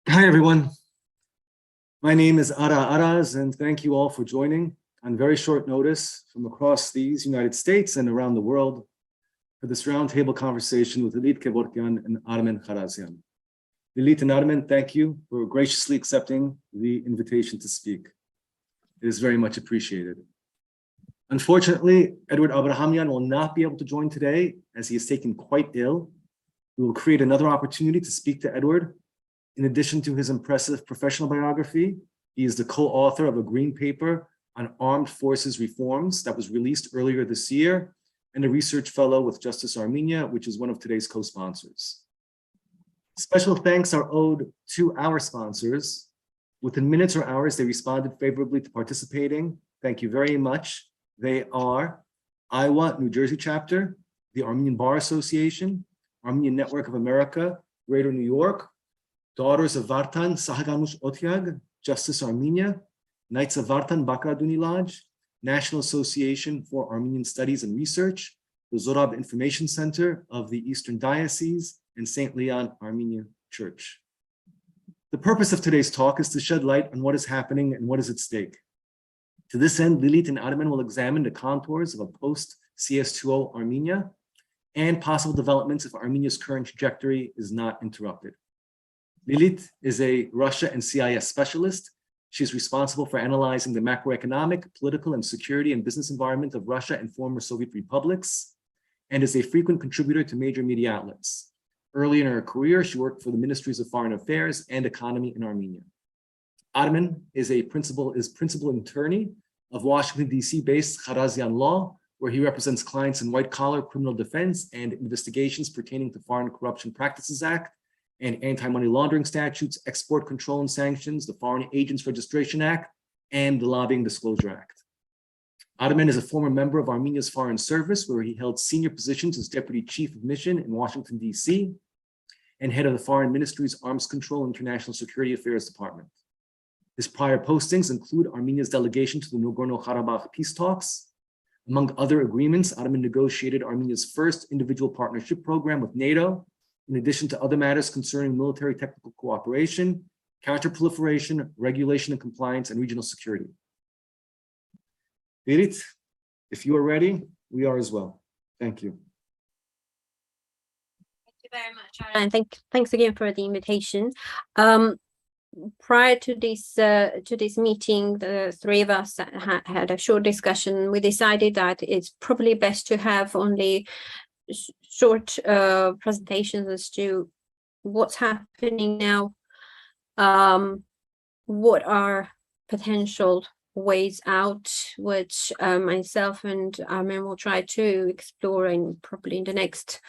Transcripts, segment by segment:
Hi, everyone. My name is Ara Araz, and thank you all for joining on very short notice from across these United States and around the world for this roundtable conversation with Lilit Kevorkian and Armen Kharazian. Lilit and Armen, thank you for graciously accepting the invitation to speak. It is very much appreciated. Unfortunately, Edward Abrahamian will not be able to join today as he is taken quite ill. We will create another opportunity to speak to Edward. In addition to his impressive professional biography, he is the co-author of a green paper on armed forces reforms that was released earlier this year, and a research fellow with Justice Armenia, which is one of today's co-sponsors. Special thanks are owed to our sponsors. Within minutes or hours, they responded favorably to participating. Thank you very much. They are Iowa, New Jersey chapter, the Armenian Bar Association, Armenian Network of America, Greater New York, Daughters of Vartan Sahaganus Otyag, Justice Armenia, Knights of Vartan Bakraduni Lodge, National Association for Armenian Studies and Research, the Zorab Information Center of the Eastern Diocese, and St. Leon Armenian Church. The purpose of today's talk is to shed light on what is happening and what is at stake. To this end, Lilit and Armen will examine the contours of a post-CS2O Armenia and possible developments if Armenia's current trajectory is not interrupted. Lilit is a Russia and CIS specialist. She is responsible for analyzing the macroeconomic, political, and security and business environment of Russia and former Soviet republics, and is a frequent contributor to major media outlets. Early in her career, she worked for the Ministries of Foreign Affairs and Economy in Armenia. Armen is principal attorney of Washington, D.C.-based Kharazian Law, where he represents clients in white-collar criminal defense and investigations pertaining to Foreign Corruption Practices Act and anti-money laundering statutes, export control and sanctions, the Foreign Agents Registration Act, and the Lobbying Disclosure Act. Armen is a former member of Armenia's Foreign Service, where he held senior positions as Deputy Chief of Mission in Washington, D.C., and head of the Foreign Ministry's Arms Control and International Security Affairs Department. His prior postings include Armenia's delegation to the Nagorno-Karabakh peace talks. Among other agreements, Armen negotiated Armenia's first individual partnership program with NATO, in addition to other matters concerning military technical cooperation, counterproliferation, regulation and compliance, and regional security. Lilit, if you are ready, we are as well. Thank you. Thank you very much, Aaron. Thanks again for the invitation. Prior to this meeting, the three of us had a short discussion. We decided that it's probably best to have only short presentations as to what's happening now, what are potential ways out, which myself and Armen will try to explore probably in the next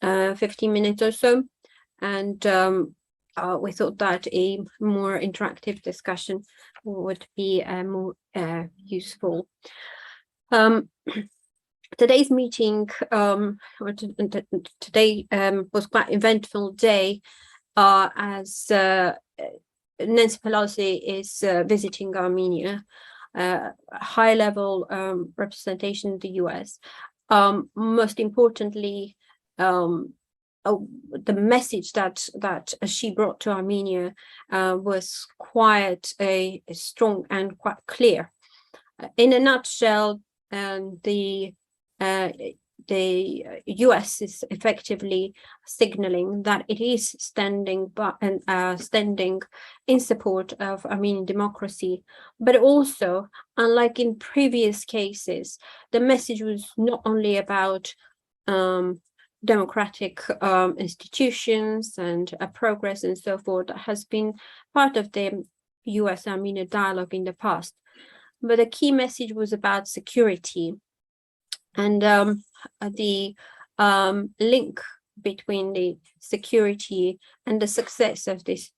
15 minutes or so. And we thought that a more interactive discussion would be more useful. Today's meeting, today was quite an eventful day as Nancy Pelosi is visiting Armenia, high-level representation in the US. Most importantly, the message that she brought to Armenia was quite a strong and quite clear. In a nutshell, the US is effectively signaling that it is standing in support of Armenian democracy, but also, unlike in previous cases, the message was not only about democratic institutions and progress and so forth that has been part of the US-Armenia dialogue in the past, but the key message was about security. And the link between the security and the success of this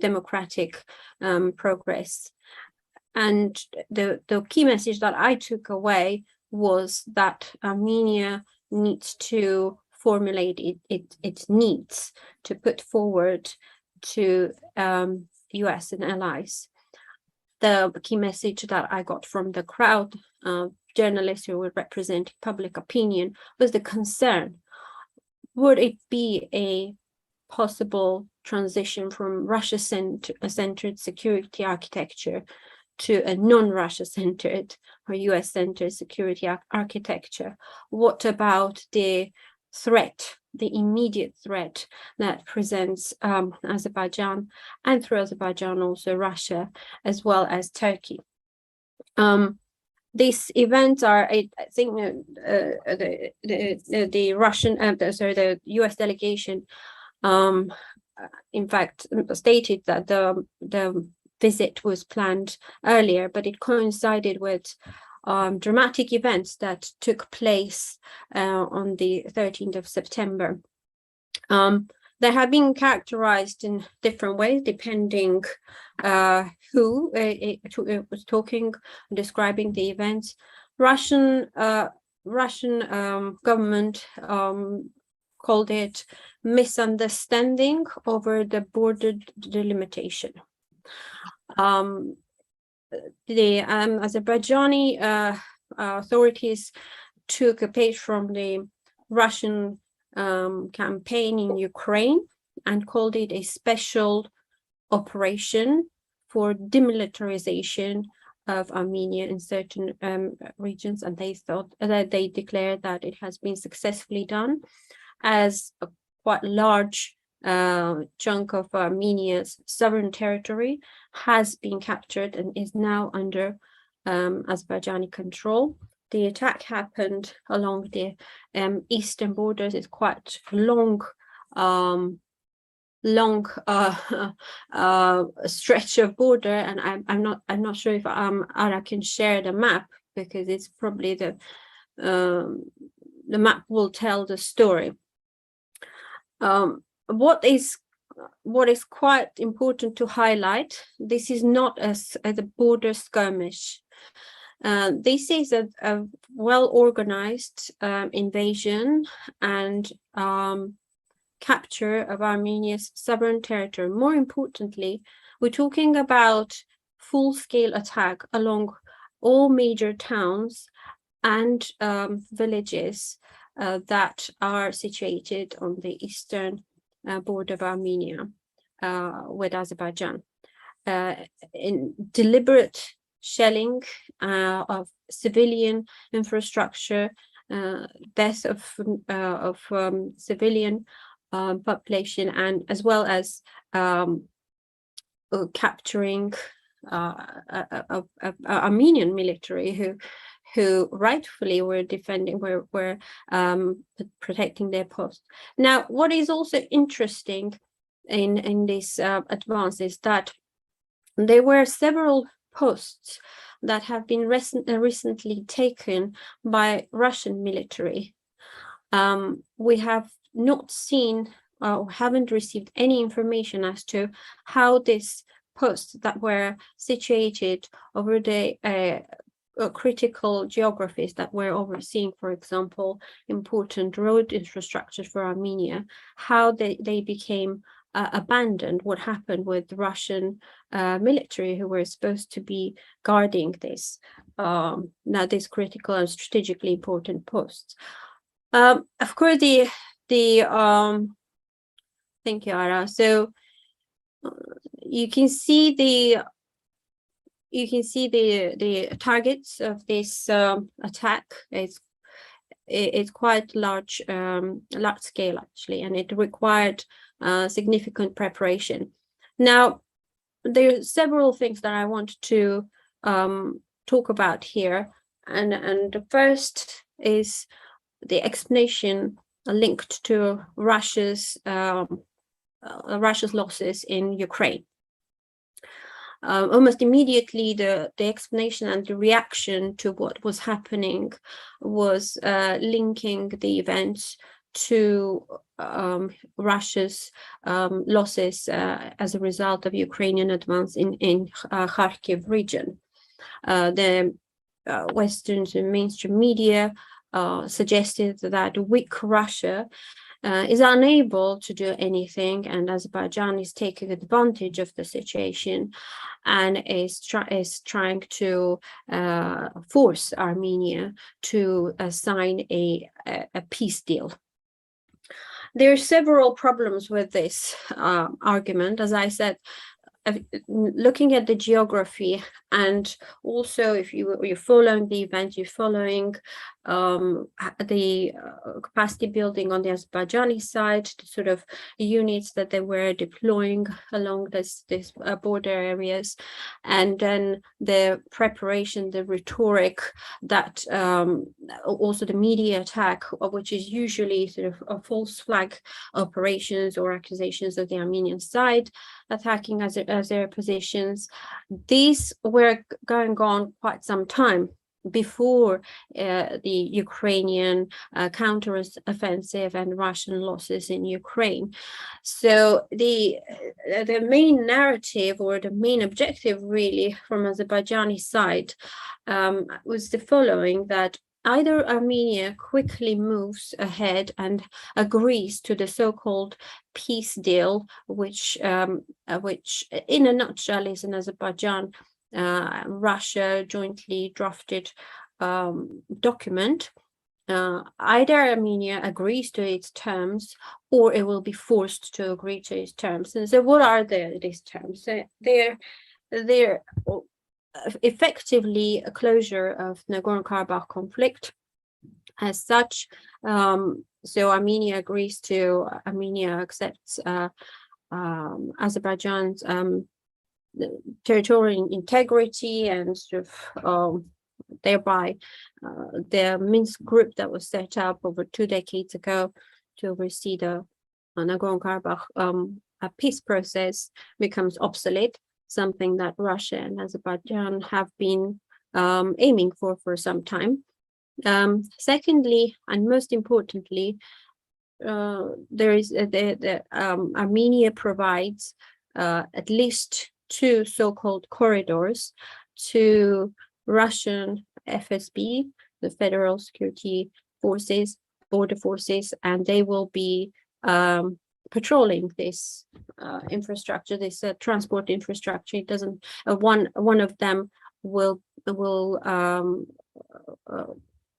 democratic progress. And the key message that I took away was that Armenia needs to formulate its needs to put forward to US and allies. The key message that I got from the crowd, journalists who were representing public opinion, was the concern. Would it be a possible transition from Russia-centered security architecture to a non-Russia-centered or US-centered security architecture? What about the threat, the immediate threat that presents Azerbaijan, and through Azerbaijan also Russia, as well as Turkey? These events are, I think, the Russian, the U.S. delegation, in fact, stated that the visit was planned earlier, but it coincided with dramatic events that took place on the 13th of September. They have been characterized in different ways depending who was describing the events. Russian government called it misunderstanding over the border delimitation. The Azerbaijani authorities took a page from the Russian campaign in Ukraine and called it a special operation for demilitarization of Armenia in certain regions, and they thought that they declared that it has been successfully done, as a quite large chunk of Armenia's sovereign territory has been captured and is now under Azerbaijani control. The attack happened along the eastern borders. It's quite long stretch of border, and I'm not sure if Ara can share the map, because it's probably the map will tell the story. What is quite important to highlight, this is not as a border skirmish. This is a well-organized invasion and capture of Armenia's sovereign territory. More importantly, we're talking about full-scale attack along all major towns and villages that are situated on the eastern border of Armenia with Azerbaijan. In deliberate shelling of civilian infrastructure, death of civilian population, and as well as capturing Armenian military who rightfully were defending, were protecting their post. Now, what is also interesting in this advance is that there were several posts that have been recently taken by Russian military. We have not seen or haven't received any information as to how these posts that were situated over the critical geographies that were overseeing, for example, important road infrastructure for Armenia, how they became abandoned, what happened with the Russian military who were supposed to be guarding this, now these critical and strategically important posts. Of course, thank you, Ara. So you can see the targets of this attack. It's quite large scale actually, and it required significant preparation. Now, there are several things that I want to talk about here, and the first is the explanation linked to Russia's losses in Ukraine. Almost immediately, the explanation and the reaction to what was happening was linking the events to Russia's losses as a result of Ukrainian advance in Kharkiv region. The Western mainstream media suggested that weak Russia is unable to do anything, and Azerbaijan is taking advantage of the situation and is trying to force Armenia to sign a peace deal. There are several problems with this argument. As I said, looking at the geography, and also if you're following the event, you're following the capacity building on the Azerbaijani side, the sort of units that they were deploying along this border areas, and then the preparation, the rhetoric, that also the media attack, which is usually sort of a false flag operations or accusations of the Armenian side attacking as their positions. These were going on quite some time before the Ukrainian counter-offensive and Russian losses in Ukraine. So the main narrative, or the main objective really from Azerbaijani side, was the following: that either Armenia quickly moves ahead and agrees to the so-called peace deal, which in a nutshell is an Azerbaijan Russia jointly drafted document. Either Armenia agrees to its terms, or it will be forced to agree to its terms. And so what are these terms? They're effectively a closure of Nagorno-Karabakh conflict as such. So Armenia accepts Azerbaijan's territorial integrity, and sort of thereby the Minsk group that was set up over 2 decades ago to oversee the Nagorno-Karabakh peace process becomes obsolete, something that Russia and Azerbaijan have been aiming for some time. Secondly, and most importantly, there is Armenia provides at least 2 so-called corridors to Russian FSB, the Federal Security Forces, Border Forces, and they will be patrolling this infrastructure, this transport infrastructure. It doesn't. One of them will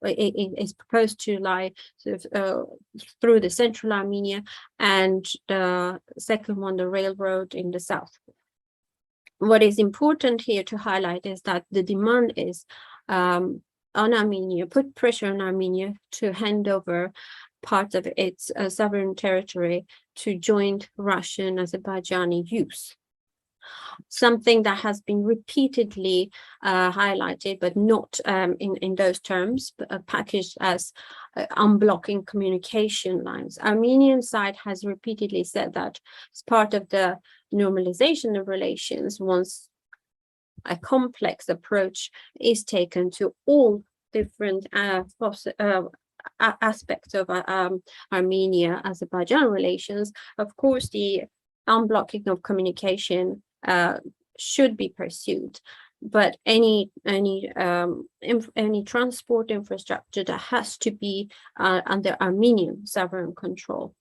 is proposed to lie sort of through the central Armenia, and the second one, the railroad, in the south. What is important here to highlight is that the demand is on Armenia, put pressure on Armenia to hand over parts of its sovereign territory to joint Russian Azerbaijani use. Something that has been repeatedly highlighted, but not in those terms, but packaged as unblocking communication lines. Armenian side has repeatedly said that as part of the normalization of relations, once a complex approach is taken to all different aspects of Armenia-Azerbaijan relations, of course, the unblocking of communication should be pursued, but any transport infrastructure that has to be under Armenian sovereign control.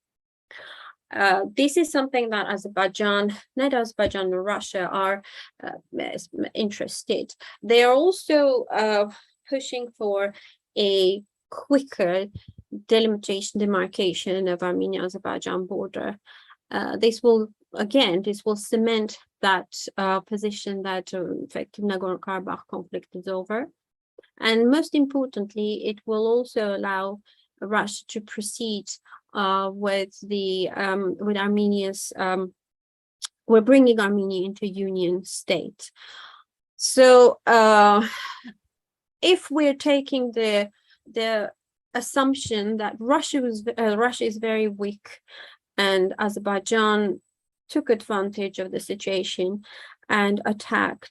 This is something that neither Azerbaijan nor Russia are interested. They are also pushing for a quicker demarcation of Armenia-Azerbaijan border. This will cement that position that effective Nagorno-Karabakh conflict is over. And most importantly, it will also allow Russia to proceed with Armenia's, we're bringing Armenia into union state. So if we're taking the assumption that Russia is very weak and Azerbaijan took advantage of the situation and attacked,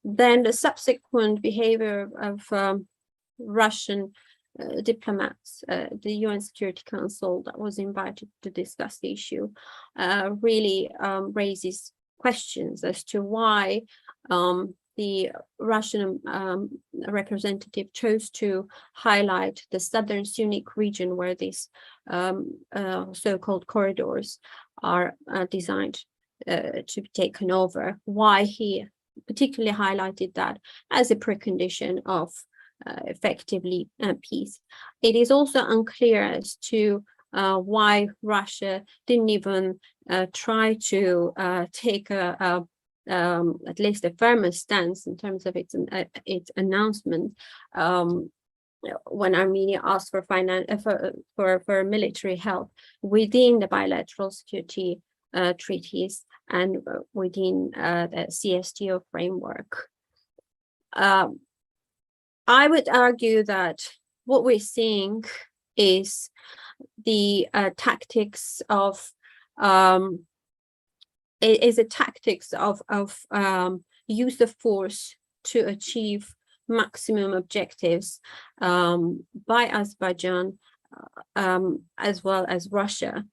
then the subsequent behavior of Russian diplomats, the UN Security Council that was invited to discuss the issue, really raises questions as to why the Russian representative chose to highlight the southern Sunni region where these so-called corridors are designed to be taken over. Why he particularly highlighted that as a precondition of effectively peace. It is also unclear as to why Russia didn't even try to take at least a firmer stance in terms of its announcement when Armenia asked for military help within the bilateral security treaties and within the CSTO framework. I would argue that what we're seeing is the tactics of use of force to achieve maximum objectives by Azerbaijan as well as Russia.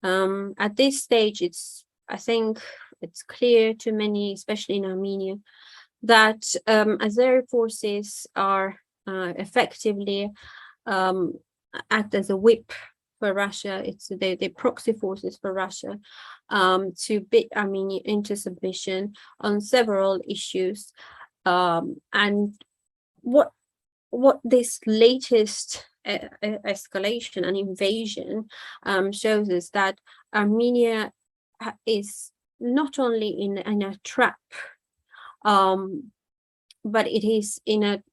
At this stage, I think it's clear to many, especially in Armenia, that Azeri forces are effectively act as a whip for Russia. It's the proxy forces for Russia to beat Armenia into submission on several issues. And what this latest escalation and invasion shows us that Armenia is not only in a trap, but it is it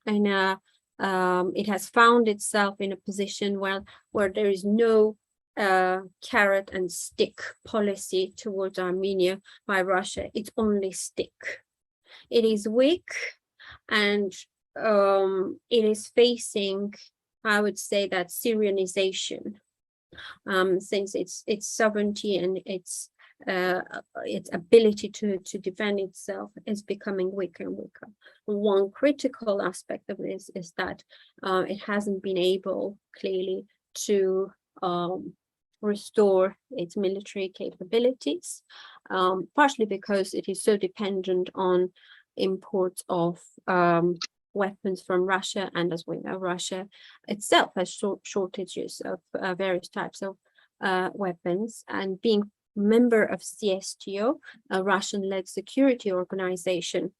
has found itself in a position where there is no carrot and stick policy towards Armenia by Russia. It's only stick. It is weak, and it is facing, I would say, that Syrianization, since its sovereignty and its ability to defend itself is becoming weaker and weaker. One critical aspect of this is that it hasn't been able clearly to restore its military capabilities, partially because it is so dependent on imports of weapons from Russia, and as we know, Russia itself has shortages of various types of weapons, and being member of CSTO, a Russian-led security organization,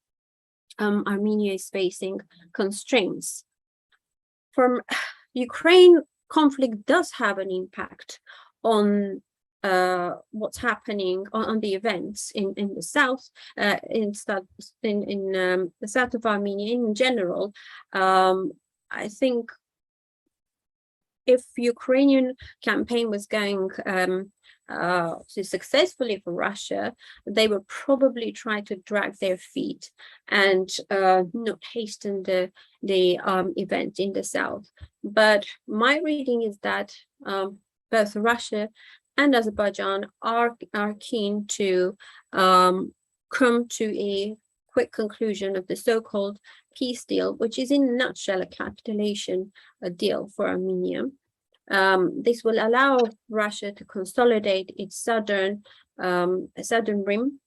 Armenia is facing constraints. From Ukraine, conflict does have an impact on what's happening on the events in the south, in the south of Armenia in general. I think if Ukrainian campaign was going successfully for Russia, they would probably try to drag their feet and not hasten the event in the south. But my reading is that both Russia and Azerbaijan are keen to come to a quick conclusion of the so-called peace deal, which is in a nutshell a capitulation deal for Armenia. This will allow Russia to consolidate its southern rim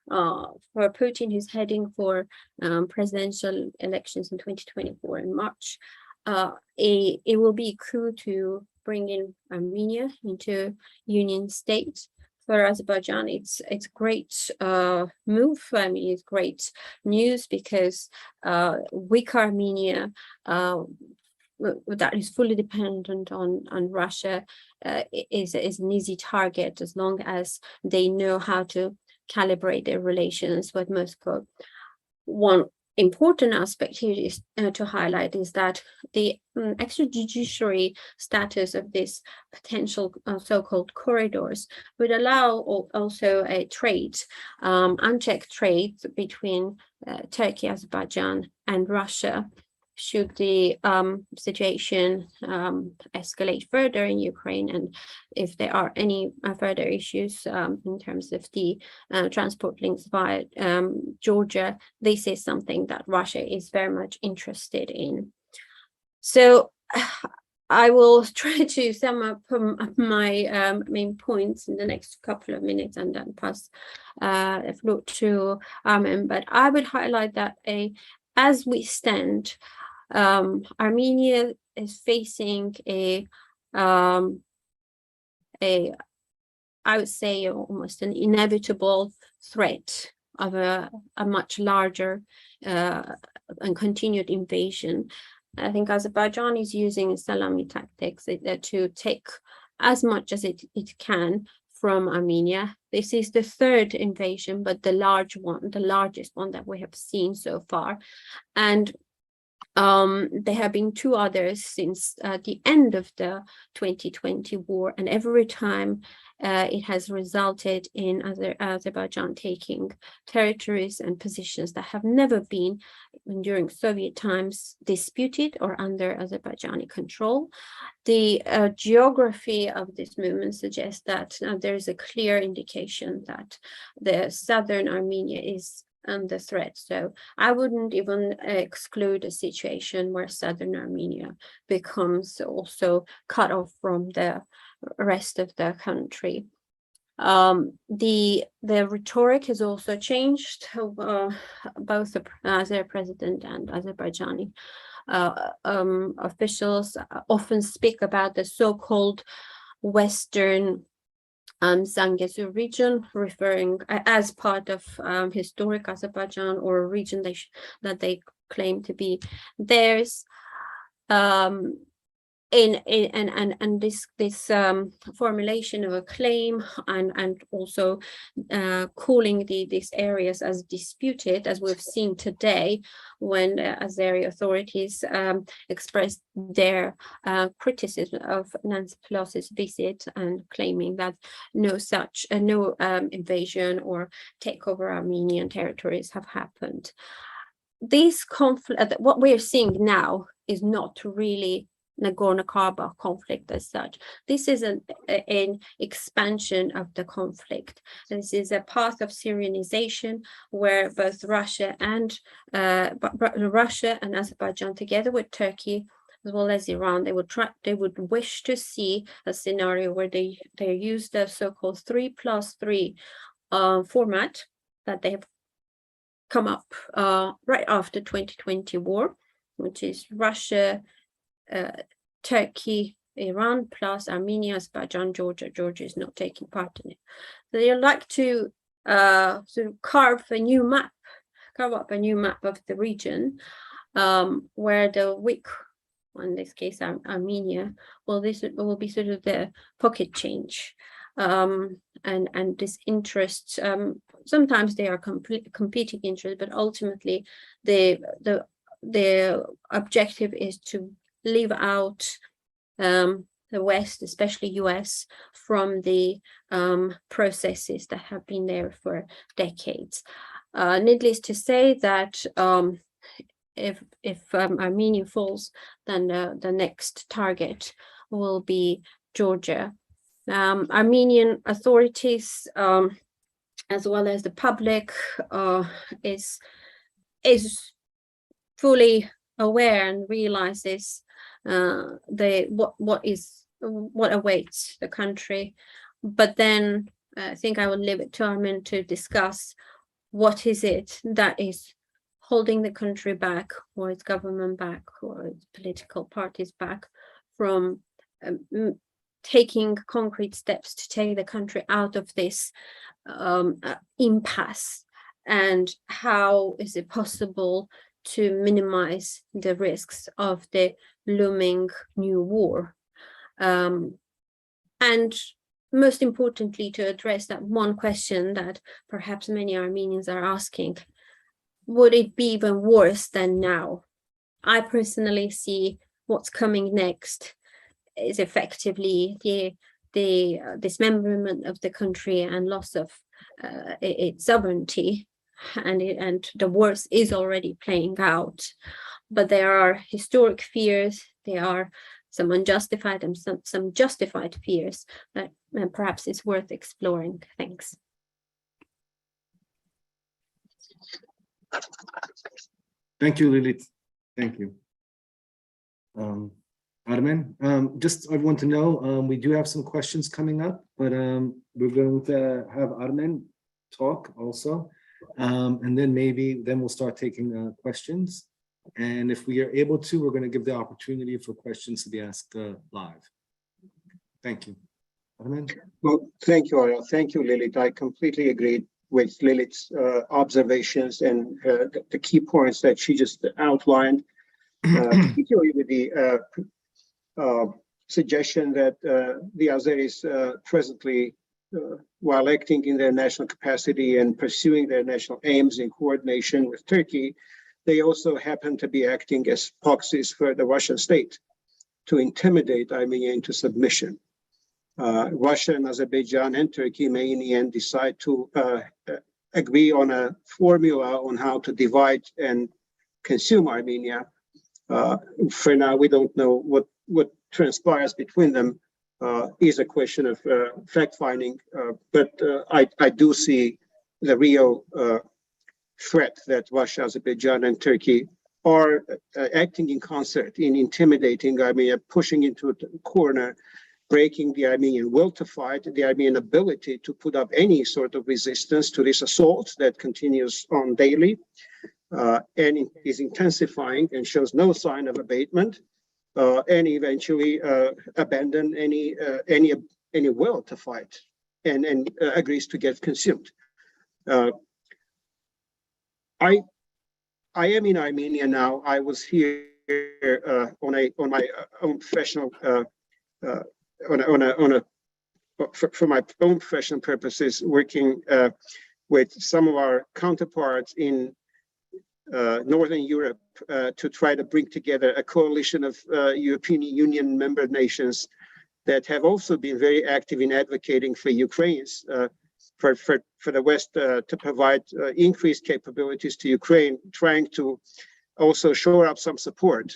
for Putin, who's heading for presidential elections in 2024 in March. It will be a coup to bring in Armenia into union state. For Azerbaijan, it's great move. I mean, it's great news because weak Armenia that is fully dependent on Russia is an easy target as long as they know how to calibrate their relations with Moscow. One important aspect here is to highlight is that the extrajudiciary status of this potential so-called corridors would allow also a trade, unchecked trade between Turkey, Azerbaijan, and Russia, should the situation escalate further in Ukraine, and if there are any further issues in terms of the transport links via Georgia. This is something that Russia is very much interested in. So I will try to sum up my main points in the next couple of minutes and then pass the floor to Armen. But I would highlight that as we stand, Armenia is facing I would say almost an inevitable threat of a much larger and continued invasion. I think Azerbaijan is using salami tactics to take as much as it can from Armenia. This is the third invasion, but the largest one that we have seen so far. And there have been two others since the end of the 2020 war, and every time it has resulted in Azerbaijan taking territories and positions that have never been, during Soviet times, disputed or under Azerbaijani control. The geography of this movement suggests that there is a clear indication that the southern Armenia is under threat. So I wouldn't even exclude a situation where southern Armenia becomes also cut off from the rest of the country. The rhetoric has also changed. Both the Azer president and Azerbaijani officials often speak about the so-called Western Zangezur region, referring as part of historic Azerbaijan, or a region that they claim to be theirs. And this formulation of a claim and also calling these areas as disputed, as we've seen today when Azeri authorities expressed their criticism of Nancy Pelosi's visit and claiming that no invasion or takeover Armenian territories have happened. This conflict, what we're seeing now, is not really Nagorno-Karabakh conflict as such. This is an expansion of the conflict. This is a path of Syrianization where both Russia and Azerbaijan, together with Turkey as well as Iran, they would wish to see a scenario where they use the so-called 3+3 format that they have come up right after 2020 war, which is Russia, Turkey, Iran, plus Armenia, Azerbaijan, Georgia. Georgia is not taking part in it. So they like to sort of carve up a new map of the region, where the weak, in this case Armenia, well, this will be sort of the pocket change, and this interest. Sometimes they are competing interests, but ultimately the objective is to leave out the West, especially US, from the processes that have been there for decades. Needless to say that if Armenia falls, then the next target will be Georgia. Armenian authorities, as well as the public, is fully aware and realizes what awaits the country. But then I think I will leave it to Armin to discuss what is it that is holding the country back, or its government back, or its political parties back from taking concrete steps to take the country out of this impasse, and how is it possible to minimize the risks of the looming new war, and most importantly, to address that one question that perhaps many Armenians are asking: would it be even worse than now? I personally see what's coming next is effectively the dismemberment of the country and loss of its sovereignty. And the worst is already playing out, but there are historic fears. There are some unjustified and some justified fears that perhaps it's worth exploring. Thanks. Thank you, Lilith. Thank you. Armen, just I want to know, we do have some questions coming up, but we're going to have Armen talk also. And then we'll start taking questions. And if we are able to, we're going to give the opportunity for questions to be asked live. Thank you. Armen? Well, thank you, Ara. Thank you, Lilith. I completely agree with Lilith's observations and the key points that she just outlined, particularly with the suggestion that the Azeris presently, while acting in their national capacity and pursuing their national aims in coordination with Turkey, they also happen to be acting as proxies for the Russian state to intimidate Armenia into submission. Russia and Azerbaijan and Turkey may in the end decide to agree on a formula on how to divide and consume Armenia. For now, we don't know what transpires between them. Is a question of fact-finding, but I do see the real threat that Russia, Azerbaijan, and Turkey are acting in concert in intimidating Armenia, pushing into a corner, breaking the Armenian will to fight, the Armenian ability to put up any sort of resistance to this assault that continues on daily and is intensifying and shows no sign of abatement. And eventually abandon any will to fight and agrees to get consumed. I am in Armenia now. I was here on my own professional for my own professional purposes, working with some of our counterparts in Northern Europe to try to bring together a coalition of European Union member nations that have also been very active in advocating for Ukraine's, for the West to provide increased capabilities to Ukraine, trying to also shore up some support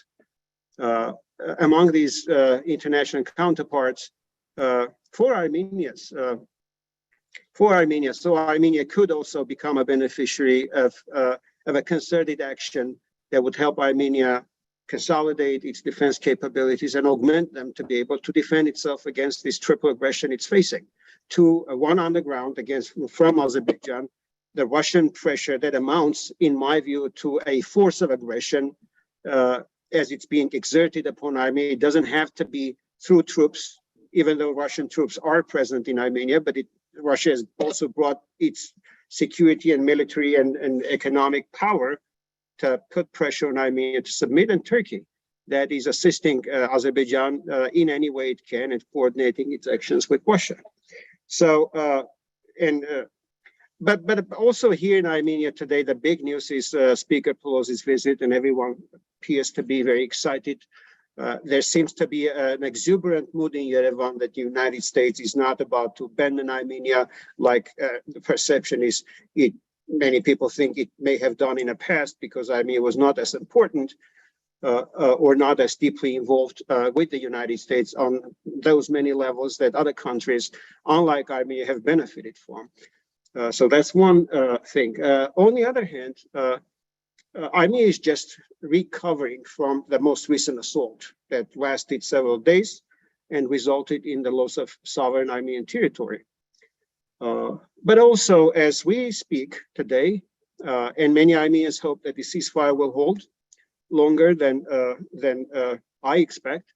among these international counterparts for Armenia. So Armenia could also become a beneficiary of a concerted action that would help Armenia consolidate its defense capabilities and augment them to be able to defend itself against this triple aggression it's facing. One on the ground from Azerbaijan, the Russian pressure that amounts, in my view, to a force of aggression as it's being exerted upon Armenia. It doesn't have to be through troops, even though Russian troops are present in Armenia, but Russia has also brought its security and military and economic power to put pressure on Armenia to submit, and Turkey that is assisting Azerbaijan in any way it can and coordinating its actions with Russia. So, but also here in Armenia today, the big news is Speaker Pelosi's visit, and everyone appears to be very excited. There seems to be an exuberant mood in Yerevan that the United States is not about to abandon Armenia, like the perception is. Many people think it may have done in the past because Armenia was not as important or not as deeply involved with the United States on those many levels that other countries, unlike Armenia, have benefited from. So that's one thing. On the other hand, Armenia is just recovering from the most recent assault that lasted several days and resulted in the loss of sovereign Armenian territory. But also, as we speak today, and many Armenians hope that the ceasefire will hold longer than I expect.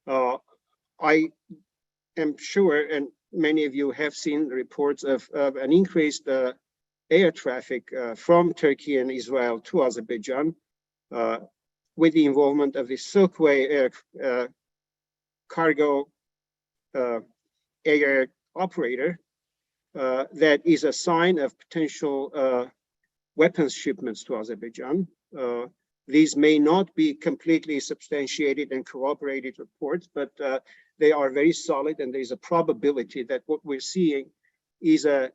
I am sure, and many of you have seen the reports of an increased air traffic from Turkey and Israel to Azerbaijan with the involvement of the Silkway air cargo air operator. That is a sign of potential weapons shipments to Azerbaijan. These may not be completely substantiated and corroborated reports, but they are very solid, and there's a probability that what we're seeing is an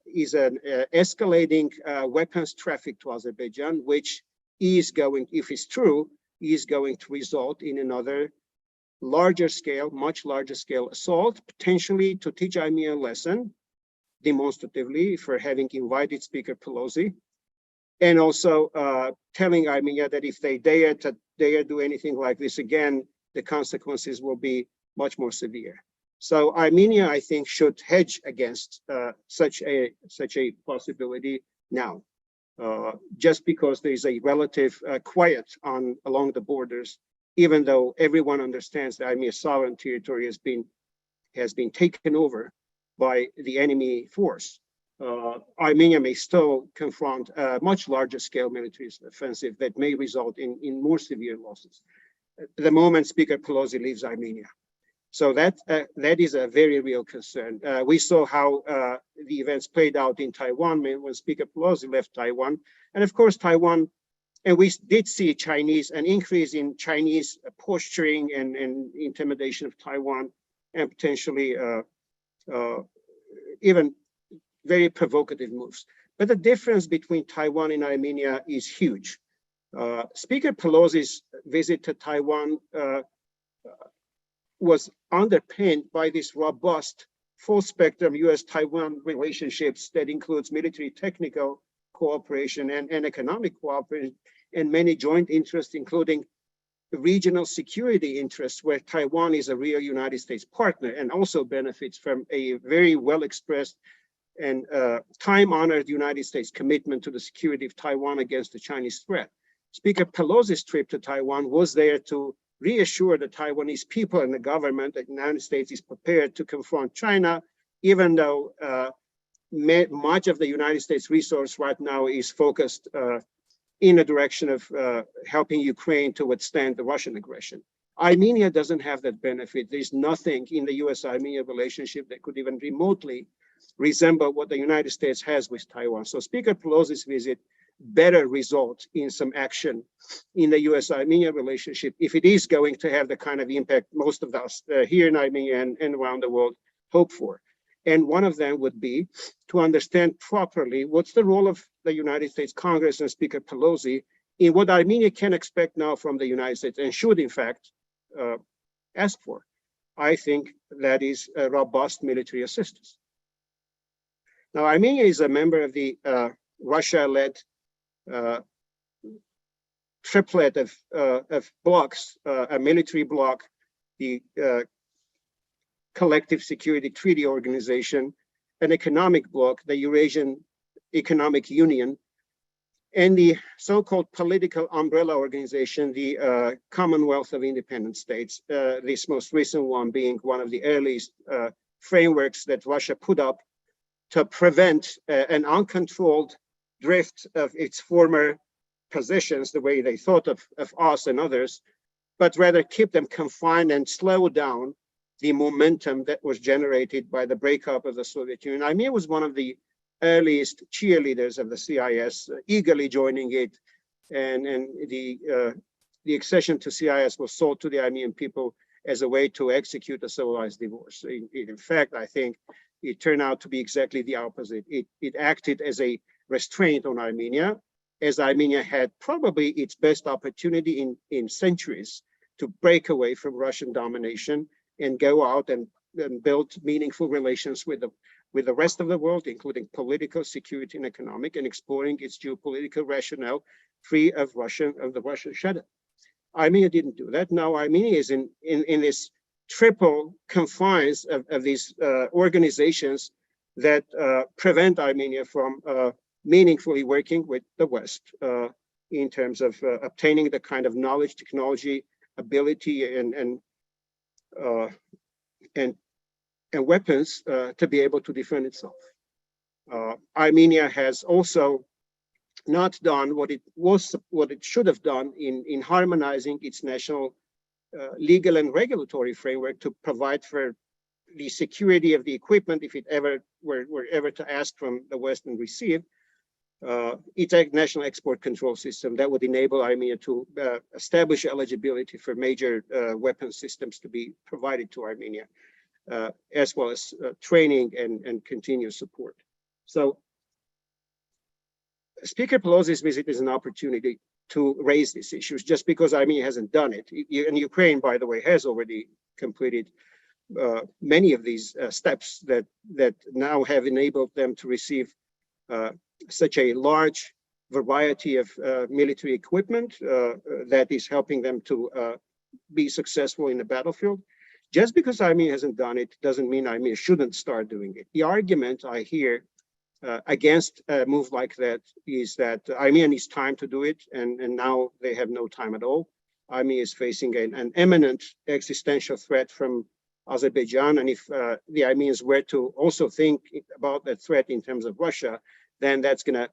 escalating weapons traffic to Azerbaijan, which is going, if it's true, is going to result in another larger scale, much larger scale assault, potentially to teach Armenia a lesson, demonstratively, for having invited Speaker Pelosi, and also telling Armenia that if they dare do anything like this again, the consequences will be much more severe. So Armenia, I think, should hedge against such a possibility now, just because there is a relative quiet along the borders, even though everyone understands that Armenia's sovereign territory has been taken over by the enemy force. Armenia may still confront a much larger scale military offensive that may result in more severe losses. the moment Speaker Pelosi leaves Armenia. So that is a very real concern. We saw how the events played out in Taiwan when Speaker Pelosi left Taiwan. And of course, Taiwan, and we did see an increase in Chinese posturing and intimidation of Taiwan, and potentially even very provocative moves. But the difference between Taiwan and Armenia is huge. Speaker Pelosi's visit to Taiwan was underpinned by this robust, full-spectrum U.S.-Taiwan relationships that includes military technical cooperation and economic cooperation, and many joint interests, including regional security interests, where Taiwan is a real United States partner and also benefits from a very well-expressed and time-honored United States commitment to the security of Taiwan against the Chinese threat. Speaker Pelosi's trip to Taiwan was there to reassure the Taiwanese people and the government that the United States is prepared to confront China, even though much of the United States resource right now is focused in the direction of helping Ukraine to withstand the Russian aggression. Armenia doesn't have that benefit. There's nothing in the US-Armenia relationship that could even remotely resemble what the United States has with Taiwan. So Speaker Pelosi's visit better result in some action in the US-Armenia relationship if it is going to have the kind of impact most of us here in Armenia and around the world hope for. And one of them would be to understand properly what's the role of the United States Congress and Speaker Pelosi in what Armenia can expect now from the United States and should, in fact, ask for. I think that is a robust military assistance. Now, Armenia is a member of the Russia-led triplet of blocs, a military bloc, the Collective Security Treaty Organization, an economic bloc, the Eurasian Economic Union, and the so-called political umbrella organization, the Commonwealth of Independent States, this most recent one being one of the earliest frameworks that Russia put up to prevent an uncontrolled drift of its former positions, the way they thought of us and others, but rather keep them confined and slow down the momentum that was generated by the breakup of the Soviet Union. Armenia was one of the earliest cheerleaders of the CIS, eagerly joining it, and the accession to CIS was sold to the Armenian people as a way to execute a civilized divorce. In fact, I think it turned out to be exactly the opposite. It acted as a restraint on Armenia, as Armenia had probably its best opportunity in centuries to break away from Russian domination and go out and build meaningful relations with the rest of the world, including political, security, and economic, and exploring its geopolitical rationale free of the Russian shadow. Armenia didn't do that. Now Armenia is in this triple confines of these organizations that prevent Armenia from meaningfully working with the West in terms of obtaining the kind of knowledge, technology, ability, and weapons to be able to defend itself. Armenia has also not done what it should have done in harmonizing its national legal and regulatory framework to provide for the security of the equipment if it ever were ever to ask from the West and receive. It's a national export control system that would enable Armenia to establish eligibility for major weapon systems to be provided to Armenia, as well as training and continuous support. So Speaker Pelosi's visit is an opportunity to raise these issues just because Armenia hasn't done it. And Ukraine, by the way, has already completed many of these steps that now have enabled them to receive such a large variety of military equipment that is helping them to be successful in the battlefield. Just because Armenia hasn't done it doesn't mean Armenia shouldn't start doing it. The argument I hear against a move like that is that Armenia needs time to do it, and now they have no time at all. Armenia is facing an imminent existential threat from Azerbaijan, and if the Armenians were to also think about that threat in terms of Russia, then that's going to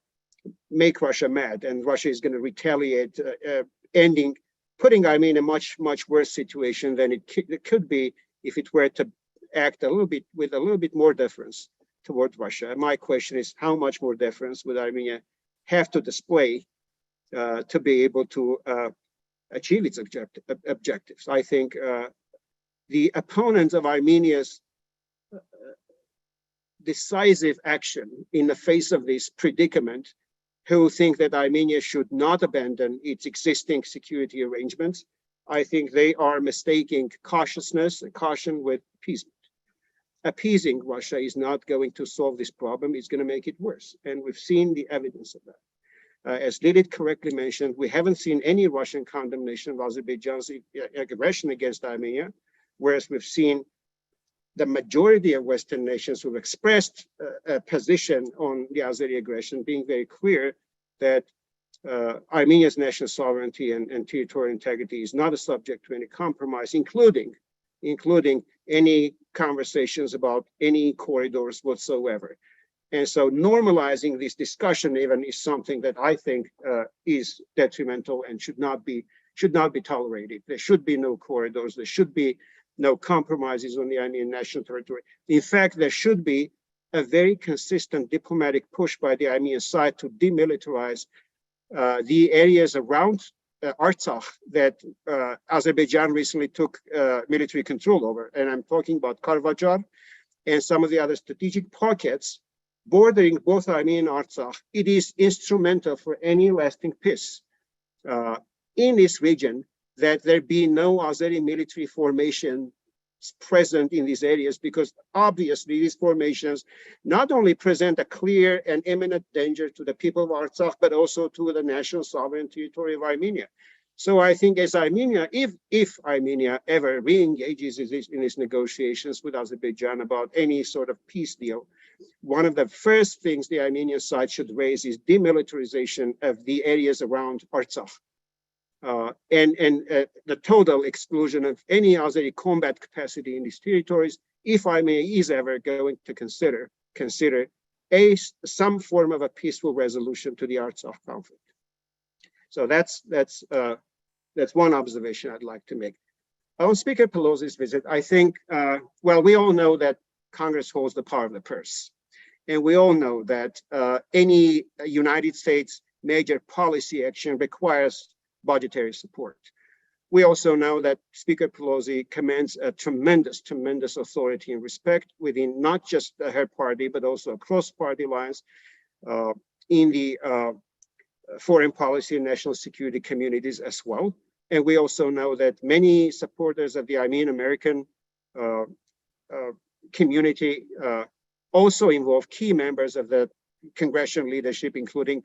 make Russia mad, and Russia is going to retaliate, ending putting Armenia in a much worse situation than it could be if it were to act with a little bit more deference toward Russia. And my question is, how much more deference would Armenia have to display to be able to achieve its objectives? I think the opponents of Armenia's decisive action in the face of this predicament, who think that Armenia should not abandon its existing security arrangements, I think they are mistaking cautiousness and caution with appeasement. Appeasing Russia is not going to solve this problem, it's going to make it worse. And we've seen the evidence of that. As Lilith correctly mentioned, we haven't seen any Russian condemnation of Azerbaijan's aggression against Armenia, whereas we've seen the majority of Western nations who've expressed a position on the Azeri aggression being very clear that Armenia's national sovereignty and territorial integrity is not a subject to any compromise, including any conversations about any corridors whatsoever. And so normalizing this discussion even is something that I think is detrimental and should not be tolerated. There should be no corridors. There should be no compromises on the Armenian national territory. In fact, there should be a very consistent diplomatic push by the Armenian side to demilitarize the areas around Artsakh that Azerbaijan recently took military control over. And I'm talking about Karvajar and some of the other strategic pockets bordering both Armenia and Artsakh. It is instrumental for any lasting peace in this region that there be no Azeri military formation present in these areas, because obviously these formations not only present a clear and imminent danger to the people of Artsakh, but also to the national sovereign territory of Armenia. So I think as Armenia, if Armenia ever re-engages in these negotiations with Azerbaijan about any sort of peace deal, one of the first things the Armenian side should raise is demilitarization of the areas around Artsakh. And the total exclusion of any Azeri combat capacity in these territories, if Armenia is ever going to consider some form of a peaceful resolution to the Artsakh conflict. So that's one observation I'd like to make. On Speaker Pelosi's visit, I think, well, we all know that Congress holds the power of the purse. And we all know that any United States major policy action requires budgetary support. We also know that Speaker Pelosi commands a tremendous authority and respect within not just her party, but also across party lines in the foreign policy and national security communities as well. And we also know that many supporters of the Armenian American community also involve key members of the congressional leadership, including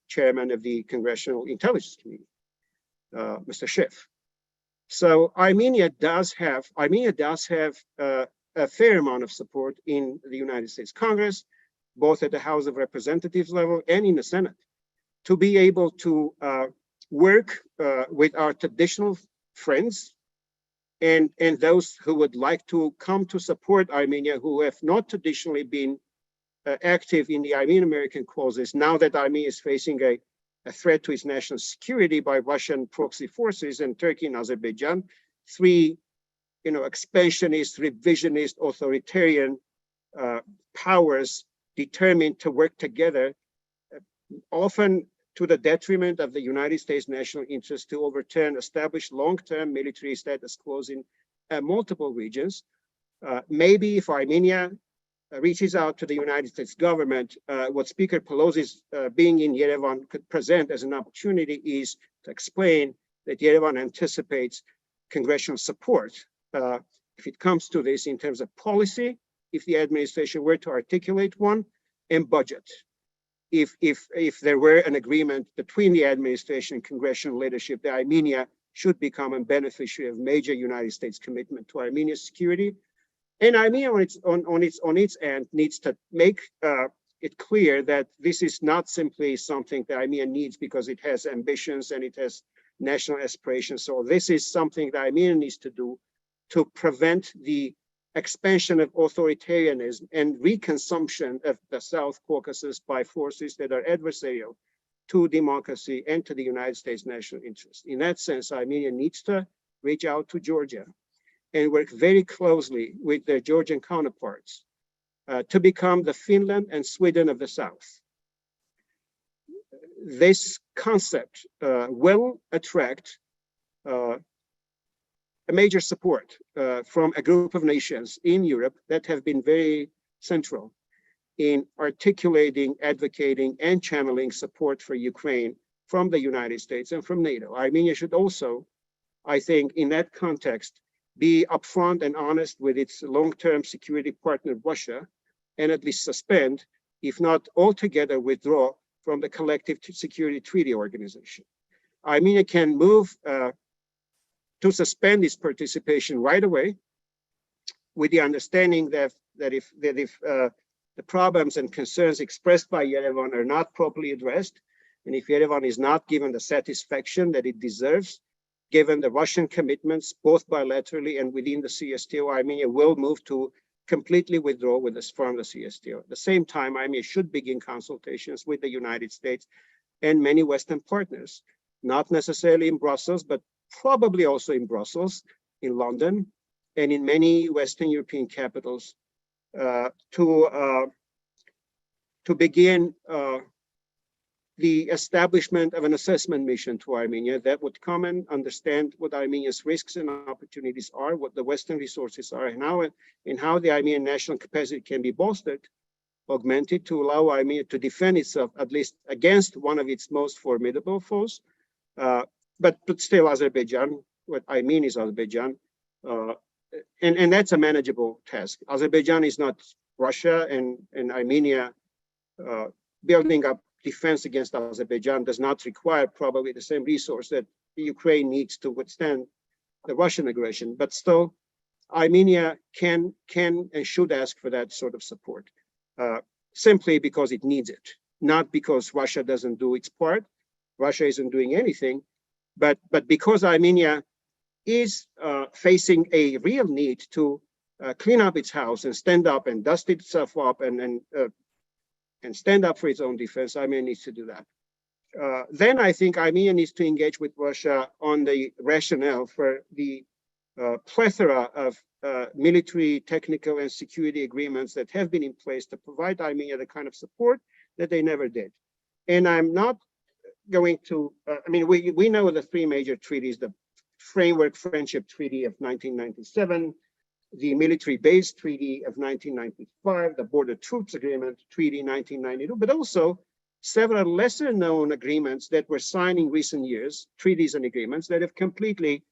chairman of the Congressional Intelligence Committee, Mr. Schiff. So Armenia does have a fair amount of support in the United States Congress, both at the House of Representatives level and in the Senate, to be able to work with our traditional friends and those who would like to come to support Armenia, who have not traditionally been active in the Armenian American causes. Now that Armenia is facing a threat to its national security by Russian proxy forces and Turkey and Azerbaijan, three, expansionist, revisionist, authoritarian powers determined to work together, often to the detriment of the United States national interest, to overturn established long-term military status quo in multiple regions. Maybe if Armenia reaches out to the United States government, what Speaker Pelosi's being in Yerevan could present as an opportunity is to explain that Yerevan anticipates congressional support if it comes to this in terms of policy, if the administration were to articulate one, and budget. If there were an agreement between the administration and congressional leadership that Armenia should become a beneficiary of major United States commitment to Armenia's security, and Armenia on its end needs to make it clear that this is not simply something that Armenia needs because it has ambitions and it has national aspirations. So this is something that Armenia needs to do to prevent the expansion of authoritarianism and reconsumption of the South Caucasus by forces that are adversarial to democracy and to the United States national interest. In that sense, Armenia needs to reach out to Georgia and work very closely with their Georgian counterparts to become the Finland and Sweden of the South. This concept will attract a major support from a group of nations in Europe that have been very central in articulating, advocating, and channeling support for Ukraine from the United States and from NATO. Armenia should also, I think, in that context, be upfront and honest with its long-term security partner, Russia, and at least suspend, if not altogether withdraw from the Collective Security Treaty Organization. Armenia can move to suspend its participation right away, with the understanding that if the problems and concerns expressed by Yerevan are not properly addressed, and if Yerevan is not given the satisfaction that it deserves, given the Russian commitments, both bilaterally and within the CSTO, Armenia will move to completely withdraw from the CSTO. At the same time, Armenia should begin consultations with the United States and many Western partners, not necessarily in Brussels, but probably also in Brussels, in London, and in many Western European capitals, to begin the establishment of an assessment mission to Armenia that would come and understand what Armenia's risks and opportunities are, what the Western resources are, and how the Armenian national capacity can be bolstered, augmented, to allow Armenia to defend itself, at least against one of its most formidable foes. But still Azerbaijan, what I mean is Azerbaijan, and that's a manageable task. Azerbaijan is not Russia, and Armenia building up defense against Azerbaijan does not require probably the same resource that Ukraine needs to withstand the Russian aggression. But still, Armenia can and should ask for that sort of support, simply because it needs it, not because Russia doesn't do its part. Russia isn't doing anything, but because Armenia is facing a real need to clean up its house and stand up and dust itself up and stand up for its own defense. Armenia needs to do that. Then I think Armenia needs to engage with Russia on the rationale for the plethora of military, technical, and security agreements that have been in place to provide Armenia the kind of support that they never did. And I'm not going to, we know the three major treaties: the Framework Friendship Treaty of 1997, the Military Base Treaty of 1995, the Border Troops Agreement Treaty 1992, but also several lesser known agreements that were signed in recent years, treaties and agreements that have completely,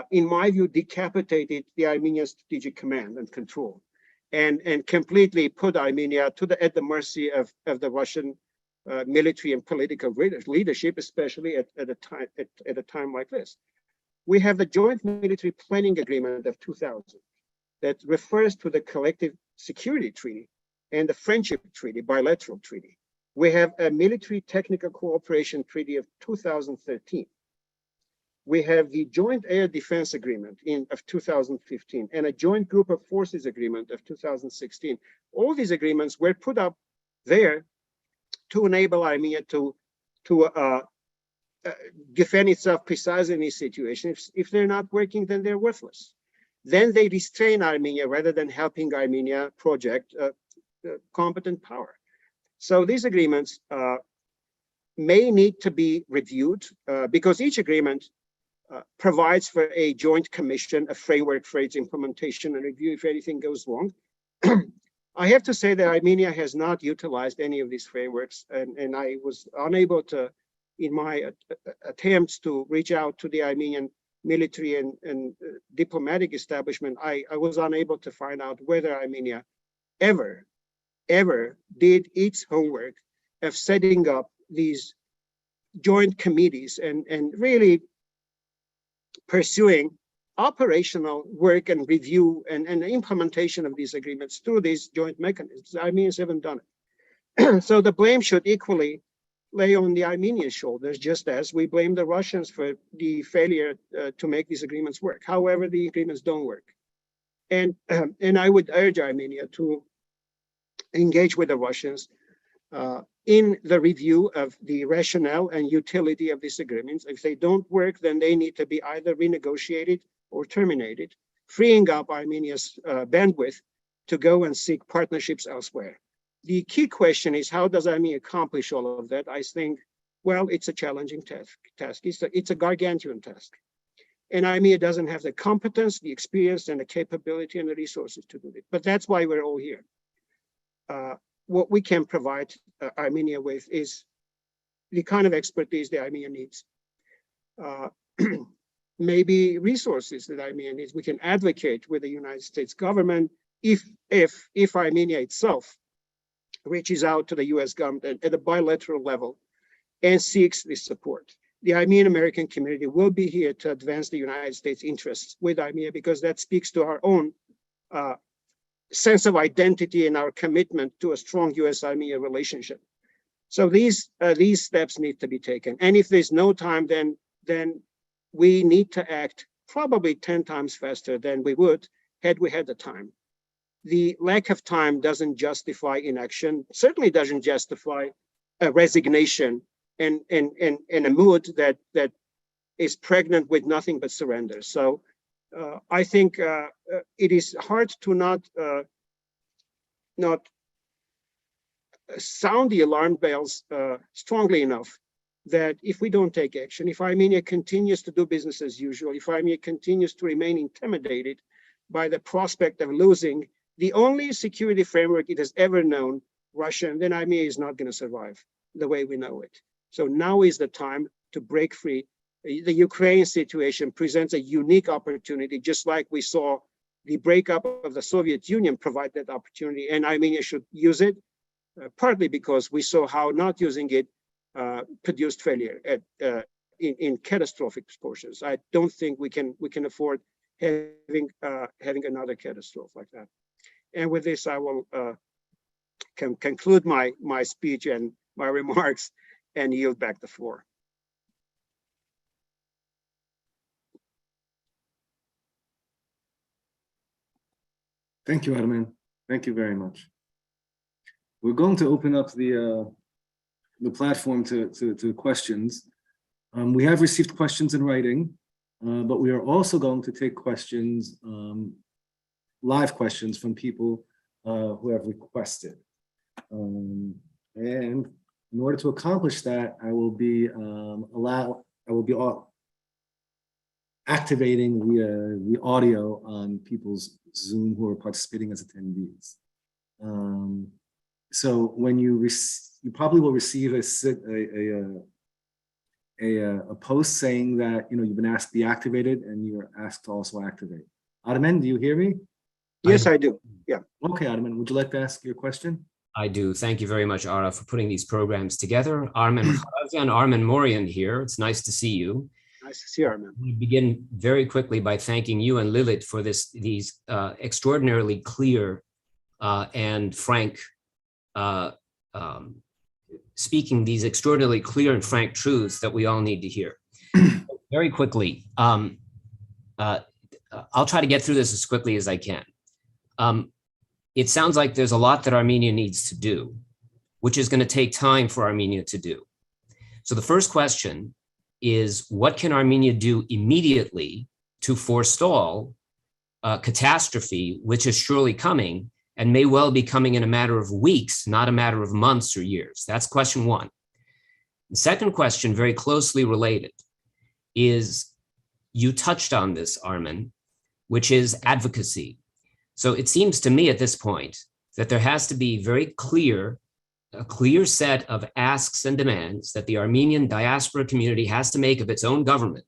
in my view, decapitated the Armenian strategic command and control, and completely put Armenia at the mercy of the Russian military and political leadership, especially at a time like this. We have the Joint Military Planning Agreement of 2000 that refers to the Collective Security Treaty and the Friendship Treaty, bilateral treaty. We have a Military Technical Cooperation Treaty of 2013. We have the Joint Air Defense Agreement of 2015 and a Joint Group of Forces Agreement of 2016. All these agreements were put up there to enable Armenia to defend itself precisely in this situation. If they're not working, then they're worthless. Then they restrain Armenia rather than helping Armenia project competent power. So these agreements may need to be reviewed because each agreement provides for a joint commission, a framework for its implementation and review if anything goes wrong. I have to say that Armenia has not utilized any of these frameworks, and I was unable to, in my attempts to reach out to the Armenian military and diplomatic establishment, I was unable to find out whether Armenia ever did its homework of setting up these joint committees and really pursuing operational work and review and implementation of these agreements through these joint mechanisms. The Armenians haven't done it. So the blame should equally lay on the Armenian shoulders, just as we blame the Russians for the failure to make these agreements work. However, the agreements don't work. And I would urge Armenia to engage with the Russians in the review of the rationale and utility of these agreements. If they don't work, then they need to be either renegotiated or terminated, freeing up Armenia's bandwidth to go and seek partnerships elsewhere. The key question is, how does Armenia accomplish all of that? I think, well, it's a challenging task. It's a gargantuan task. And Armenia doesn't have the competence, the experience, and the capability and the resources to do it. But that's why we're all here. What we can provide Armenia with is the kind of expertise that Armenia needs. Maybe resources that Armenia needs. We can advocate with the United States government if Armenia itself reaches out to the US government at a bilateral level and seeks this support. The Armenian American community will be here to advance the United States interests with Armenia, because that speaks to our own sense of identity and our commitment to a strong US-Armenia relationship. So these steps need to be taken. And if there's no time, then we need to act probably 10 times faster than we would had we had the time. The lack of time doesn't justify inaction, certainly doesn't justify a resignation and a mood that is pregnant with nothing but surrender. So I think it is hard to not sound the alarm bells strongly enough that if we don't take action, if Armenia continues to do business as usual, if Armenia continues to remain intimidated by the prospect of losing the only security framework it has ever known, Russia, then Armenia is not going to survive the way we know it. So now is the time to break free. The Ukraine situation presents a unique opportunity, just like we saw the breakup of the Soviet Union provide that opportunity, and Armenia should use it, partly because we saw how not using it produced failure in catastrophic proportions. I don't think we can afford having another catastrophe like that. And with this, I will conclude my speech and my remarks and yield back the floor. Thank you, Armen. Thank you very much. We're going to open up the platform to questions. We have received questions in writing, but we are also going to take questions, live questions from people who have requested. And in order to accomplish that, I will be activating the audio on people's Zoom who are participating as attendees. So when you probably will receive a post saying that you've been asked to be activated, and you're asked to also activate. Armen, do you hear me? Yes, I do. Yeah. Okay, Armen, would you like to ask your question? I do. Thank you very much, Ara, for putting these programs together. Armen Kharazyan, Armen Morian here. It's nice to see you. Nice to see you, Armen. We begin very quickly by thanking you and Lilith for these extraordinarily clear and frank, speaking these extraordinarily clear and frank truths that we all need to hear. Very quickly, I'll try to get through this as quickly as I can. It sounds like there's a lot that Armenia needs to do, which is going to take time for Armenia to do. So the first question is, what can Armenia do immediately to forestall a catastrophe, which is surely coming and may well be coming in a matter of weeks, not a matter of months or years? That's question one. The second question, very closely related, is you touched on this, Armen, which is advocacy. So it seems to me at this point that there has to be a clear set of asks and demands that the Armenian diaspora community has to make of its own government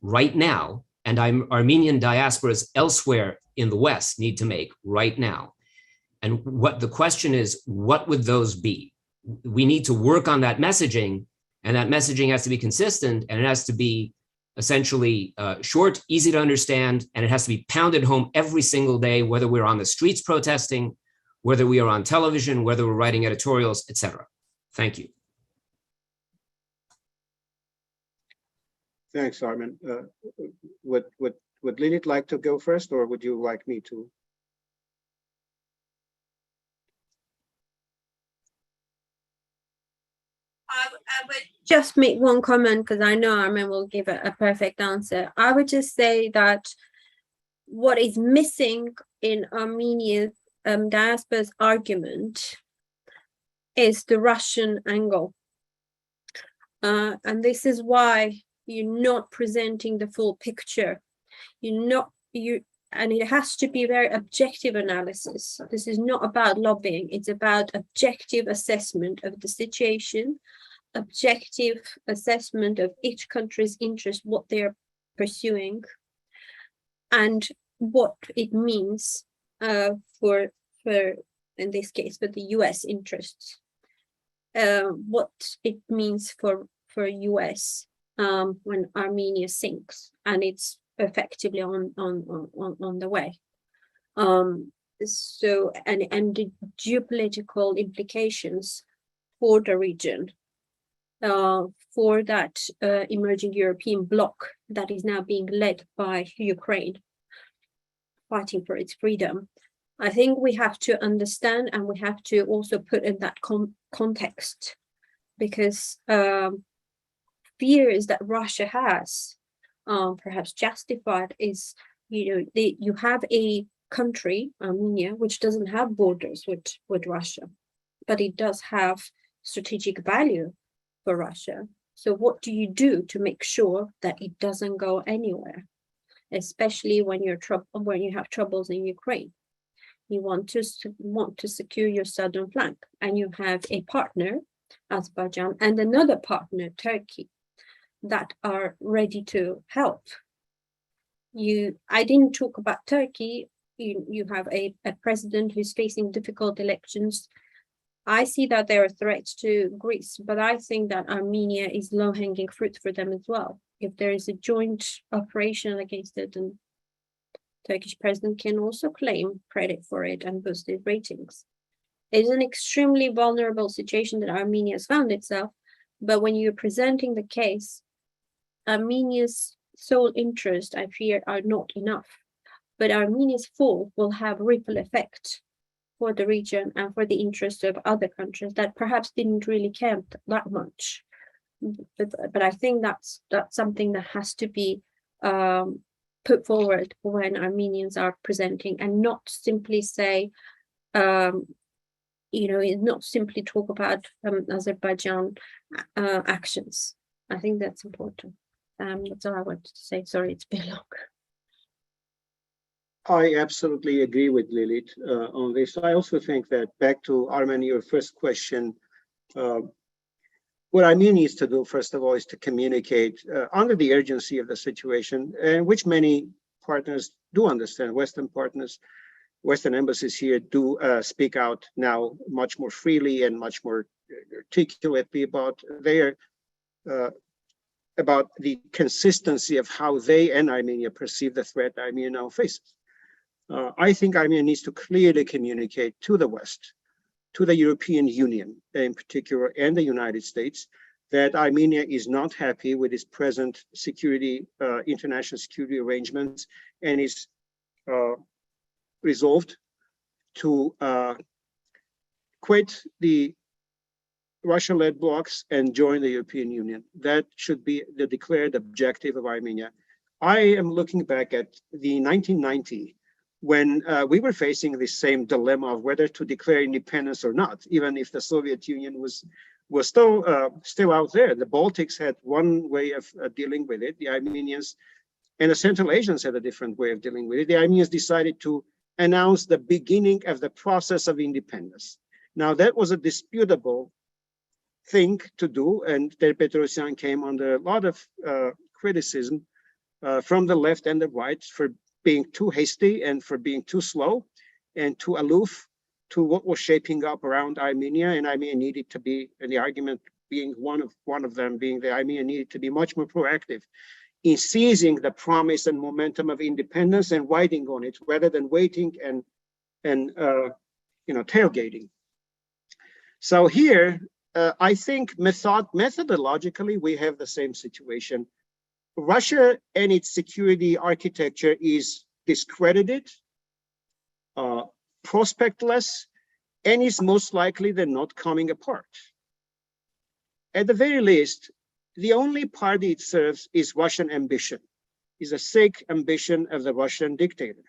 right now, and Armenian diasporas elsewhere in the West need to make right now. And what the question is, what would those be? We need to work on that messaging, and that messaging has to be consistent, and it has to be essentially short, easy to understand, and it has to be pounded home every single day, whether we're on the streets protesting, whether we are on television, whether we're writing editorials, etc. Thank you. Thanks, Armen. Would Lilith like to go first, or would you like me to? just make one comment, because I know Armen will give a perfect answer. I would just say that what is missing in Armenia's diaspora's argument is the Russian angle. And this is why you're not presenting the full picture. And it has to be very objective analysis. This is not about lobbying. It's about objective assessment of the situation, objective assessment of each country's interest, what they're pursuing, and what it means for in this case for the US interests, what it means for US when Armenia sinks and it's effectively on the way. So and the geopolitical implications for the region, for that emerging European bloc that is now being led by Ukraine, fighting for its freedom. I think we have to understand, and we have to also put in that context, because fears that Russia has, perhaps justified, is, you have a country, Armenia, which doesn't have borders with Russia, but it does have strategic value for Russia. So what do you do to make sure that it doesn't go anywhere, especially when you have troubles in Ukraine? You want to secure your southern flank, and you have a partner, Azerbaijan, and another partner, Turkey, that are ready to help. I didn't talk about Turkey. You have a president who's facing difficult elections. I see that there are threats to Greece, but I think that Armenia is low-hanging fruit for them as well. If there is a joint operation against it, then Turkish president can also claim credit for it and boost his ratings. It's an extremely vulnerable situation that Armenia has found itself, but when you're presenting the case, Armenia's sole interest, I fear, are not enough. But Armenia's fall will have ripple effect for the region and for the interest of other countries that perhaps didn't really care that much. But I think that's something that has to be put forward when Armenians are presenting, and not simply say, not simply talk about Azerbaijan actions. I think that's important. That's all I wanted to say. Sorry, it's been long. I absolutely agree with Lilith on this. I also think that, back to Armen, your first question, what Armenia needs to do, first of all, is to communicate under the urgency of the situation, and which many partners do understand. Western partners, Western embassies here do speak out now much more freely and much more articulately about about the consistency of how they and Armenia perceive the threat Armenia now faces. I think Armenia needs to clearly communicate to the West, to the European Union in particular, and the United States, that Armenia is not happy with its present international security arrangements, and is resolved to quit the Russia-led blocs and join the European Union. That should be the declared objective of Armenia. I am looking back at the 1990, when we were facing the same dilemma of whether to declare independence or not, even if the Soviet Union was still out there. The Baltics had one way of dealing with it. The Armenians and the Central Asians had a different way of dealing with it. The Armenians decided to announce the beginning of the process of independence. Now, that was a disputable thing to do, and Petrosyan came under a lot of criticism from the left and the right for being too hasty and for being too slow and too aloof to what was shaping up around Armenia. And Armenia needed to be, and the argument being one of them being that Armenia needed to be much more proactive in seizing the promise and momentum of independence and riding on it, rather than waiting and tailgating. So here, I think methodologically we have the same situation. Russia and its security architecture is discredited, prospectless, and is most likely than not coming apart. At the very least, the only party it serves is Russian ambition, is a sick ambition of the Russian dictator.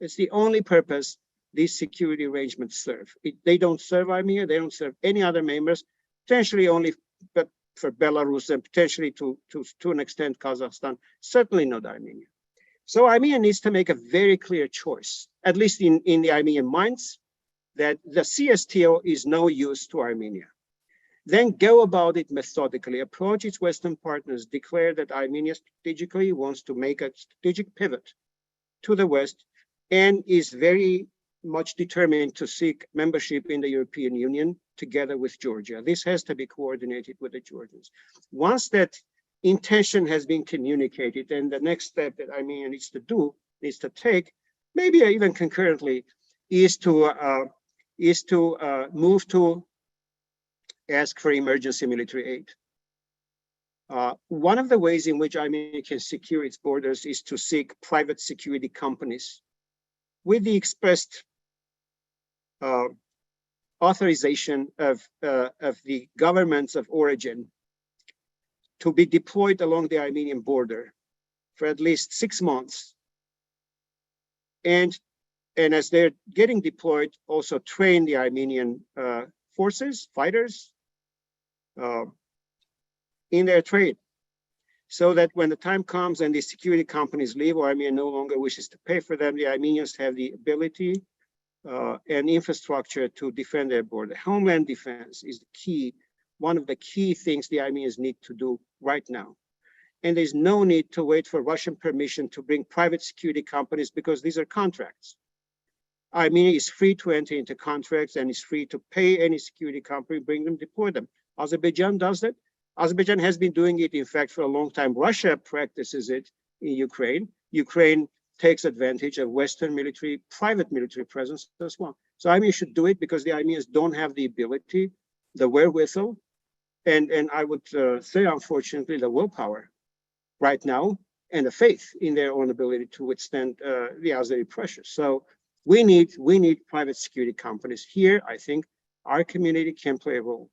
It's the only purpose these security arrangements serve. They don't serve Armenia, they don't serve any other members, potentially only but for Belarus and potentially to an extent Kazakhstan, certainly not Armenia. So Armenia needs to make a very clear choice, at least in the Armenian minds, that the CSTO is no use to Armenia. Then go about it methodically, approach its Western partners, declare that Armenia strategically wants to make a strategic pivot to the West and is very much determined to seek membership in the European Union together with Georgia. This has to be coordinated with the Georgians. Once that intention has been communicated, and the next step that Armenia needs to take, maybe even concurrently, is to move to ask for emergency military aid. One of the ways in which Armenia can secure its borders is to seek private security companies with the expressed authorization of the governments of origin to be deployed along the Armenian border for at least 6 months. And as they're getting deployed, also train the Armenian forces, fighters, in their trade, so that when the time comes and the security companies leave or Armenia no longer wishes to pay for them, the Armenians have the ability and infrastructure to defend their border. Homeland defense is the key, one of the key things the Armenians need to do right now. And there's no need to wait for Russian permission to bring private security companies because these are contracts. Armenia is free to enter into contracts and is free to pay any security company, bring them, deploy them. Azerbaijan does that. Azerbaijan has been doing it, in fact, for a long time. Russia practices it in Ukraine. Ukraine takes advantage of Western military, private military presence as well. So Armenia should do it because the Armenians don't have the ability, the wherewithal, and I would say, unfortunately, the willpower right now and the faith in their own ability to withstand the Azeri pressure. So we need private security companies here. I think our community can play a role.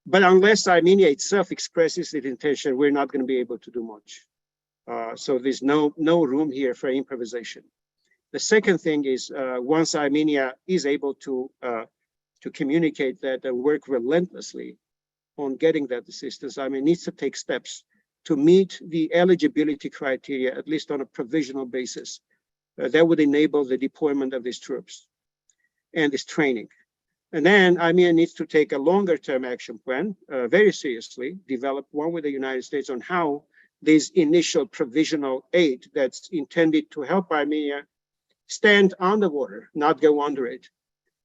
But unless Armenia itself expresses its intention, we're not going to be able to do much. So there's no room here for improvisation. The second thing is once Armenia is able to communicate that and work relentlessly on getting that assistance, Armenia needs to take steps to meet the eligibility criteria, at least on a provisional basis, that would enable the deployment of these troops and this training. And then Armenia needs to take a longer-term action plan, very seriously, develop one with the United States on how this initial provisional aid that's intended to help Armenia stand on the water, not go under it.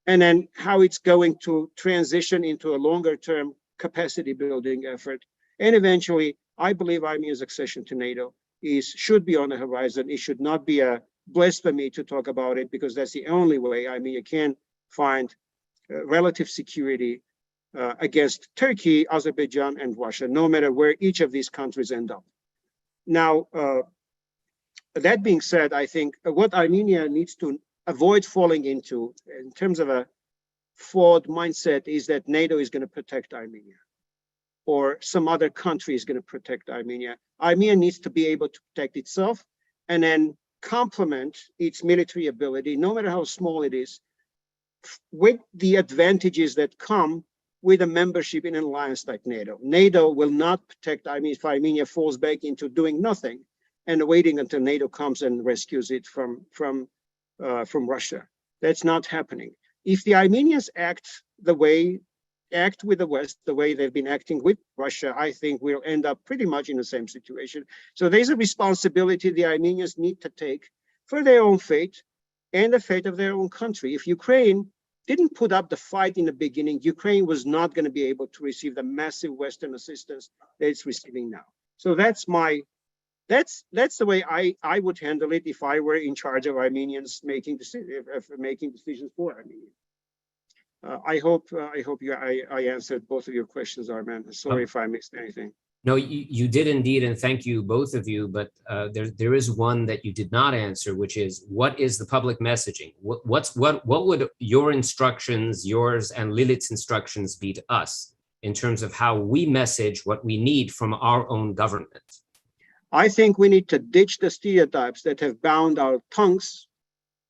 And then how it's going to transition into a longer-term capacity building effort. And eventually, I believe Armenia's accession to NATO should be on the horizon. It should not be a blasphemy to talk about it because that's the only way Armenia can find relative security against Turkey, Azerbaijan, and Russia, no matter where each of these countries end up. Now, that being said, I think what Armenia needs to avoid falling into in terms of a flawed mindset is that NATO is going to protect Armenia or some other country is going to protect Armenia. Armenia needs to be able to protect itself and then complement its military ability, no matter how small it is, with the advantages that come with a membership in an alliance like NATO. NATO will not protect Armenia if Armenia falls back into doing nothing and waiting until NATO comes and rescues it from Russia. That's not happening. If the Armenians act with the West the way they've been acting with Russia, I think we'll end up pretty much in the same situation. So there's a responsibility the Armenians need to take for their own fate and the fate of their own country. If Ukraine didn't put up the fight in the beginning, Ukraine was not going to be able to receive the massive Western assistance that it's receiving now. So that's the way I would handle it if I were in charge of Armenians making decisions for Armenia. I hope I answered both of your questions, Arman. Sorry if I missed anything. No, you did indeed, and thank you, both of you. But there is one that you did not answer, which is what is the public messaging? What would your instructions, yours and Lilith's instructions be to us in terms of how we message what we need from our own government? I think we need to ditch the stereotypes that have bound our tongues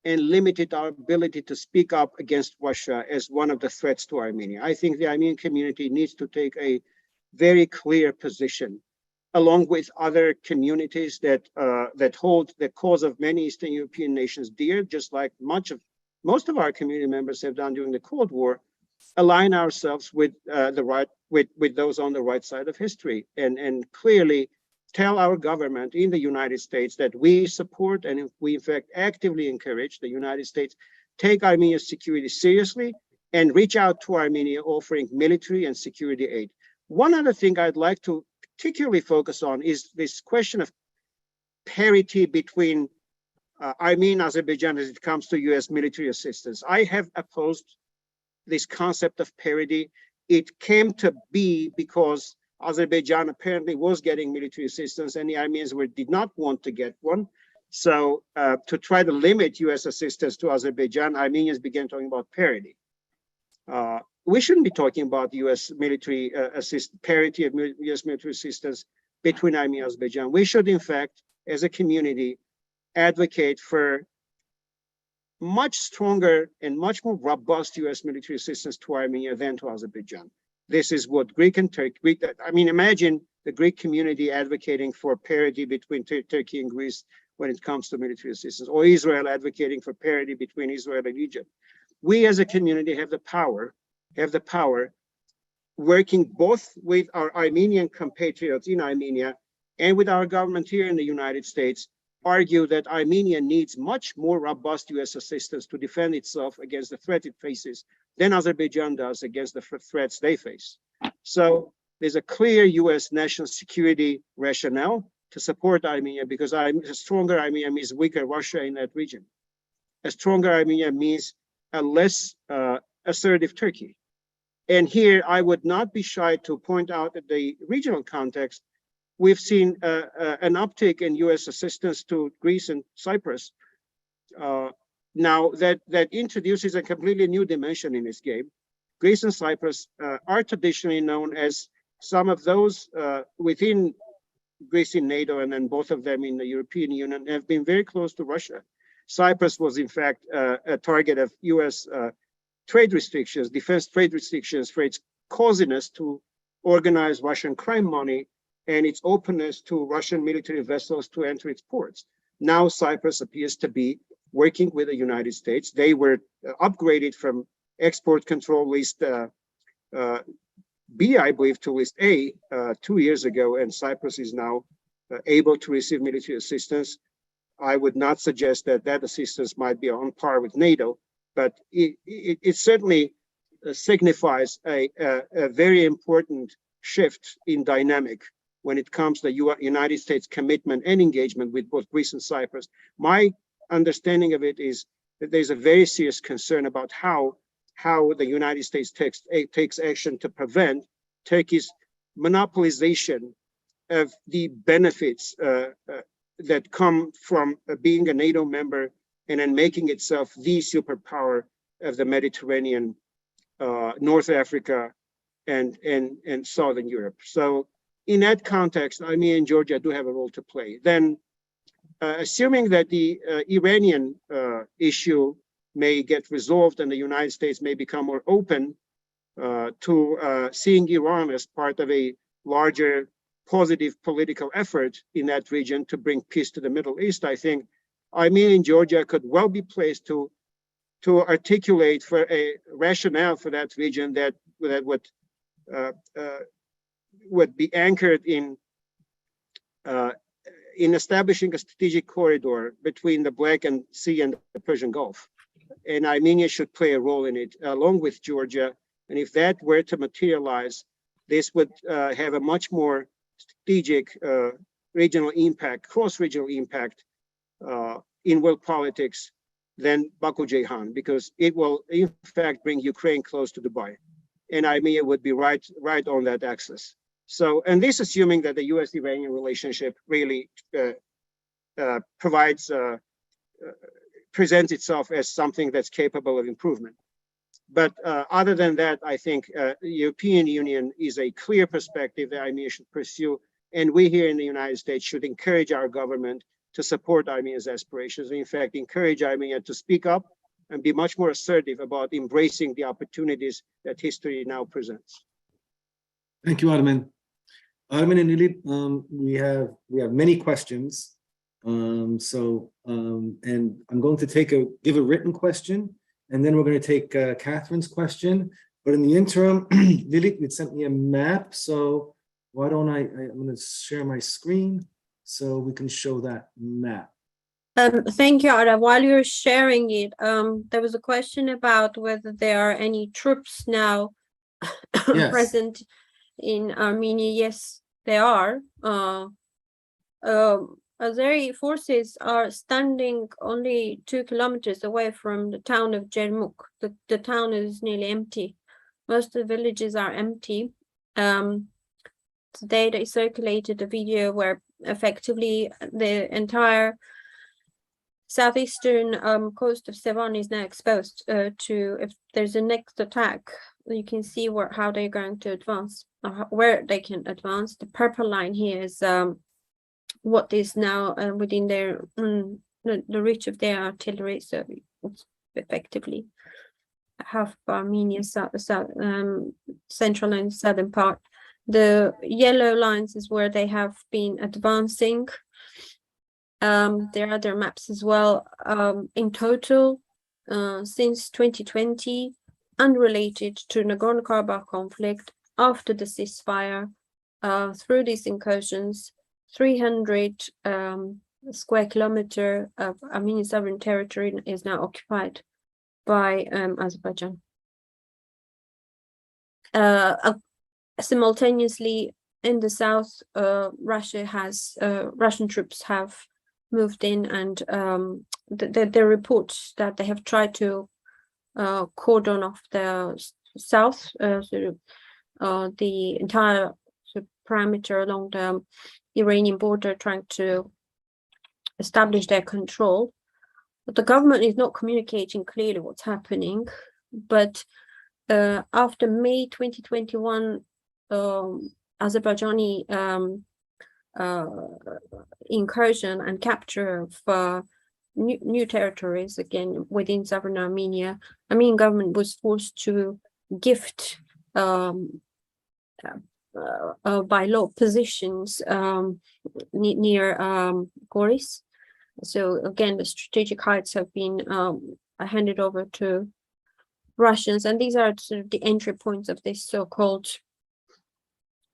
and limited our ability to speak up against Russia as one of the threats to Armenia. I think the Armenian community needs to take a very clear position, along with other communities that hold the cause of many Eastern European nations dear, just like most of our community members have done during the Cold War, align ourselves with with those on the right side of history, and clearly tell our government in the United States that we support and we in fact actively encourage the United States take Armenia's security seriously and reach out to Armenia offering military and security aid. One other thing I'd like to particularly focus on is this question of parity between Armenia and Azerbaijan as it comes to US military assistance. I have opposed this concept of parity. It came to be because Azerbaijan apparently was getting military assistance and the Armenians did not want to get one. So to try to limit US assistance to Azerbaijan, Armenians began talking about parity. We shouldn't be talking about US military parity of US military assistance between Armenia and Azerbaijan. We should, in fact, as a community, advocate for much stronger and much more robust US military assistance to Armenia than to Azerbaijan. This is what Greek and Turkey, I mean, imagine the Greek community advocating for parity between Turkey and Greece when it comes to military assistance, or Israel advocating for parity between Israel and Egypt. We as a community have the power, working both with our Armenian compatriots in Armenia and with our government here in the United States, argue that Armenia needs much more robust US assistance to defend itself against the threat it faces than Azerbaijan does against the threats they face. So there's a clear US national security rationale to support Armenia, because a stronger Armenia means weaker Russia in that region. A stronger Armenia means a less assertive Turkey. And here I would not be shy to point out that the regional context, we've seen an uptick in US assistance to Greece and Cyprus. Now that introduces a completely new dimension in this game. Greece and Cyprus are traditionally known as some of those within Greece in NATO, and then both of them in the European Union, have been very close to Russia. Cyprus was in fact a target of US trade restrictions, defense trade restrictions, for its coziness to organize Russian crime money and its openness to Russian military vessels to enter its ports. Now Cyprus appears to be working with the United States. They were upgraded from export control list B, I believe, to list A 2 years ago, and Cyprus is now able to receive military assistance. I would not suggest that that assistance might be on par with NATO, but it certainly signifies a very important shift in dynamic when it comes to the United States commitment and engagement with both Greece and Cyprus. My understanding of it is that there's a very serious concern about how the United States takes action to prevent Turkey's monopolization of the benefits that come from being a NATO member and then making itself the superpower of the Mediterranean, North Africa, and Southern Europe. So in that context, Armenia and Georgia do have a role to play. Then, assuming that the Iranian issue may get resolved and the United States may become more open to seeing Iran as part of a larger positive political effort in that region to bring peace to the Middle East, I think Armenia and Georgia could well be placed to articulate for a rationale for that region that would be anchored in establishing a strategic corridor between the Black Sea and the Persian Gulf. And Armenia should play a role in it, along with Georgia. And if that were to materialize, this would have a much more strategic regional impact, cross-regional impact in world politics than Baku-Ceyhan, because it will in fact bring Ukraine close to Dubai, and Armenia would be right on that axis. So, and this assuming that the U.S.-Iranian relationship really presents itself as something that's capable of improvement. But other than that, I think European Union is a clear perspective that Armenia should pursue. And we here in the United States should encourage our government to support Armenia's aspirations. In fact, encourage Armenia to speak up and be much more assertive about embracing the opportunities that history now presents. Thank you, Armen. Armen and Lili, we have many questions. And I'm going to give a written question, and then we're going to take Catherine's question. But in the interim, Lili, you sent me a map, so why don't I'm going to share my screen so we can show that map. Thank you, Ara. While you're sharing it, there was a question about whether there are any troops now Yes. present in Armenia. Yes, there are. Azeri forces are standing only 2 kilometers away from the town of Jermuk. The town is nearly empty. Most of the villages are empty. Today they circulated a video where effectively the entire southeastern coast of Sevan is now exposed to, if there's a next attack, you can see how they're going to advance, where they can advance. The purple line here is what is now within their the reach of their artillery, so it's effectively half of Armenia, central and southern part. The yellow lines is where they have been advancing. There are other maps as well. In total, since 2020, unrelated to Nagorno-Karabakh conflict, after the ceasefire, through these incursions, 300 square kilometer of Armenian sovereign territory is now occupied by Azerbaijan. Simultaneously, in the south, Russian troops have moved in, and the reports that they have tried to cordon off the south, the entire perimeter along the Iranian border, trying to establish their control. But the government is not communicating clearly what's happening. But after May 2021, Azerbaijani incursion and capture of new territories again within southern Armenia, Armenian government was forced to gift by law positions near Goris. So again, the strategic heights have been handed over to Russians, and these are sort of the entry points of this so-called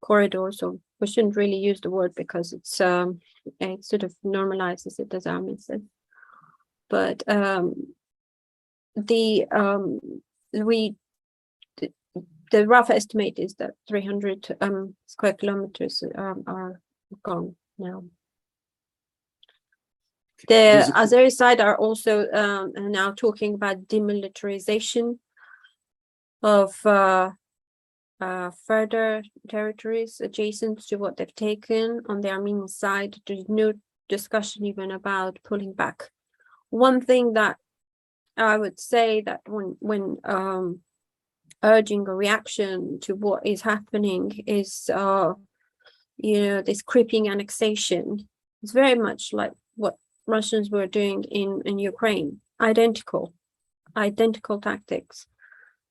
corridor. So we shouldn't really use the word because it sort of normalizes it, as Armin said. But the rough estimate is that 300 square kilometers are gone now. The Azeri side are also now talking about demilitarization of further territories adjacent to what they've taken. On the Armenian side, there's no discussion even about pulling back. One thing that I would say that when urging a reaction to what is happening is, this creeping annexation. It's very much like what Russians were doing in Ukraine. Identical tactics.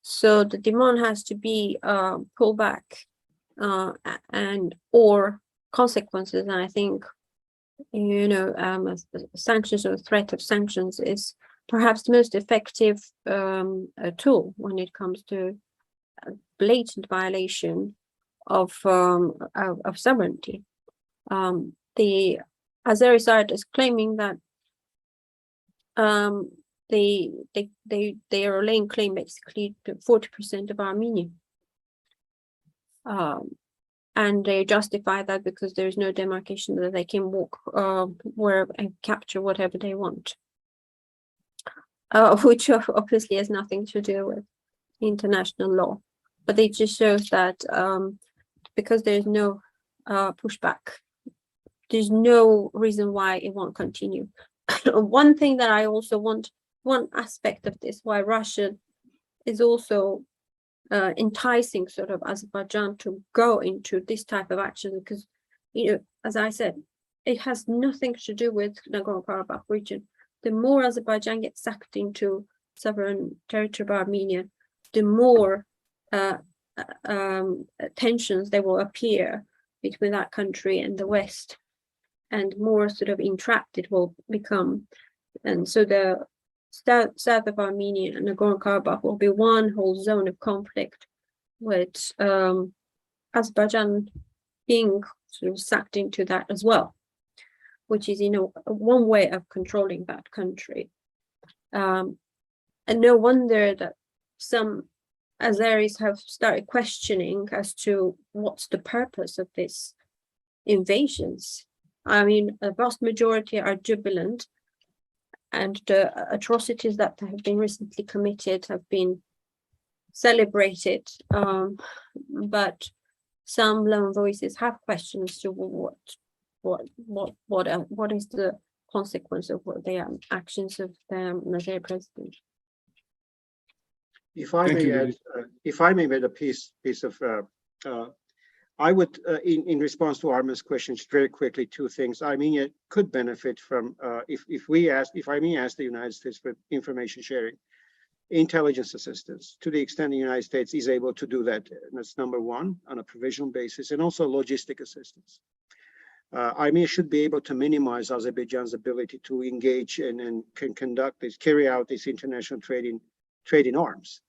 So the demand has to be pulled back or consequences. And I think, sanctions or threat of sanctions is perhaps the most effective tool when it comes to blatant violation of sovereignty. The Azeri side is claiming that they are laying claim basically to 40% of Armenia, and they justify that because there is no demarcation, that they can walk where and capture whatever they want, which obviously has nothing to do with international law. But it just shows that because there is no pushback, there's no reason why it won't continue. One thing that I also want, one aspect of this, why Russia is also enticing sort of Azerbaijan to go into this type of action because, as I said, it has nothing to do with Nagorno-Karabakh region. The more Azerbaijan gets sucked into sovereign territory of Armenia, the more tensions there will appear between that country and the West, and more sort of entrapped it will become. And so the south of Armenia and Nagorno-Karabakh will be one whole zone of conflict, with Azerbaijan being sort of sucked into that as well, which is, one way of controlling that country. And no wonder that some Azeris have started questioning as to what's the purpose of these invasions. I mean, a vast majority are jubilant, and the atrocities that have been recently committed have been celebrated. But some lone voices have questions to what is the consequence of what their actions of the Azeri president. If I may add, if I may make a piece of, I would, in response to Armin's questions, very quickly, two things. Armenia could benefit from, if Armenia asked the United States for information sharing, intelligence assistance, to the extent the United States is able to do that. And that's number one, on a provisional basis, and also logistic assistance. Armenia should be able to minimize Azerbaijan's ability to engage and can carry out this international trade in arms.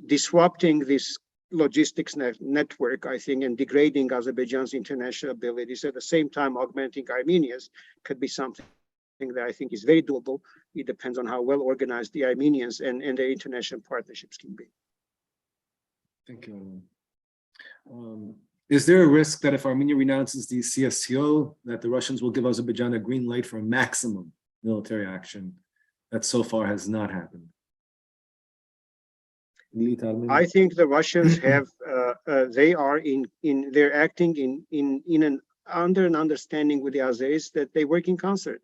Disrupting this logistics network, I think, and degrading Azerbaijan's international abilities, at the same time augmenting Armenia's, could be something that I think is very doable. It depends on how well organized the Armenians and their international partnerships can be. Thank you. Is there a risk that if Armenia renounces the CSTO, that the Russians will give Azerbaijan a green light for maximum military action that so far has not happened? I think the Russians have, they're acting under an understanding with the Azeris that they work in concert.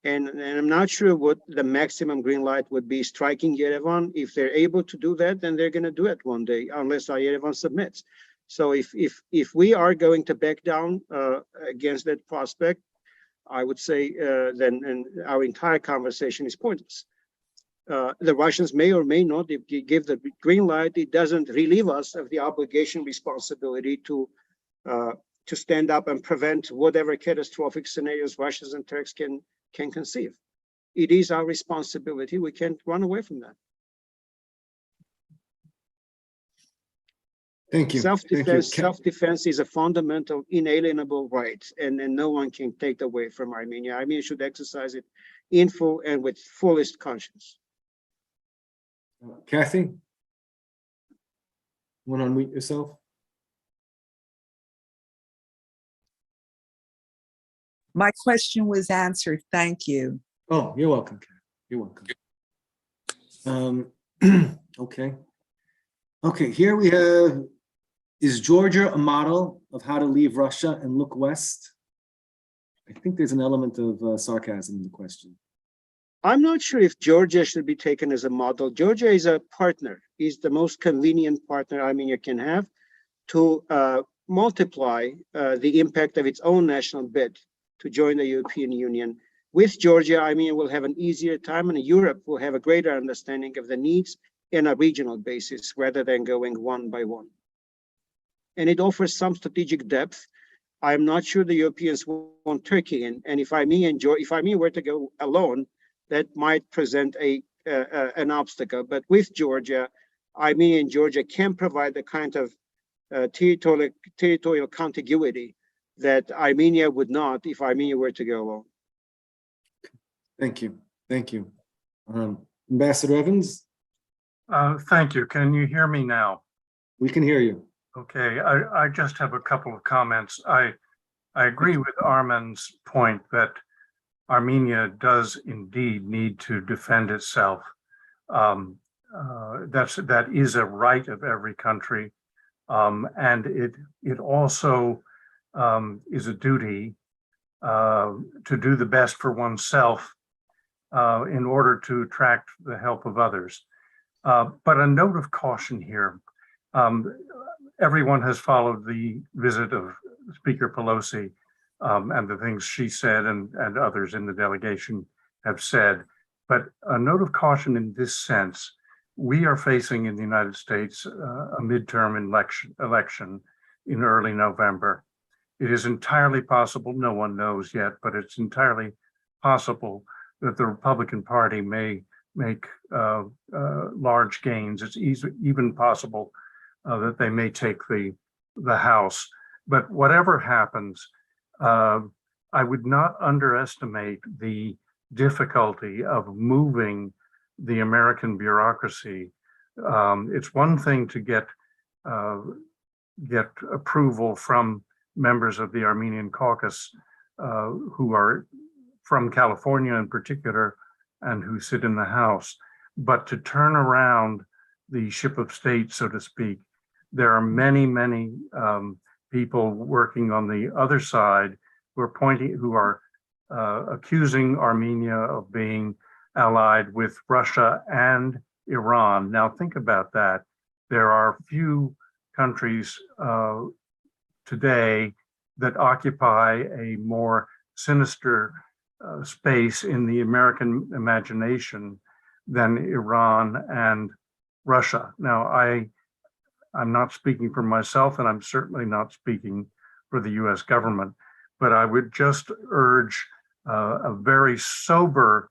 And I'm not sure what the maximum green light would be striking Yerevan. If they're able to do that, then they're going to do it one day, unless Yerevan submits. So if we are going to back down against that prospect, I would say then our entire conversation is pointless. The Russians may or may not give the green light. It doesn't relieve us of the obligation, responsibility to stand up and prevent whatever catastrophic scenarios Russians and Turks can conceive. It is our responsibility. We can't run away from that. Thank you. Self-defense is a fundamental, inalienable right, and no one can take it away from Armenia. Armenia should exercise it in full and with fullest conscience. Kathy, you want to unmute yourself? My question was answered. Thank you. Oh, you're welcome, Kathy. You're welcome. Okay. Okay, here we have, is Georgia a model of how to leave Russia and look west? I think there's an element of sarcasm in the question. I'm not sure if Georgia should be taken as a model. Georgia is a partner, is the most convenient partner Armenia can have to multiply the impact of its own national bid to join the European Union. With Georgia, Armenia will have an easier time, and Europe will have a greater understanding of the needs in a regional basis rather than going one by one. And it offers some strategic depth. I'm not sure the Europeans want Turkey in, and if Armenia were to go alone, that might present an obstacle. But with Georgia, Armenia and Georgia can provide the kind of territorial contiguity that Armenia would not if Armenia were to go alone. Thank you. Thank you. Ambassador Evans? Thank you. Can you hear me now? We can hear you. Okay, I just have a couple of comments. I agree with Armin's point that Armenia does indeed need to defend itself. That is a right of every country, and it also is a duty to do the best for oneself in order to attract the help of others. But a note of caution here. Everyone has followed the visit of Speaker Pelosi and the things she said and others in the delegation have said. But a note of caution in this sense, we are facing in the United States a midterm election in early November. It is entirely possible, no one knows yet, but it's entirely possible that the Republican Party may make large gains. It's even possible that they may take the House. But whatever happens, I would not underestimate the difficulty of moving the American bureaucracy. It's one thing to get approval from members of the Armenian caucus who are from California in particular and who sit in the House, but to turn around the ship of state, so to speak, there are many people working on the other side who are accusing Armenia of being allied with Russia and Iran. Now think about that. There are few countries today that occupy a more sinister space in the American imagination than Iran and Russia. Now, I'm not speaking for myself, and I'm certainly not speaking for the US government, but I would just urge a very sober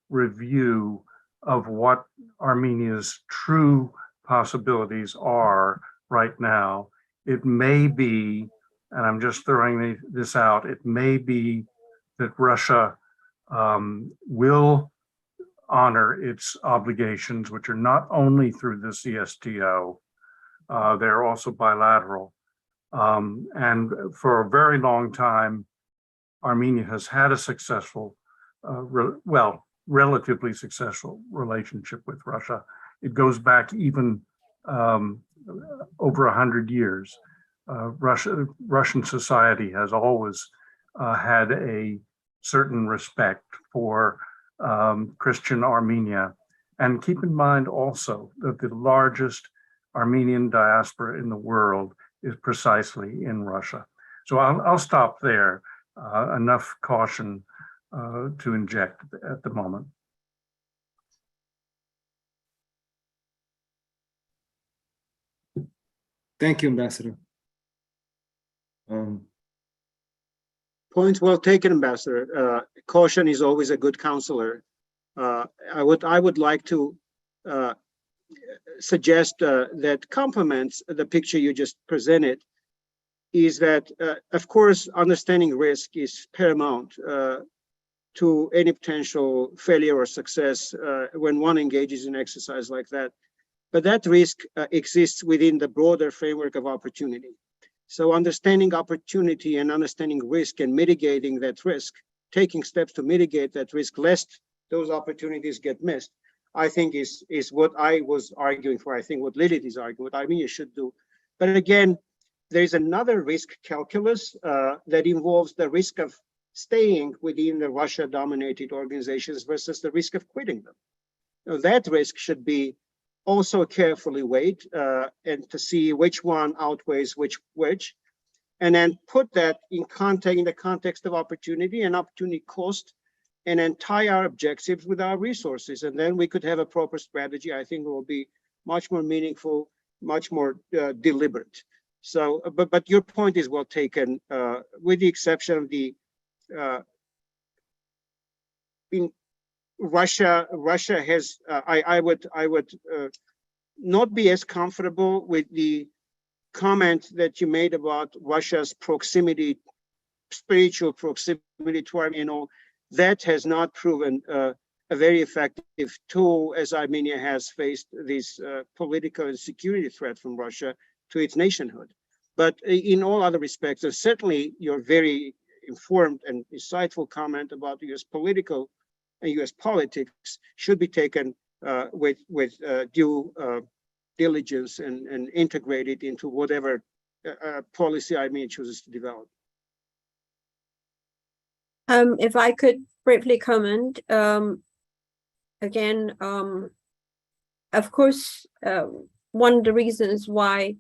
review of what Armenia's true possibilities are right now. It may be, and I'm just throwing this out, it may be that Russia will honor its obligations, which are not only through the CSTO, they're also bilateral. And for a very long time, Armenia has had a successful, relatively successful relationship with Russia. It goes back even over 100 years. Russian society has always had a certain respect for Christian Armenia. And keep in mind also that the largest Armenian diaspora in the world is precisely in Russia. So I'll stop there. Enough caution to inject at the moment. Thank you, Ambassador. Point well taken, Ambassador. Caution is always a good counselor. I would like to suggest that complements the picture you just presented is that, of course, understanding risk is paramount to any potential failure or success when one engages in exercise like that. But that risk exists within the broader framework of opportunity. So understanding opportunity and understanding risk and mitigating that risk, taking steps to mitigate that risk lest those opportunities get missed, I think is what I was arguing for. I think what Lilith is arguing, what Armenia should do. But again, there's another risk calculus that involves the risk of staying within the Russia-dominated organizations versus the risk of quitting them. Now, that risk should be also carefully weighed and to see which one outweighs which, and then put that in the context of opportunity and opportunity cost, and then tie our objectives with our resources. And then we could have a proper strategy. I think it will be much more meaningful, much more deliberate. So, but your point is well taken, with the exception of the in Russia has, I would not be as comfortable with the comment that you made about Russia's proximity, spiritual proximity to Armenia. That has not proven a very effective tool as Armenia has faced this political and security threat from Russia to its nationhood. But in all other respects, certainly your very informed and insightful comment about US political and US politics should be taken with due diligence and integrated into whatever policy Armenia chooses to develop. If I could briefly comment, again, of course, one of the reasons why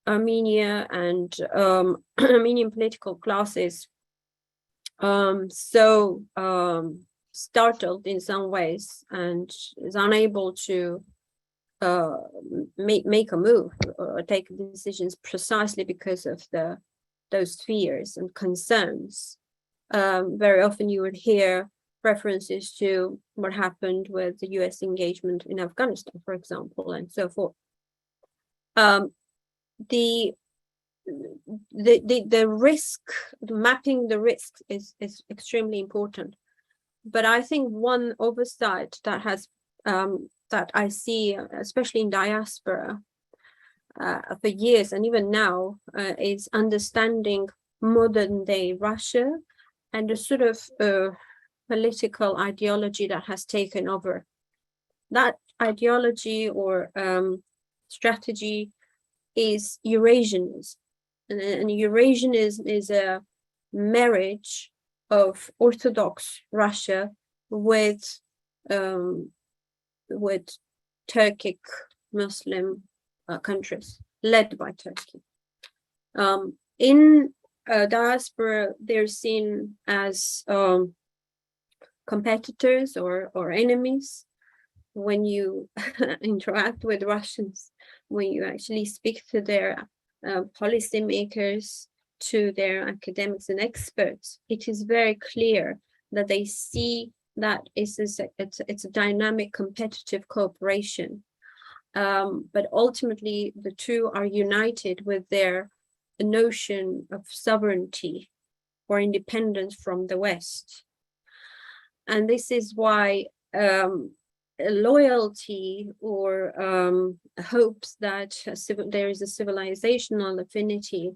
Armenia and Armenian political classes so startled in some ways and is unable to make a move or take decisions precisely because of those fears and concerns. Very often you would hear references to what happened with the US engagement in Afghanistan, for example, and so forth. The risk, mapping the risks is extremely important. But I think one oversight that has that I see, especially in diaspora, for years and even now, is understanding modern day Russia and the sort of political ideology that has taken over. That ideology or strategy is Eurasianism. And Eurasianism is a marriage of Orthodox Russia with Turkic Muslim countries led by Turkey. In diaspora, they're seen as competitors or enemies. When you interact with Russians, when you actually speak to their policymakers, to their academics and experts, it is very clear that they see that it's a dynamic, competitive cooperation. But ultimately, the two are united with their notion of sovereignty or independence from the West. And this is why loyalty or hopes that there is a civilizational affinity,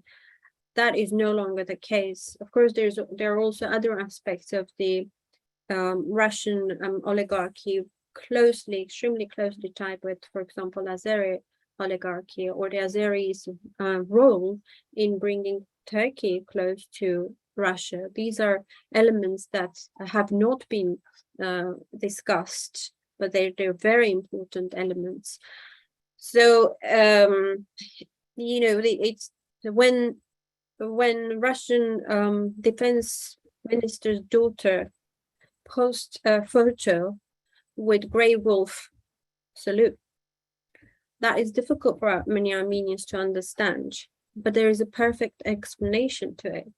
that is no longer the case. Of course, there are also other aspects of the Russian oligarchy extremely closely tied with, for example, Azeri oligarchy or the Azeris' role in bringing Turkey close to Russia. These are elements that have not been discussed, but they're very important elements. So, it's when Russian defense minister's daughter post a photo with Grey Wolf salute, that is difficult for many Armenians to understand, but there is a perfect explanation to it.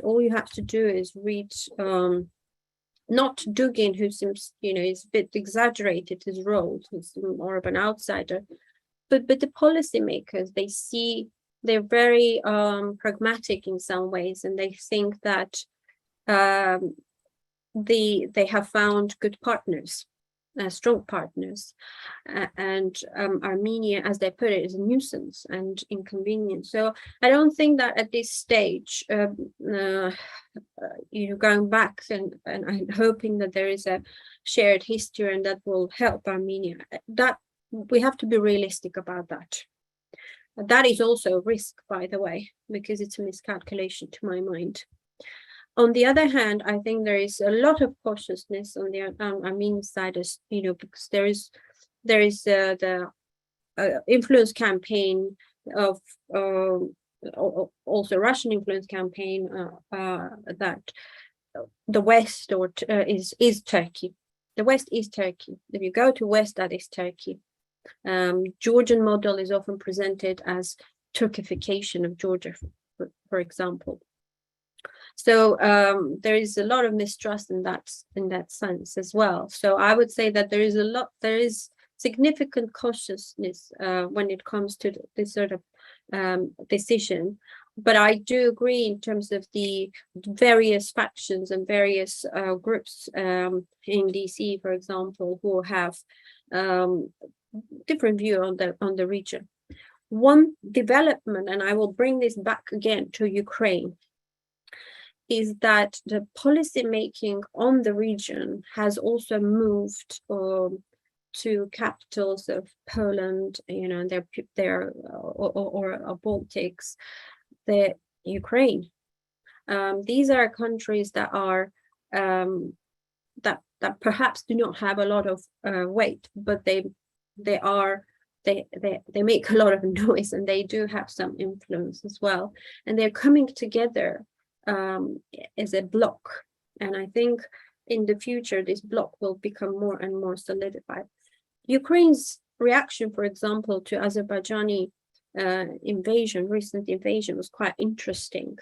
All you have to do is read, not Dugin, who seems, is a bit exaggerated his role, he's more of an outsider, but the policymakers, they're very pragmatic in some ways, and they think that they have found good partners, strong partners, and Armenia, as they put it, is a nuisance and inconvenience. So I don't think that at this stage, going back and I'm hoping that there is a shared history and that will help Armenia. That we have to be realistic about that. That is also a risk, by the way, because it's a miscalculation to my mind. On the other hand, I think there is a lot of cautiousness on the Armenian side, as because there is the influence campaign of also Russian influence campaign that the West is Turkey. The West is Turkey. If you go to West, that is Turkey. Georgian model is often presented as Turkification of Georgia, for example. So there is a lot of mistrust in that sense as well. So I would say that there is significant cautiousness when it comes to this sort of decision. But I do agree in terms of the various factions and various groups in DC, for example, who have different view on the region. One development, and I will bring this back again to Ukraine, is that the policy making on the region has also moved to capitals of Poland, their or Baltics, the Ukraine. These are countries that are that that perhaps do not have a lot of weight, but they make a lot of noise, and they do have some influence as well. And they're coming together as a bloc. And I think in the future, this bloc will become more and more solidified. Ukraine's reaction, for example, to Azerbaijani recent invasion was quite interesting.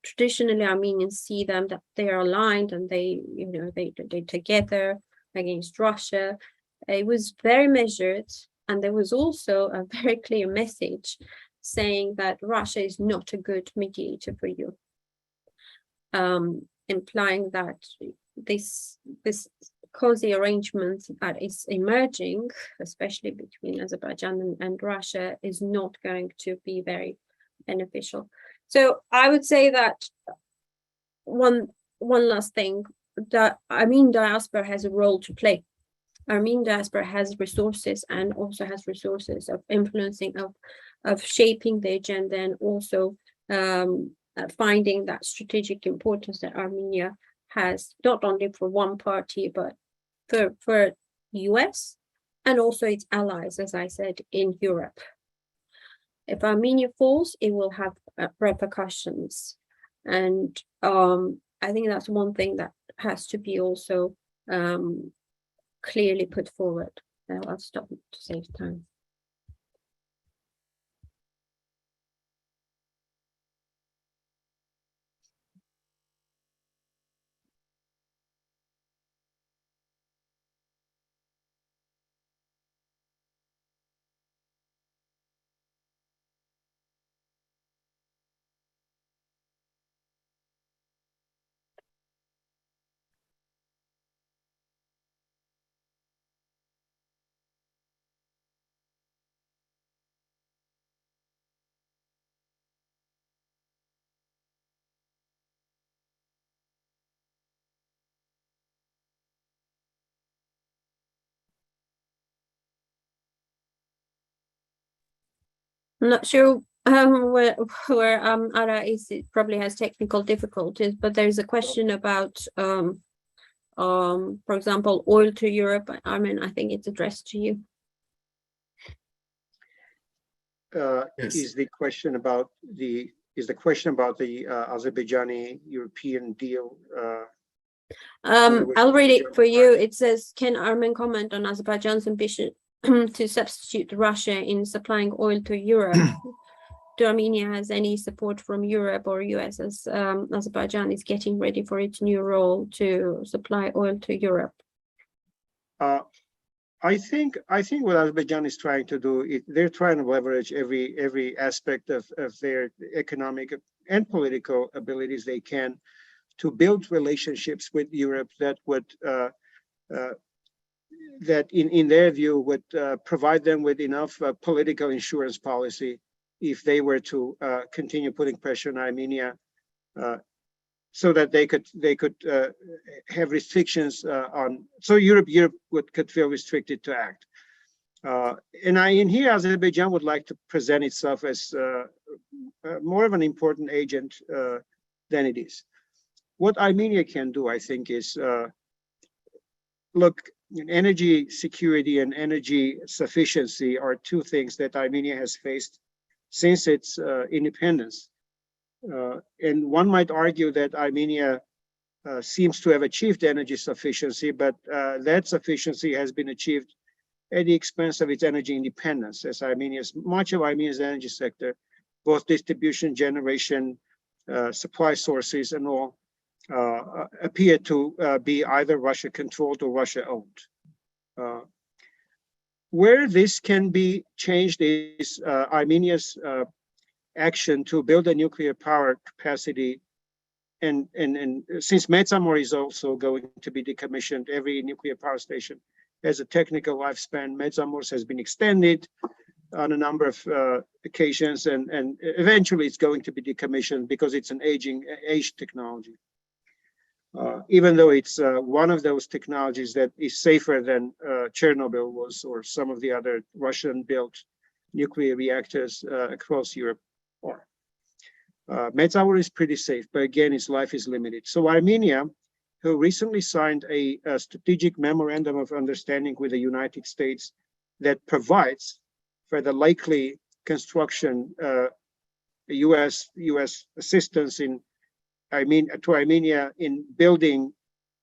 Traditionally, Armenians see them that they are aligned and they're together against Russia. It was very measured, and there was also a very clear message saying that Russia is not a good mediator for you, implying that this cozy arrangement that is emerging, especially between Azerbaijan and Russia, is not going to be very beneficial. So I would say that one last thing, that Armenian diaspora has a role to play. Armenian diaspora has resources, and also has resources of influencing, of shaping the agenda, and also finding that strategic importance that Armenia has, not only for one party, but for US and also its allies, as I said, in Europe. If Armenia falls, it will have repercussions. And I think that's one thing that has to be also clearly put forward. I'll stop to save time. I'm not sure where Ara is. It probably has technical difficulties, but there's a question about, for example, oil to Europe. I mean, I think it's addressed to you. Yes. Is the question about the Azerbaijani European deal? I'll read it for you. It says, can Armen comment on Azerbaijan's ambition to substitute Russia in supplying oil to Europe? Do Armenia has any support from Europe or US as Azerbaijan is getting ready for its new role to supply oil to Europe? I think what Azerbaijan is trying to do, they're trying to leverage every aspect of their economic and political abilities they can to build relationships with Europe that would that in their view would provide them with enough political insurance policy if they were to continue putting pressure on Armenia, so that they could have restrictions on, so Europe could feel restricted to act. And in here, Azerbaijan would like to present itself as more of an important agent than it is. What Armenia can do, I think, is look, energy security and energy sufficiency are two things that Armenia has faced since its independence. And one might argue that Armenia seems to have achieved energy sufficiency, but that sufficiency has been achieved at the expense of its energy independence, as much of Armenia's energy sector, both distribution, generation, supply sources, and all, appear to be either Russia-controlled or Russia-owned. Where this can be changed is Armenia's action to build a nuclear power capacity, and since Metsamor is also going to be decommissioned, every nuclear power station has a technical lifespan. Metsamor has been extended on a number of occasions, and eventually it's going to be decommissioned because it's an aged technology. Even though it's one of those technologies that is safer than Chernobyl was, or some of the other Russian-built nuclear reactors across Europe are. Metsamor is pretty safe, but again, its life is limited. So Armenia who recently signed a strategic memorandum of understanding with the United States that provides for the likely construction U.S. assistance to Armenia in building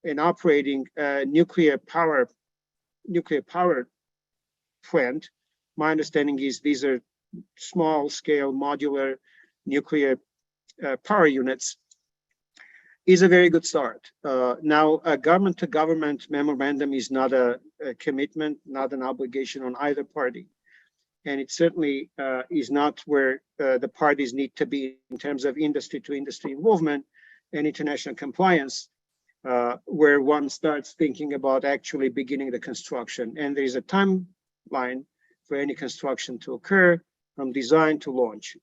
and operating a nuclear power plant. My understanding is these are small scale modular nuclear power units, is a very good start. Now, a government to government memorandum is not a commitment, not an obligation on either party. And it certainly is not where the parties need to be in terms of industry to industry involvement and international compliance, where one starts thinking about actually beginning the construction. And there is a timeline for any construction to occur from design to launch.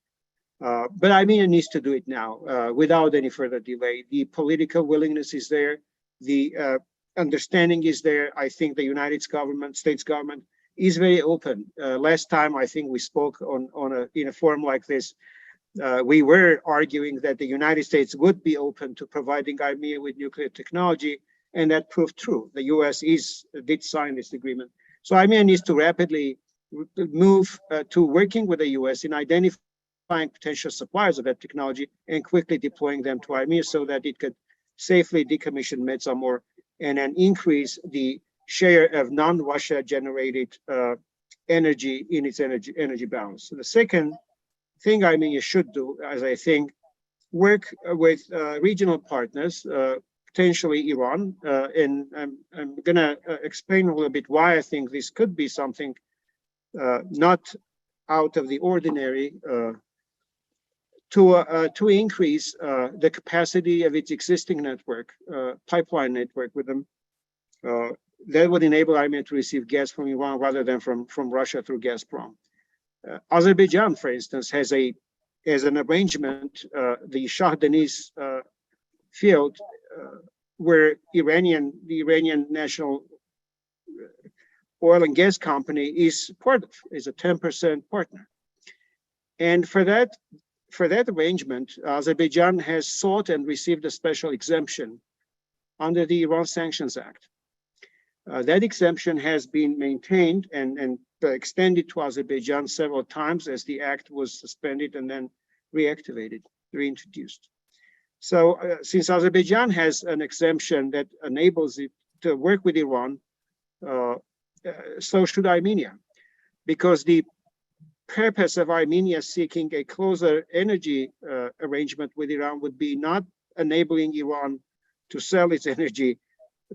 But Armenia needs to do it now without any further delay. The political willingness is there. The understanding is there. I think the United States government is very open. Last time I think we spoke in a forum like this, we were arguing that the United States would be open to providing Armenia with nuclear technology, and that proved true. The US did sign this agreement. So Armenia needs to rapidly move to working with the US in identifying potential suppliers of that technology and quickly deploying them to Armenia so that it could safely decommission Metsamor and then increase the share of non-Russia generated energy in its energy balance. So the second thing Armenia should do, as I think, work with regional partners, potentially Iran, and I'm going to explain a little bit why I think this could be something not out of the ordinary, to increase the capacity of its existing network, pipeline network with them. That would enable Armenia to receive gas from Iran rather than from Russia through Gazprom. Azerbaijan, for instance, has an arrangement, the Shah Deniz field, where the Iranian National Oil and Gas Company is a 10% partner. And for that arrangement, Azerbaijan has sought and received a special exemption under the Iran Sanctions Act. That exemption has been maintained and extended to Azerbaijan several times as the act was suspended and then reintroduced. So since Azerbaijan has an exemption that enables it to work with Iran, so should Armenia, because the purpose of Armenia seeking a closer energy arrangement with Iran would be not enabling Iran to sell its energy,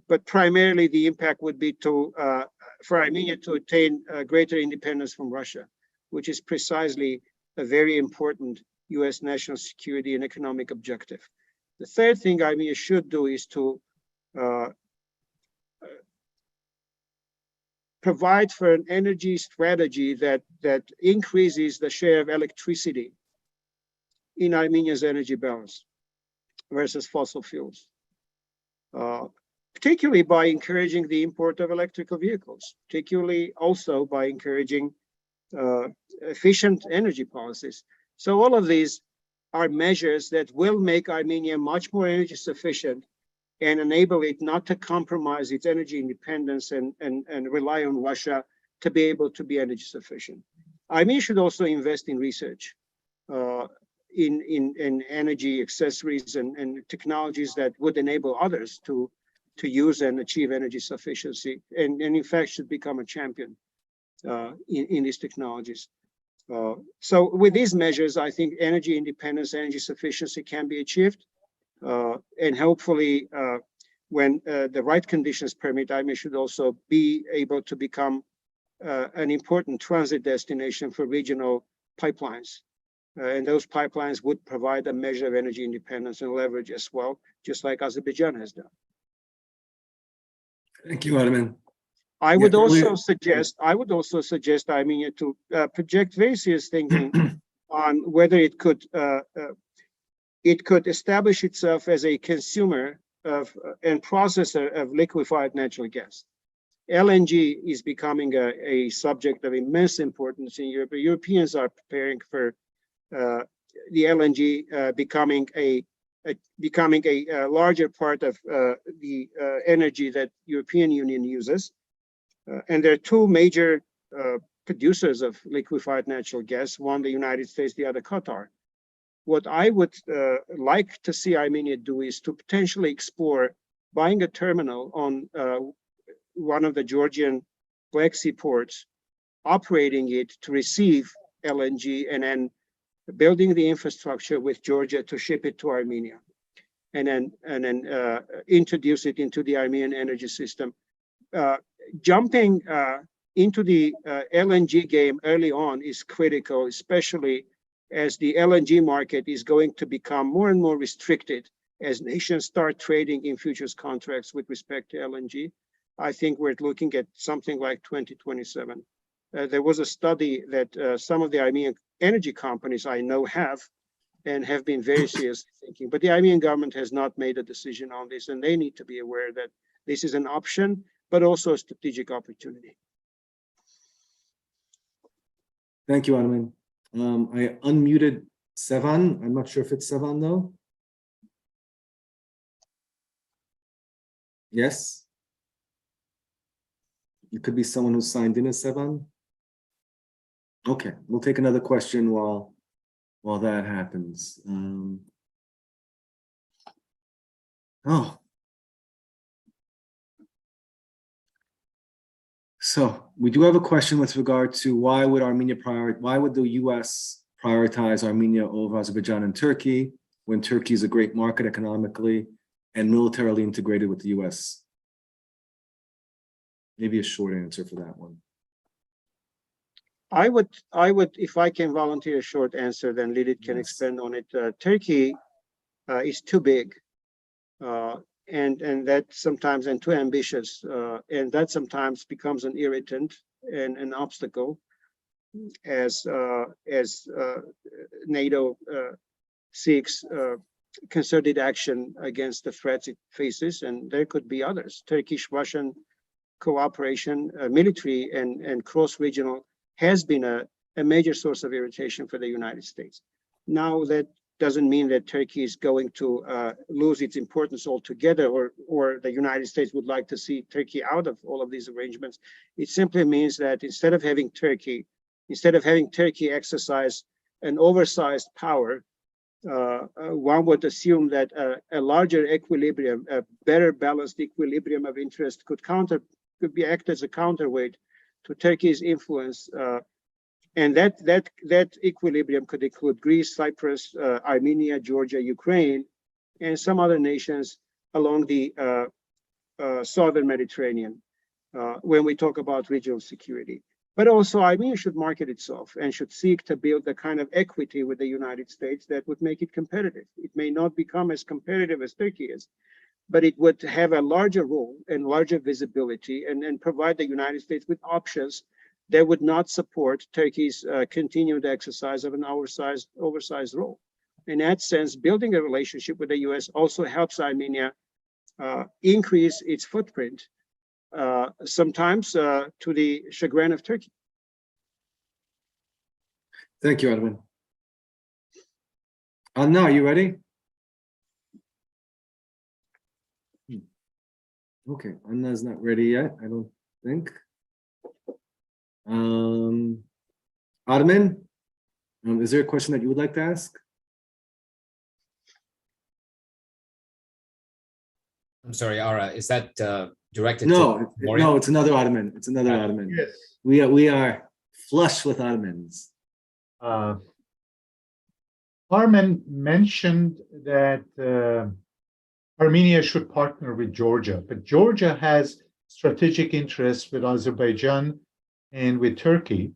but primarily the impact would be for Armenia to attain greater independence from Russia, which is precisely a very important US national security and economic objective. The third thing Armenia should do is to provide for an energy strategy that increases the share of electricity in Armenia's energy balance versus fossil fuels, particularly by encouraging the import of electrical vehicles, particularly also by encouraging efficient energy policies. So all of these are measures that will make Armenia much more energy sufficient and enable it not to compromise its energy independence and rely on Russia to be able to be energy sufficient. Armenia should also invest in research, in energy accessories and technologies that would enable others to use and achieve energy sufficiency, and in fact should become a champion in these technologies. So with these measures, I think energy independence, energy sufficiency can be achieved. And hopefully, when the right conditions permit, Armenia should also be able to become an important transit destination for regional pipelines. And those pipelines would provide a measure of energy independence and leverage as well, just like Azerbaijan has done. Thank you, Armen. I would also suggest Armenia to project very serious thinking on whether it could establish itself as a consumer of and processor of liquefied natural gas. LNG is becoming a subject of immense importance in Europe. Europeans are preparing for the LNG becoming a becoming a larger part of the energy that European Union uses. And there are two major producers of liquefied natural gas, one the United States, the other Qatar. What I would like to see Armenia do is to potentially explore buying a terminal on one of the Georgian Black Sea ports, operating it to receive LNG, and then building the infrastructure with Georgia to ship it to Armenia, and then introduce it into the Armenian energy system. Jumping into the LNG game early on is critical, especially as the LNG market is going to become more and more restricted as nations start trading in futures contracts with respect to LNG. I think we're looking at something like 2027. There was a study that some of the Armenian energy companies I know have been very seriously thinking, but the Armenian government has not made a decision on this, and they need to be aware that this is an option, but also a strategic opportunity. Thank you, Armin. I unmuted Sevan. I'm not sure if it's Sevan though. Yes. It could be someone who signed in as Sevan. Okay, we'll take another question while that happens. So we do have a question with regard to why would the US prioritize Armenia over Azerbaijan and Turkey when Turkey is a great market economically and militarily integrated with the US? Maybe a short answer for that one. I would, if I can volunteer a short answer, then Lilith can expand on it. Turkey is too big, and that sometimes, and too ambitious, and that sometimes becomes an irritant and an obstacle as NATO seeks concerted action against the threats it faces, and there could be others. Turkish-Russian cooperation, military and cross-regional, has been a major source of irritation for the United States. Now, that doesn't mean that Turkey is going to lose its importance altogether, or the United States would like to see Turkey out of all of these arrangements. It simply means that instead of having Turkey exercise an oversized power, one would assume that a larger equilibrium, a better balanced equilibrium of interest could act as a counterweight to Turkey's influence, and that equilibrium could include Greece, Cyprus, Armenia, Georgia, Ukraine, and some other nations along the southern Mediterranean when we talk about regional security. But also Armenia should market itself and should seek to build the kind of equity with the United States that would make it competitive. It may not become as competitive as Turkey is, but it would have a larger role and larger visibility, and provide the United States with options that would not support Turkey's continued exercise of an oversized role. In that sense, building a relationship with the US also helps Armenia increase its footprint, sometimes to the chagrin of Turkey. Thank you, Edwin. Anna, are you ready? Okay, Anna's not ready yet, I don't think. Armin, is there a question that you would like to ask? I'm sorry, Ara, is that directed No, to no, it's another Ottoman. It's another Ottoman. Yes. We are flush with Ottomans. Armen mentioned that Armenia should partner with Georgia, but Georgia has strategic interests with Azerbaijan and with Turkey,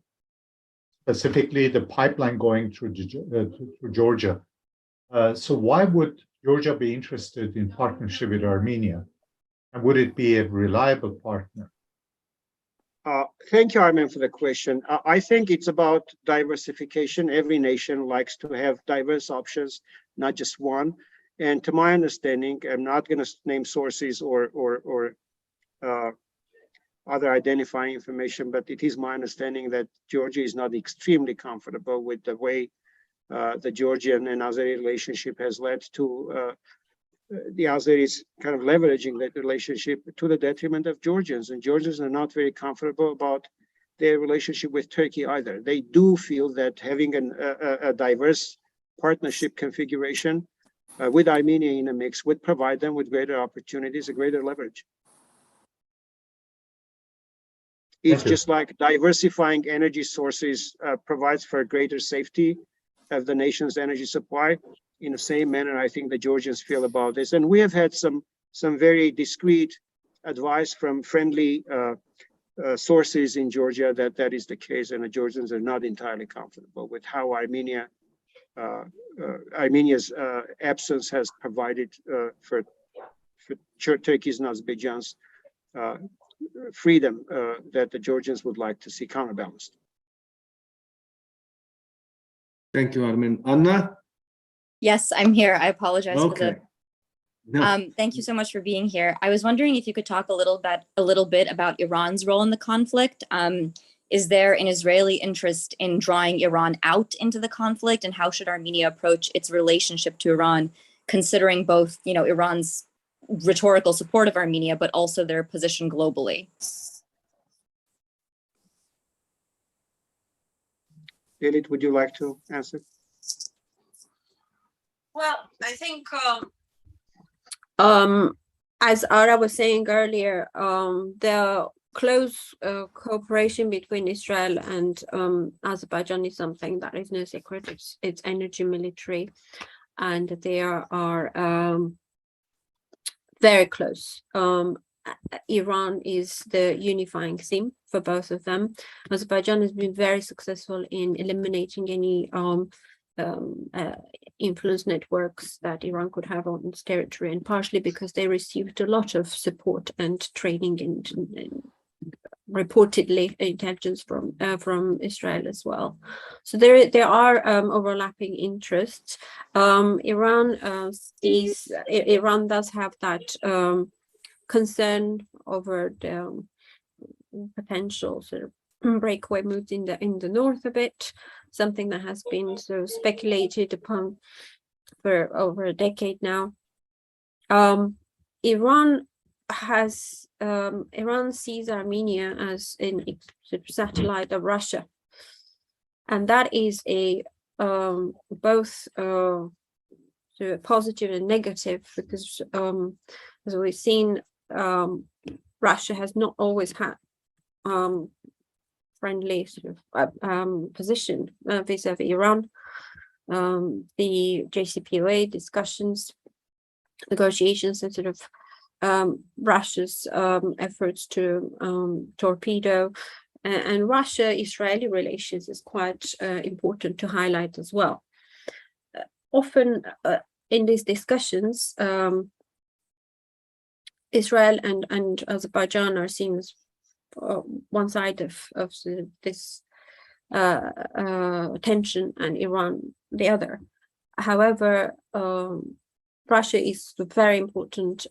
specifically the pipeline going through Georgia. So why would Georgia be interested in partnership with Armenia? And would it be a reliable partner? Thank you, Armin, for the question. I think it's about diversification. Every nation likes to have diverse options, not just one. And to my understanding, I'm not going to name sources or other identifying information, but it is my understanding that Georgia is not extremely comfortable with the way the Georgian and Azeri relationship has led to the Azeris kind of leveraging that relationship to the detriment of Georgians, and Georgians are not very comfortable about their relationship with Turkey either. They do feel that having a diverse partnership configuration with Armenia in a mix would provide them with greater opportunities and greater leverage. It's just like diversifying energy sources provides for greater safety of the nation's energy supply. In the same manner, I think the Georgians feel about this. And we have had some very discreet advice from friendly sources in Georgia that is the case, and the Georgians are not entirely comfortable with how Armenia's absence has provided for Turkey's and Azerbaijan's freedom that the Georgians would like to see counterbalanced. Thank you, Armin. Anna? Yes, I'm here. I apologize for Okay. the. No. Thank you so much for being here. I was wondering if you could talk a little bit about Iran's role in the conflict. Is there an Israeli interest in drawing Iran out into the conflict, and how should Armenia approach its relationship to Iran, considering both, Iran's rhetorical support of Armenia, but also their position globally? Lilith, would you like to answer? Well, I think as Ara was saying earlier, the close cooperation between Israel and Azerbaijan is something that is no secret. It's energy, military, and they are very close. Iran is the unifying theme for both of them. Azerbaijan has been very successful in eliminating any influence networks that Iran could have on its territory, and partially because they received a lot of support and training and reportedly intelligence from Israel as well. So there are overlapping interests. Iran does have that concern over the potential sort of breakaway moves in the north a bit, something that has been sort of speculated upon for over a decade now. Iran sees Armenia as a satellite of Russia, and that is a both sort of positive and negative, because as we've seen, Russia has not always had friendly sort of position vis-a-vis Iran. The JCPOA discussions, negotiations, and sort of Russia's efforts to torpedo and Russia-Israeli relations is quite important to highlight as well. Often in these discussions, Israel and Azerbaijan are seen as one side of this tension, and Iran the other. However, Russia is a very important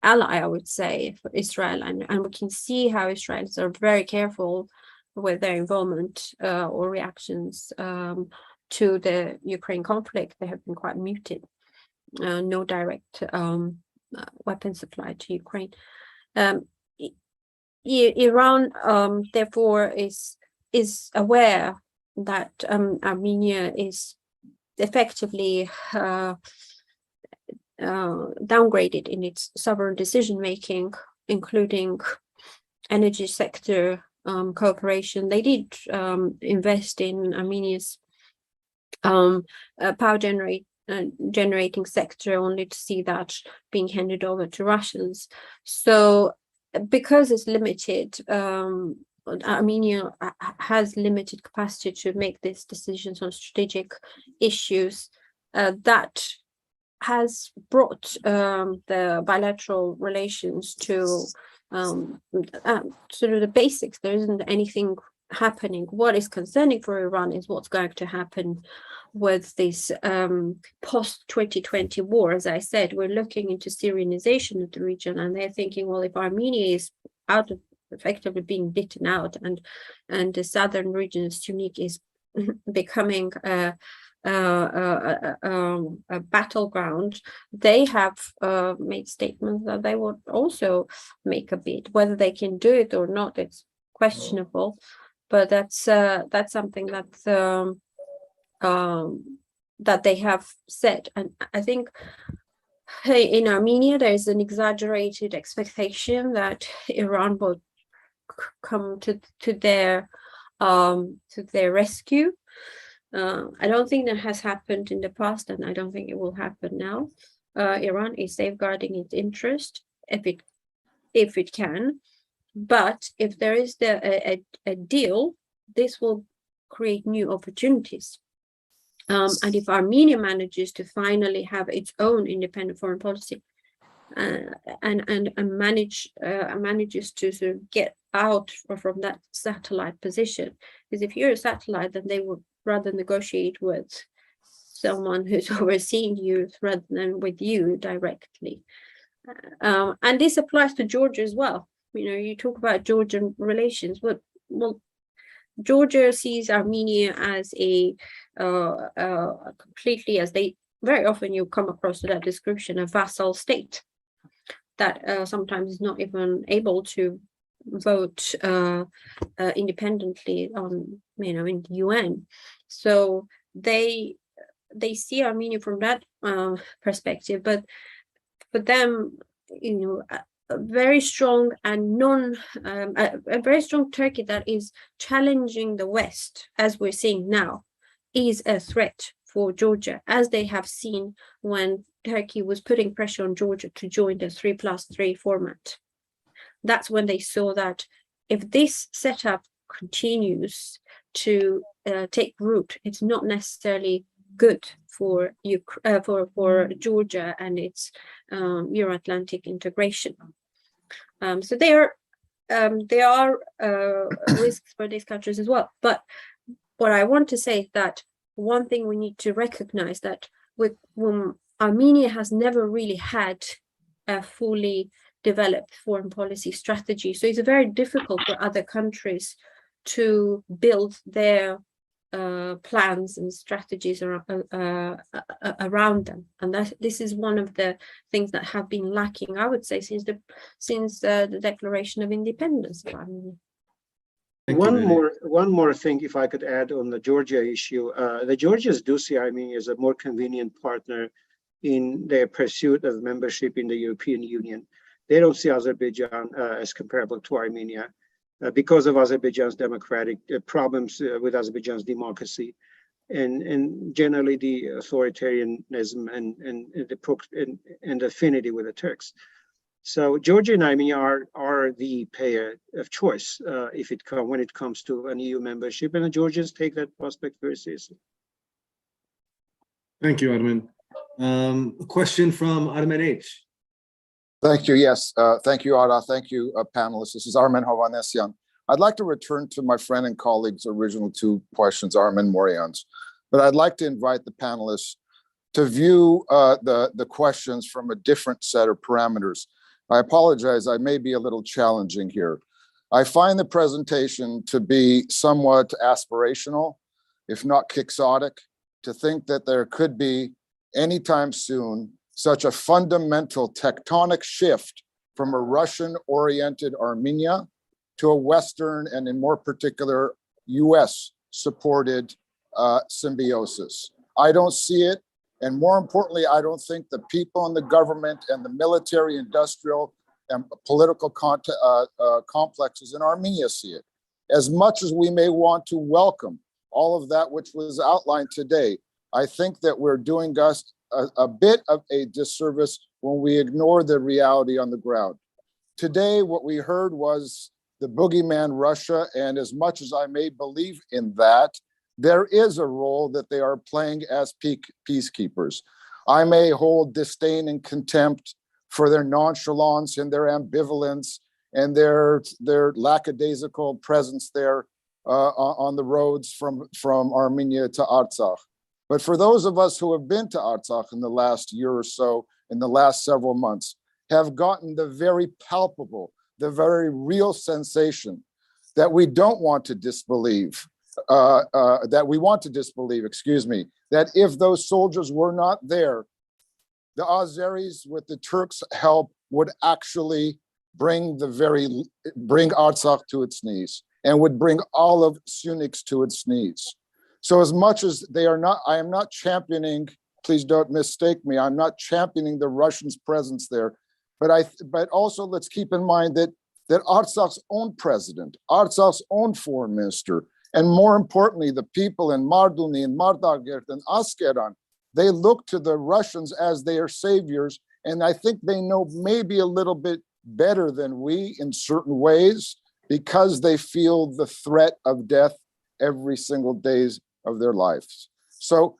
ally, I would say, for Israel, and we can see how Israelis are very careful with their involvement or reactions to the Ukraine conflict. They have been quite muted. No direct weapon supply to Ukraine. Iran, therefore, is aware that Armenia is effectively downgraded in its sovereign decision making, including energy sector cooperation. They did invest in Armenia's power generating sector, only to see that being handed over to Russians. So because it's limited, Armenia has limited capacity to make these decisions on strategic issues. That has brought the bilateral relations to sort of the basics. There isn't anything happening. What is concerning for Iran is what's going to happen with this post-2020 war. As I said, we're looking into Syrianization of the region, and they're thinking, well, if Armenia is out of effectively being beaten out, and the southern region of Sunni is becoming a battleground, they have made statements that they would also make a bid. Whether they can do it or not, it's questionable. But that's something that they have said, and I think in Armenia there is an exaggerated expectation that Iran will come to their rescue. I don't think that has happened in the past, and I don't think it will happen now. Iran is safeguarding its interest if it can, but if there is a deal, this will create new opportunities. And if Armenia manages to finally have its own independent foreign policy, and manages to sort of get out from that satellite position, because if you're a satellite, then they would rather negotiate with someone who's overseeing you rather than with you directly. And this applies to Georgia as well. You know, you talk about Georgian relations, but well, Georgia sees Armenia as a completely, as they very often you come across that description, a vassal state that sometimes is not even able to vote independently on, you know, in the UN. So they see Armenia from that perspective, but for them, you know, a very strong and a very strong Turkey that is challenging the West, as we're seeing now, is a threat for Georgia, as they have seen when Turkey was putting pressure on Georgia to join the 3+3 format. That's when they saw that if this setup continues to take root, it's not necessarily good for Georgia and its Euro-Atlantic integration. So there are risks for these countries as well. But what I want to say is that one thing we need to recognize that when Armenia has never really had a fully developed foreign policy strategy, so it's very difficult for other countries to build their plans and strategies around them, and this is one of the things that have been lacking, I would say, since the Declaration of Independence of Armenia. One more thing, if I could add on the Georgia issue, the Georgians do see Armenia as a more convenient partner in their pursuit of membership in the European Union. They don't see Azerbaijan as comparable to Armenia because of Azerbaijan's democratic problems with Azerbaijan's democracy, and generally the authoritarianism and affinity with the Turks. So Georgia and Armenia are the pair of choice when it comes to an EU membership, and the Georgians take that prospect very seriously. Thank you, Armen. A question from Armen H. Thank you. Yes. Thank you, Ara. Thank you, panelists. This is Armen Hovanesyan. I'd like to return to my friend and colleague's original two questions, Armen Morian's, but I'd like to invite the panelists to view the questions from a different set of parameters. I apologize, I may be a little challenging here. I find the presentation to be somewhat aspirational, if not quixotic, to think that there could be anytime soon such a fundamental tectonic shift from a Russian-oriented Armenia to a Western, and in more particular, US-supported symbiosis. I don't see it. And more importantly, I don't think the people in the government and the military, industrial, and political complexes in Armenia see it. As much as we may want to welcome all of that which was outlined today, I think that we're doing us a bit of a disservice when we ignore the reality on the ground. Today, what we heard was the boogeyman Russia, and as much as I may believe in that, there is a role that they are playing as peacekeepers. I may hold disdain and contempt for their nonchalance and their ambivalence and their lackadaisical presence there on the roads from Armenia to Artsakh. But for those of us who have been to Artsakh in the last year or so, in the last several months, have gotten the very palpable, the very real sensation that we don't want to disbelieve that we want to disbelieve, excuse me, that if those soldiers were not there, the Azeris with the Turks' help would actually bring Artsakh to its knees and would bring all of Sunniks to its knees. So as much as they are not, I am not championing, please don't mistake me, I'm not championing the Russians' presence there, but also let's keep in mind that Artsakh's own president, Artsakh's own foreign minister, and more importantly, the people in Marduni and Mardagert and Askeran, they look to the Russians as their saviors. And I think they know maybe a little bit better than we in certain ways because they feel the threat of death every single day of their lives. So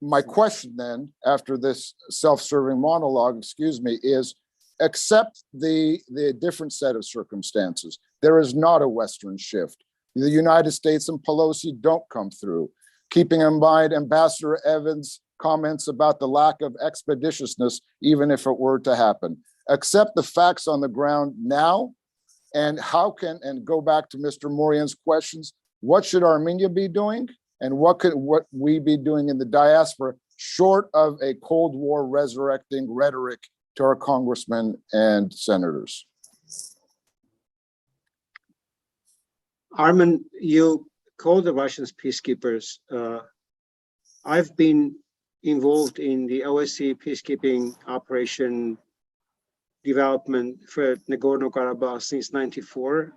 my question then, after this self-serving monologue, excuse me, is accept the different set of circumstances. There is not a Western shift. The United States and Pelosi don't come through. Keeping in mind Ambassador Evans' comments about the lack of expeditiousness, even if it were to happen. Accept the facts on the ground now, and go back to Mr. Morian's questions, what should Armenia be doing? And what we be doing in the diaspora, short of a Cold War resurrecting rhetoric to our congressmen and senators? Armin, you call the Russians peacekeepers. I've been involved in the OSCE peacekeeping operation development for Nagorno-Karabakh since '94.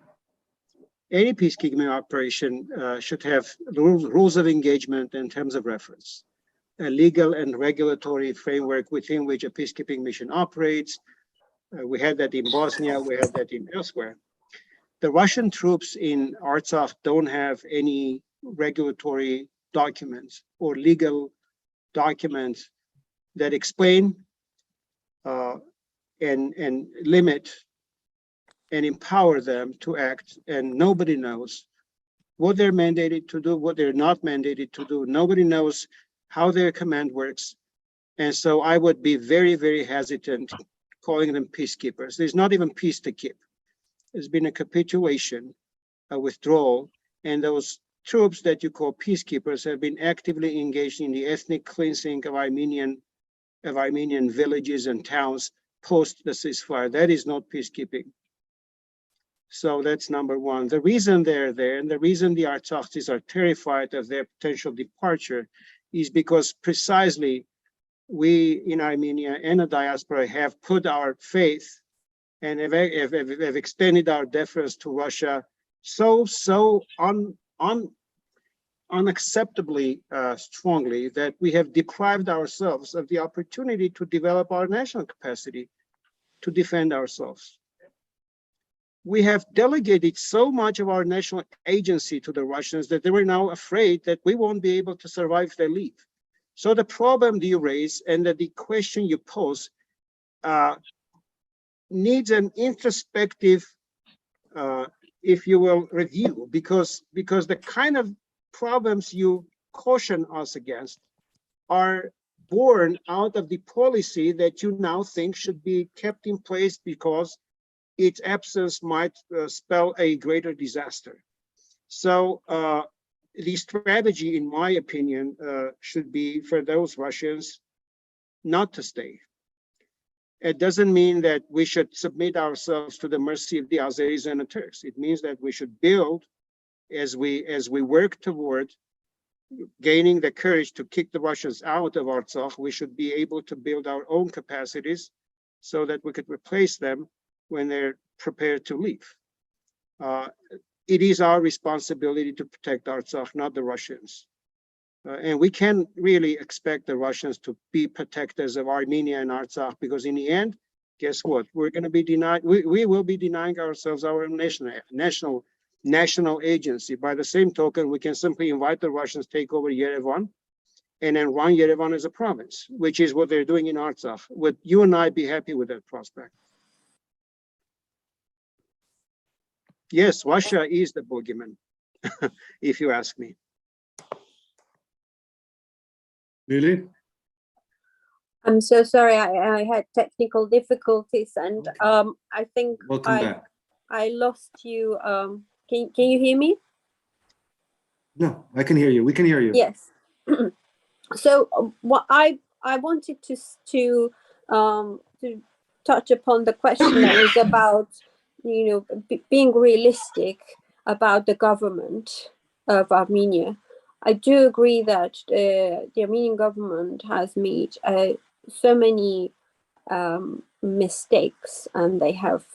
Any peacekeeping operation should have rules of engagement and terms of reference, a legal and regulatory framework within which a peacekeeping mission operates. We had that in Bosnia, we had that in elsewhere. The Russian troops in Artsakh don't have any regulatory documents or legal documents that explain and limit and empower them to act, and nobody knows what they're mandated to do, what they're not mandated to do. Nobody knows how their command works. And so I would be very, very hesitant calling them peacekeepers. There's not even peace to keep. There's been a capitulation, a withdrawal, and those troops that you call peacekeepers have been actively engaged in the ethnic cleansing of Armenian villages and towns post the ceasefire. That is not peacekeeping. So that's number one. The reason they're there and the reason the Artsakhi's are terrified of their potential departure is because precisely we in Armenia and the diaspora have put our faith and have extended our deference to Russia so unacceptably strongly that we have deprived ourselves of the opportunity to develop our national capacity to defend ourselves. We have delegated so much of our national agency to the Russians that they were now afraid that we won't be able to survive if they leave. So the problem you raise and the question you pose needs an introspective, if you will, review, because the kind of problems you caution us against are born out of the policy that you now think should be kept in place because its absence might spell a greater disaster. So the strategy, in my opinion, should be for those Russians not to stay. It doesn't mean that we should submit ourselves to the mercy of the Azeris and the Turks. It means that we should build, as we work toward gaining the courage to kick the Russians out of Artsakh, we should be able to build our own capacities so that we could replace them when they're prepared to leave. It is our responsibility to protect Artsakh, not the Russians. And we can't really expect the Russians to be protectors of Armenia and Artsakh, because in the end, guess what? We're going to be denied. We will be denying ourselves our national agency. By the same token, we can simply invite the Russians to take over Yerevan and then run Yerevan as a province, which is what they're doing in Artsakh. Would you and I be happy with that prospect? Yes, Russia is the boogeyman, if you ask me. Lily? I'm so sorry, I had technical difficulties, and I think Welcome back. I lost you. Can you hear me? No, I can hear you. We can hear you. Yes. So what I wanted to touch upon the question that was about, you know, being realistic about the government of Armenia. I do agree that the Armenian government has made so many mistakes, and they have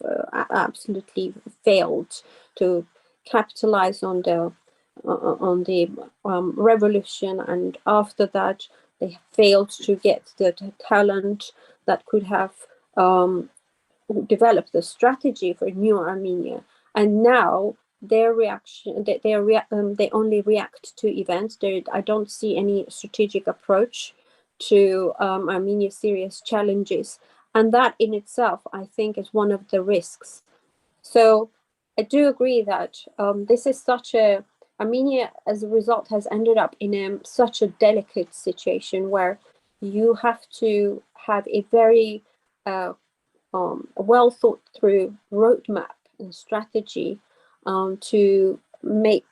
absolutely failed to capitalize on the revolution, and after that they failed to get the talent that could have developed the strategy for new Armenia. And now their reaction, they only react to events. I don't see any strategic approach to Armenia's serious challenges, and that in itself, I think, is one of the risks. So I do agree that this is such a Armenia, as a result, has ended up in such a delicate situation where you have to have a very well thought through roadmap and strategy to make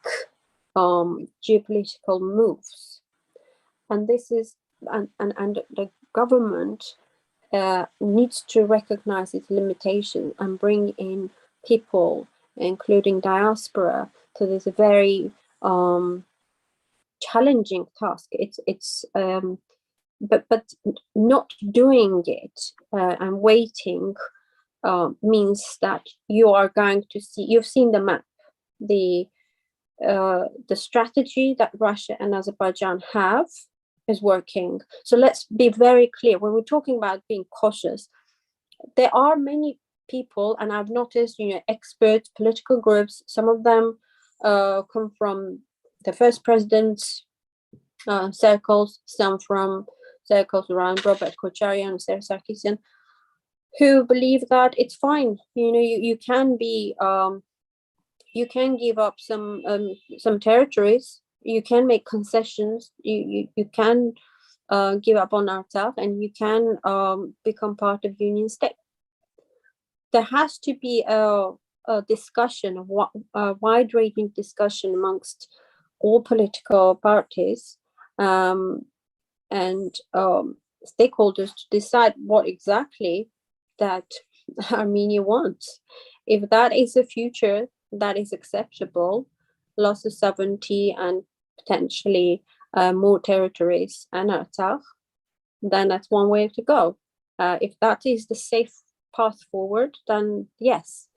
geopolitical moves. And this is and the government needs to recognize its limitation and bring in people, including diaspora, to this very challenging task. But not doing it and waiting means that you are going to see. You've seen the map, the strategy that Russia and Azerbaijan have is working. So let's be very clear when we're talking about being cautious. There are many people, and I've noticed, you know, experts, political groups. Some of them come from the first president's circles, some from circles around Robert Kocharian and Sarah Sarkisian, who believe that it's fine. You know, you can be, you can give up some territories. You can make concessions. You can give up on Artsakh, and you can become part of Union State. There has to be a discussion, a wide-ranging discussion amongst all political parties and stakeholders to decide what exactly that Armenia wants. If that is a future that is acceptable, loss of sovereignty and potentially more territories and Artsakh, then that's one way to go. If that is the safe path forward, then yes.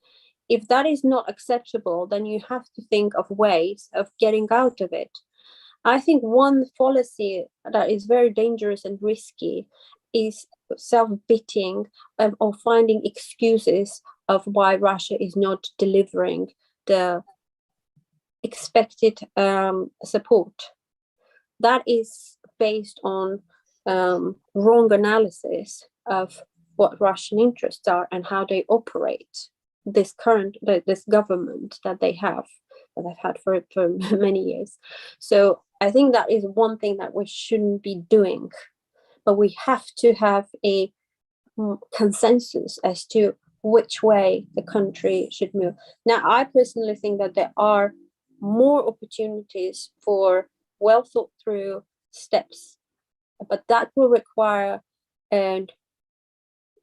If that is not acceptable, then you have to think of ways of getting out of it. I think one policy that is very dangerous and risky is self-biting or finding excuses of why Russia is not delivering the expected support. That is based on wrong analysis of what Russian interests are and how they operate this government that they have, that they've had for many years. So I think that is one thing that we shouldn't be doing, but we have to have a consensus as to which way the country should move. Now, I personally think that there are more opportunities for well thought through steps, but that will require an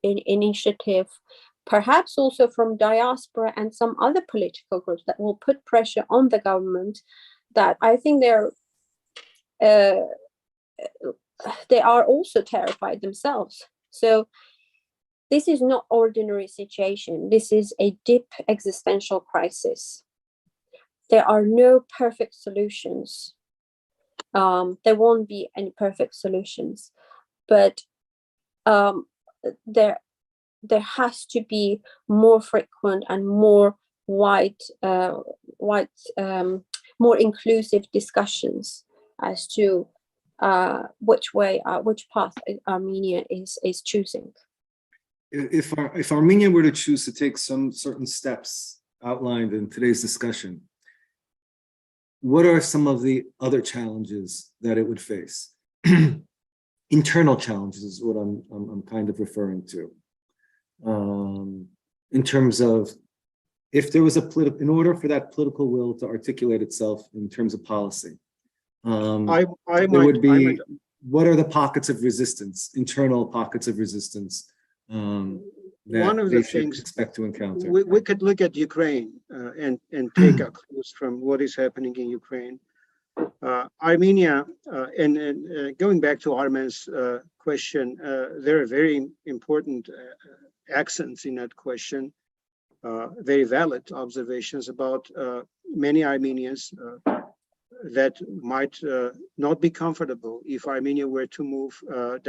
initiative, perhaps also from diaspora and some other political groups that will put pressure on the government, that I think they are also terrified themselves. So this is not ordinary situation. This is a deep existential crisis. There are no perfect solutions. There won't be any perfect solutions, but there has to be more frequent and more more inclusive discussions as to which path Armenia is choosing. If Armenia were to choose to take some certain steps outlined in today's discussion, what are some of the other challenges that it would face? Internal challenges is what I'm kind of referring to. In terms of if there was in order for that political will to articulate itself in terms of policy, there would be, what are the pockets of resistance, internal pockets of resistance that one of they the should things expect to encounter? we could look at Ukraine and take our clues from what is happening in Ukraine. Armenia, and going back to Armen's question, there are very important accents in that question, very valid observations about many Armenians that might not be comfortable if Armenia were to move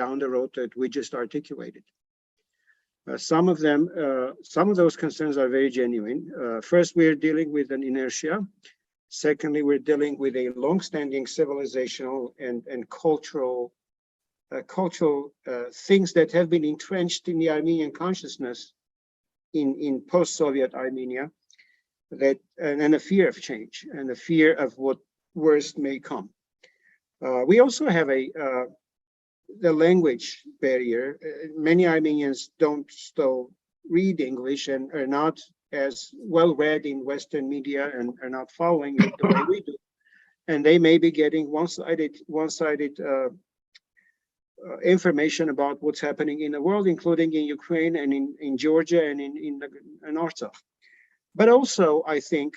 down the road that we just articulated. Some of those concerns are very genuine. First, we're dealing with an inertia. Secondly, we're dealing with a long-standing civilizational and cultural things that have been entrenched in the Armenian consciousness in post-Soviet Armenia, and a fear of change and a fear of what worst may come. We also have the language barrier. Many Armenians don't still read English and are not as well read in Western media and are not following it the way we do. And they may be getting one-sided information about what's happening in the world, including in Ukraine and in Georgia and in Artsakh. But also, I think,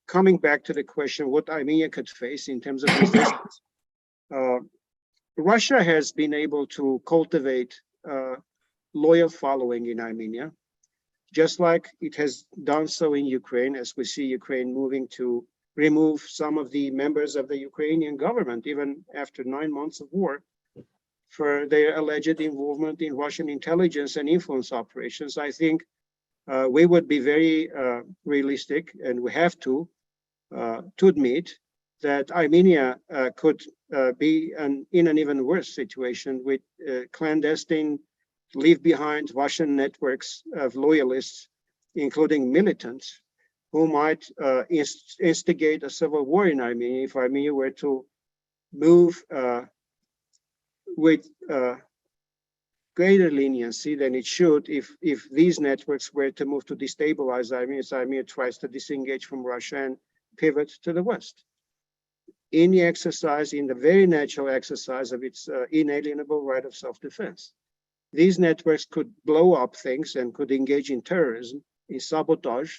coming back to the question, what Armenia could face in terms of resistance, Russia has been able to cultivate loyal following in Armenia, just like it has done so in Ukraine, as we see Ukraine moving to remove some of the members of the Ukrainian government, even after 9 months of war, for their alleged involvement in Russian intelligence and influence operations. I think we would be very realistic, and we have to admit that Armenia could be in an even worse situation with clandestine leave behind Russian networks of loyalists, including militants, who might instigate a civil war in Armenia if Armenia were to move with greater leniency than it should if these networks were to move to destabilize Armenia as Armenia tries to disengage from Russia and pivot to the West. In the very natural exercise of its inalienable right of self-defense. These networks could blow up things and could engage in terrorism, in sabotage,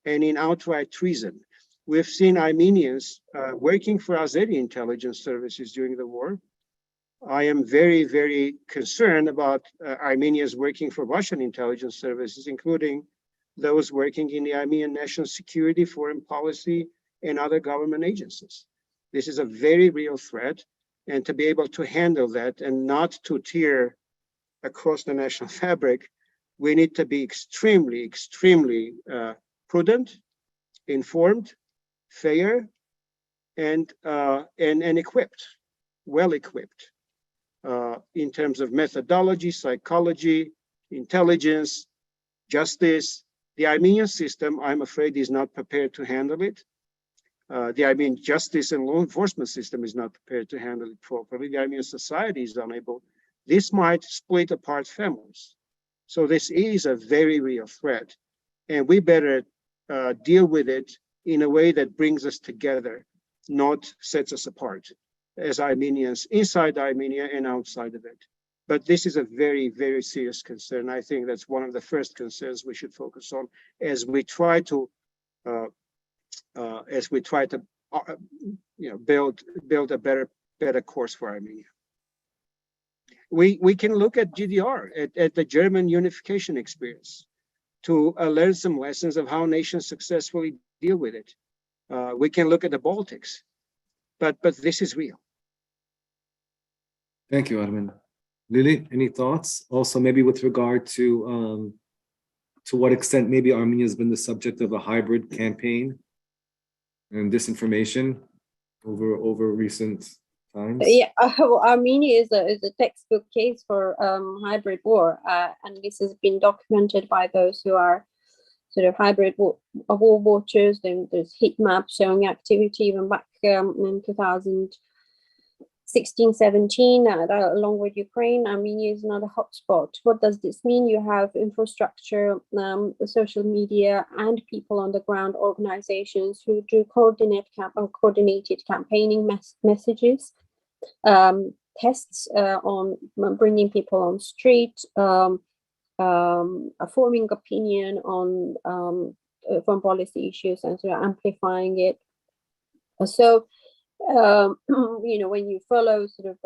and in outright treason. We've seen Armenians working for Azeri intelligence services during the war. I am very, very concerned about Armenians working for Russian intelligence services, including those working in the Armenian national security, foreign policy, and other government agencies. This is a very real threat, and to be able to handle that and not to tear across the national fabric, we need to be extremely, extremely prudent, informed, fair, and equipped, well equipped in terms of methodology, psychology, intelligence, justice. The Armenian system, I'm afraid, is not prepared to handle it. The Armenian justice and law enforcement system is not prepared to handle it properly. The Armenian society is unable. This might split apart families. So this is a very real threat, and we better deal with it in a way that brings us together, not sets us apart as Armenians inside Armenia and outside of it. But this is a very, very serious concern. I think that's one of the first concerns we should focus on as we try to build a better course for Armenia. We can look at GDR, at the German unification experience, to learn some lessons of how nations successfully deal with it. We can look at the Baltics, but this is real. Thank you, Armen. Lily, any thoughts? Also, maybe with regard to what extent maybe Armenia has been the subject of a hybrid campaign and disinformation over recent times? Yeah, Armenia is a textbook case for hybrid war, and this has been documented by those who are sort of hybrid war watchers. There's heat maps showing activity even back in 2000. 1617, along with Ukraine, Armenia is not a hotspot. What does this mean? You have infrastructure, social media, and people on the ground, organizations who do coordinated campaigning messages, tests on bringing people on street, forming opinion on foreign policy issues, and sort of amplifying it. So, when you follow sort of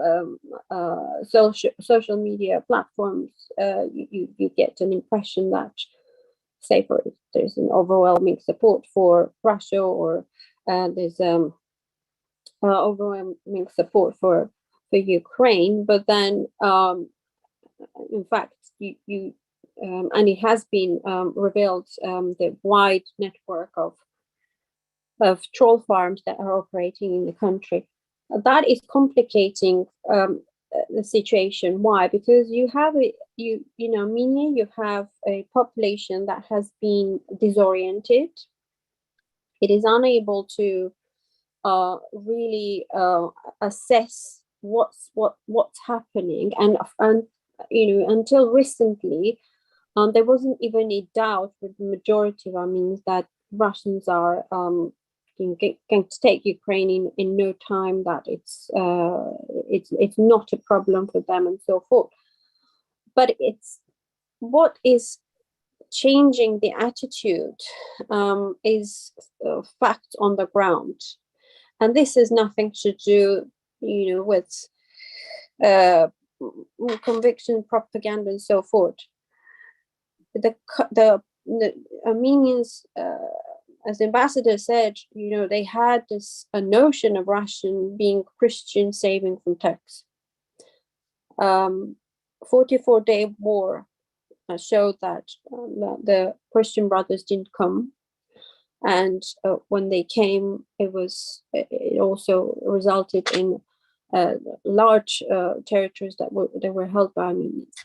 social media platforms, you get an impression that, say, there's an overwhelming support for Russia, or there's overwhelming support for Ukraine. But then, in fact, and it has been revealed, the wide network of troll farms that are operating in the country. That is complicating the situation. Why? Because you have in Armenia, you have a population that has been disoriented. It is unable to really assess what's happening, and until recently, there wasn't even a doubt with the majority of Armenians that Russians are going to take Ukraine in no time, that it's not a problem for them, and so forth. But it's what is changing the attitude is facts on the ground, and this has nothing to do, with conviction, propaganda, and so forth. The Armenians, as the ambassador said, they had a notion of Russian being Christian saving from Turks. 44-day war showed that the Christian brothers didn't come, and when they came, it also resulted in large territories that were held by Armenians,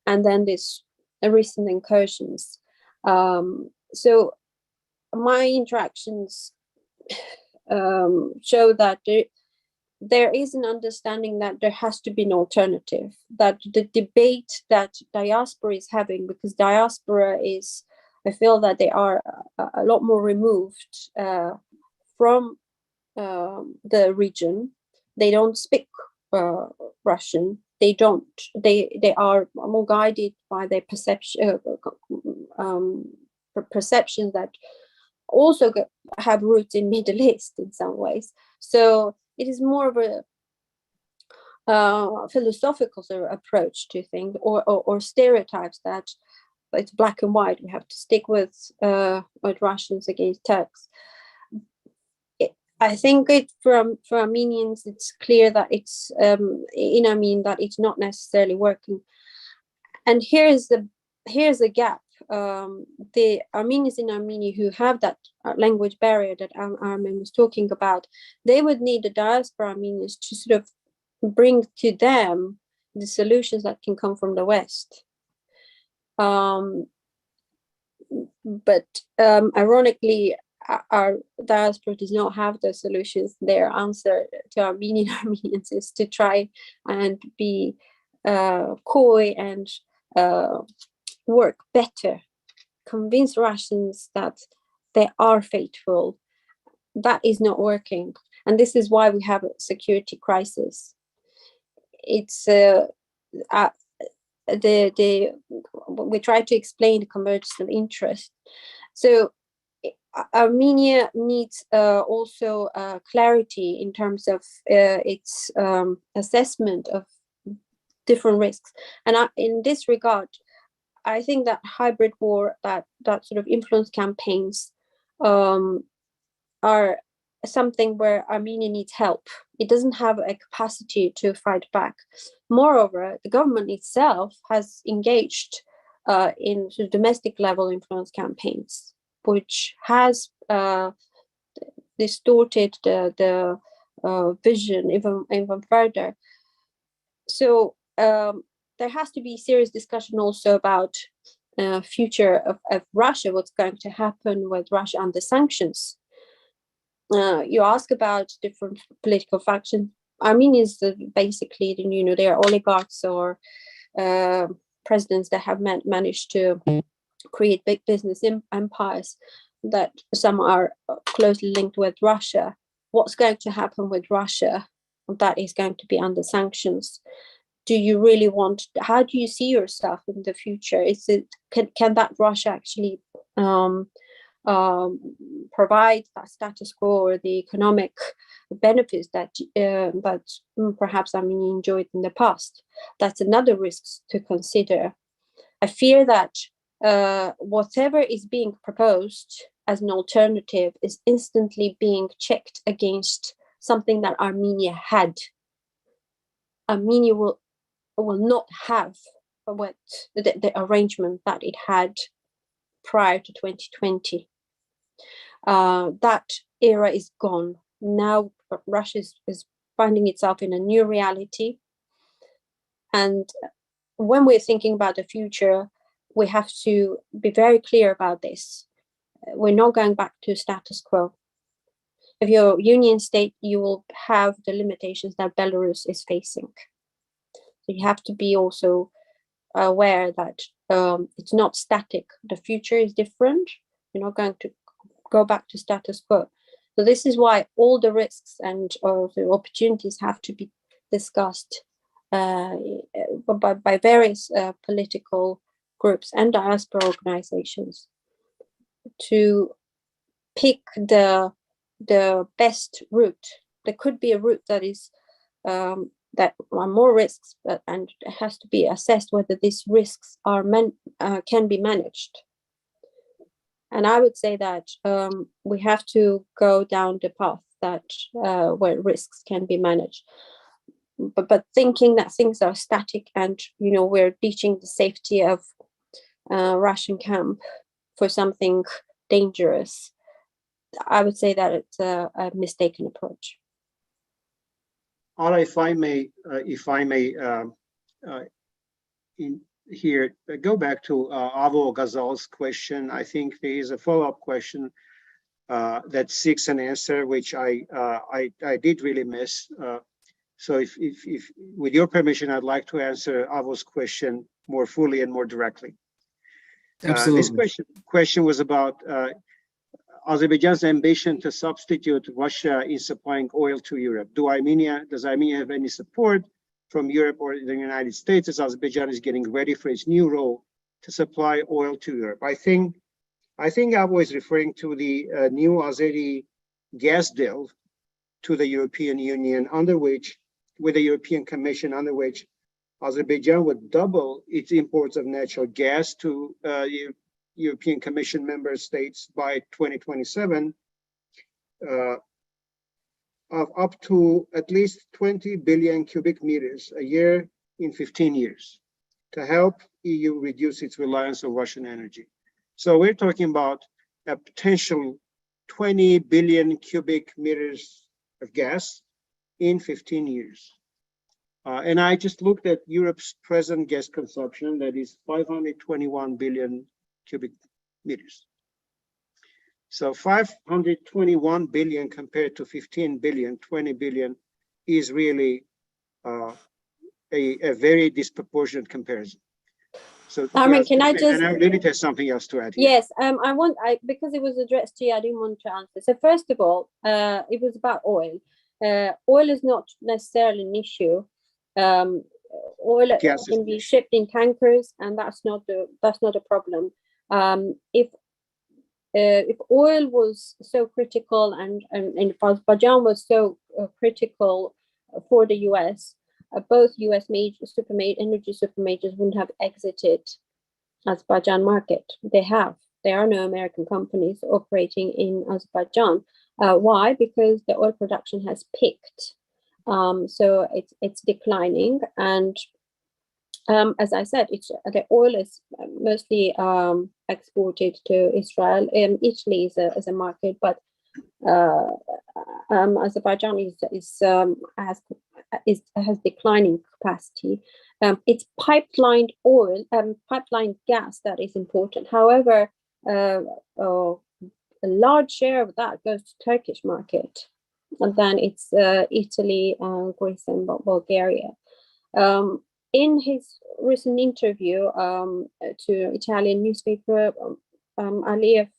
and then this recent incursions. So my interactions show that there is an understanding that there has to be an alternative, that the debate that diaspora is having, because diaspora is, I feel that they are a lot more removed from the region. They don't speak Russian. They are more guided by their perceptions that also have roots in Middle East in some ways. So it is more of a philosophical sort of approach to things, or stereotypes that it's black and white. We have to stick with Russians against Turks. I think for Armenians, it's clear that it's in Armenia that it's not necessarily working. And here's a gap. The Armenians in Armenia who have that language barrier that Armin was talking about, they would need the diaspora Armenians to sort of bring to them the solutions that can come from the West. But ironically, our diaspora does not have those solutions. Their answer to Armenians is to try and be coy and work better, convince Russians that they are faithful. That is not working, and this is why we have a security crisis. It's we try to explain the convergence of interest. So Armenia needs also clarity in terms of its assessment of different risks, and in this regard, I think that hybrid war, that sort of influence campaigns are something where Armenia needs help. It doesn't have a capacity to fight back. Moreover, the government itself has engaged in sort of domestic level influence campaigns, which has distorted the vision even further. So there has to be serious discussion also about future of Russia, what's going to happen with Russia under sanctions. You ask about different political factions. Armenians basically, they are oligarchs or presidents that have managed to create big business empires, that some are closely linked with Russia. What's going to happen with Russia? That is going to be under sanctions. Do you really want? How do you see yourself in the future? Is it can that Russia actually provide that status quo or the economic benefits that perhaps Armenia enjoyed in the past? That's another risk to consider. I fear that whatever is being proposed as an alternative is instantly being checked against something that Armenia had. Armenia will not have what the arrangement that it had prior to 2020. That era is gone. Now Russia is finding itself in a new reality. And when we're thinking about the future, we have to be very clear about this. We're not going back to status quo. If you're a union state, you will have the limitations that Belarus is facing. So you have to be also aware that it's not static. The future is different. You're not going to go back to status quo. So this is why all the risks and the opportunities have to be discussed by various political groups and diaspora organizations to pick the best route. There could be a route that is that are more risks, and it has to be assessed whether these risks are can be managed. And I would say that we have to go down the path that where risks can be managed. But thinking that things are static and we're reaching the safety of Russian camp for something dangerous, I would say that it's a mistaken approach. Ara, if I may, in here, go back to Avo Ghazal's question. I think there is a follow-up question that seeks an answer, which I did really miss. So if with your permission, I'd like to answer Avo's question more fully and more directly. Absolutely. This question was about Azerbaijan's ambition to substitute Russia in supplying oil to Europe. Does Armenia have any support from Europe or the United States as Azerbaijan is getting ready for its new role to supply oil to Europe? I think Avo is referring to the new Azeri gas deal to the European Union, with the European Commission, under which Azerbaijan would double its imports of natural gas to European Commission member states by 2027, of up to at least 20 billion cubic meters a year in 15 years to help EU reduce its reliance on Russian energy. So we're talking about a potential 20 billion cubic meters of gas in 15 years. And I just looked at Europe's present gas consumption, that is 521 billion cubic meters. So 521 billion compared to 15 billion, 20 billion is really a very disproportionate comparison. So Armin, can I just? And I really have something else to add here. Yes, because it was addressed to you, I didn't want to answer. So first of all, it was about oil. Oil is not necessarily an issue. Oil can be shipped in tankers, and that's not a problem. If oil was so critical and if Azerbaijan was so critical for the US, both US energy super majors wouldn't have exited Azerbaijan market. There are no American companies operating in Azerbaijan. Why? Because the oil production has peaked. So it's declining, and as I said, the oil is mostly exported to Israel. Italy is a market, but Azerbaijan has declining capacity. It's pipelined oil, pipelined gas that is important. However, a large share of that goes to Turkish market. and then it's Italy, Greece, and Bulgaria. In his recent interview to Italian newspaper, Aliyev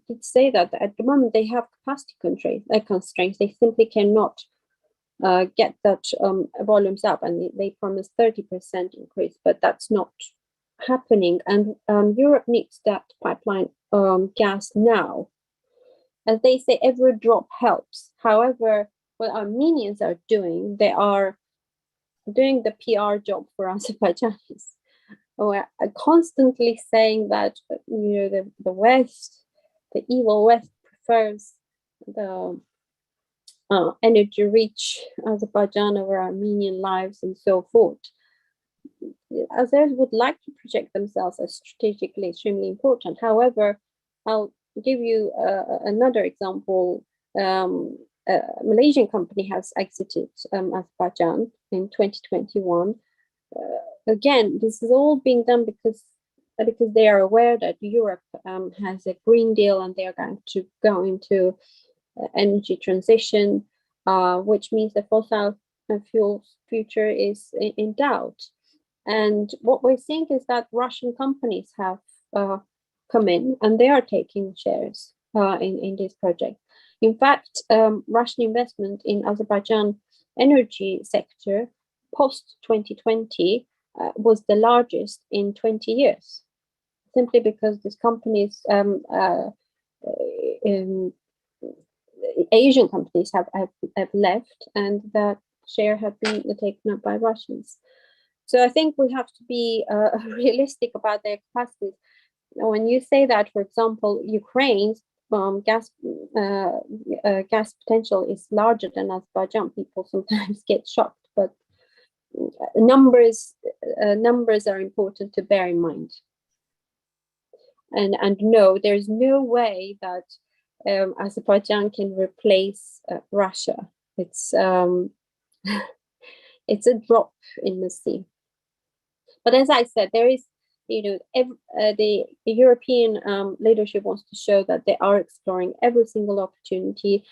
did say that at the moment they have capacity constraints. They simply cannot get that volumes up, and they promised 30% increase, but that's not happening. And Europe needs that pipeline gas now. As they say, every drop helps. However, what Armenians are doing, they are doing the PR job for Azerbaijanis. We're constantly saying that the West, the evil West, prefers the energy-rich Azerbaijan over Armenian lives and so forth. Others would like to project themselves as strategically extremely important. However, I'll give you another example. A Malaysian company has exited Azerbaijan in 2021. Again, this is all being done because they are aware that Europe has a Green Deal and they are going to go into energy transition, which means the fossil fuels future is in doubt. And what we're seeing is that Russian companies have come in and they are taking shares in this project. In fact, Russian investment in Azerbaijan energy sector post 2020 was the largest in 20 years, simply because these companies, Asian companies have left, and that share have been taken up by Russians. So I think we have to be realistic about their capacities. When you say that, for example, Ukraine's gas potential is larger than Azerbaijan, people sometimes get shocked, but numbers are important to bear in mind. And no, there's no way that Azerbaijan can replace Russia. It's it's a drop in the sea. But as I said, there is, the European leadership wants to show that they are exploring every single opportunity,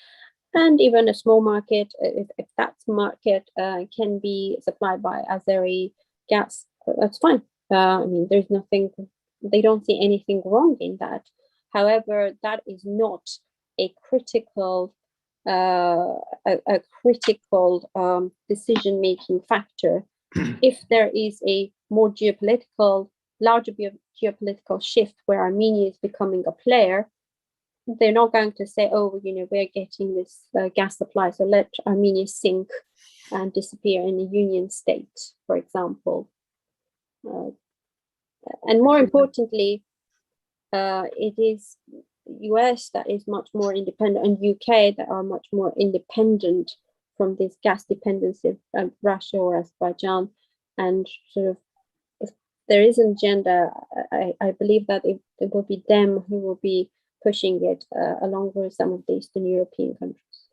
and even a small market, if that market can be supplied by Azeri gas, that's fine. I mean, there's nothing, they don't see anything wrong in that. However, that is not a critical decision-making factor. If there is a more larger geopolitical shift where Armenia is becoming a player, they're not going to say, oh, we're getting this gas supply, so let Armenia sink and disappear in a union state, for example. And more importantly, it is US that is much more independent, and UK that are much more independent from this gas dependency of Russia or Azerbaijan. And sort of, if there is an agenda, I believe that it will be them who will be pushing it along with some of the Eastern European countries.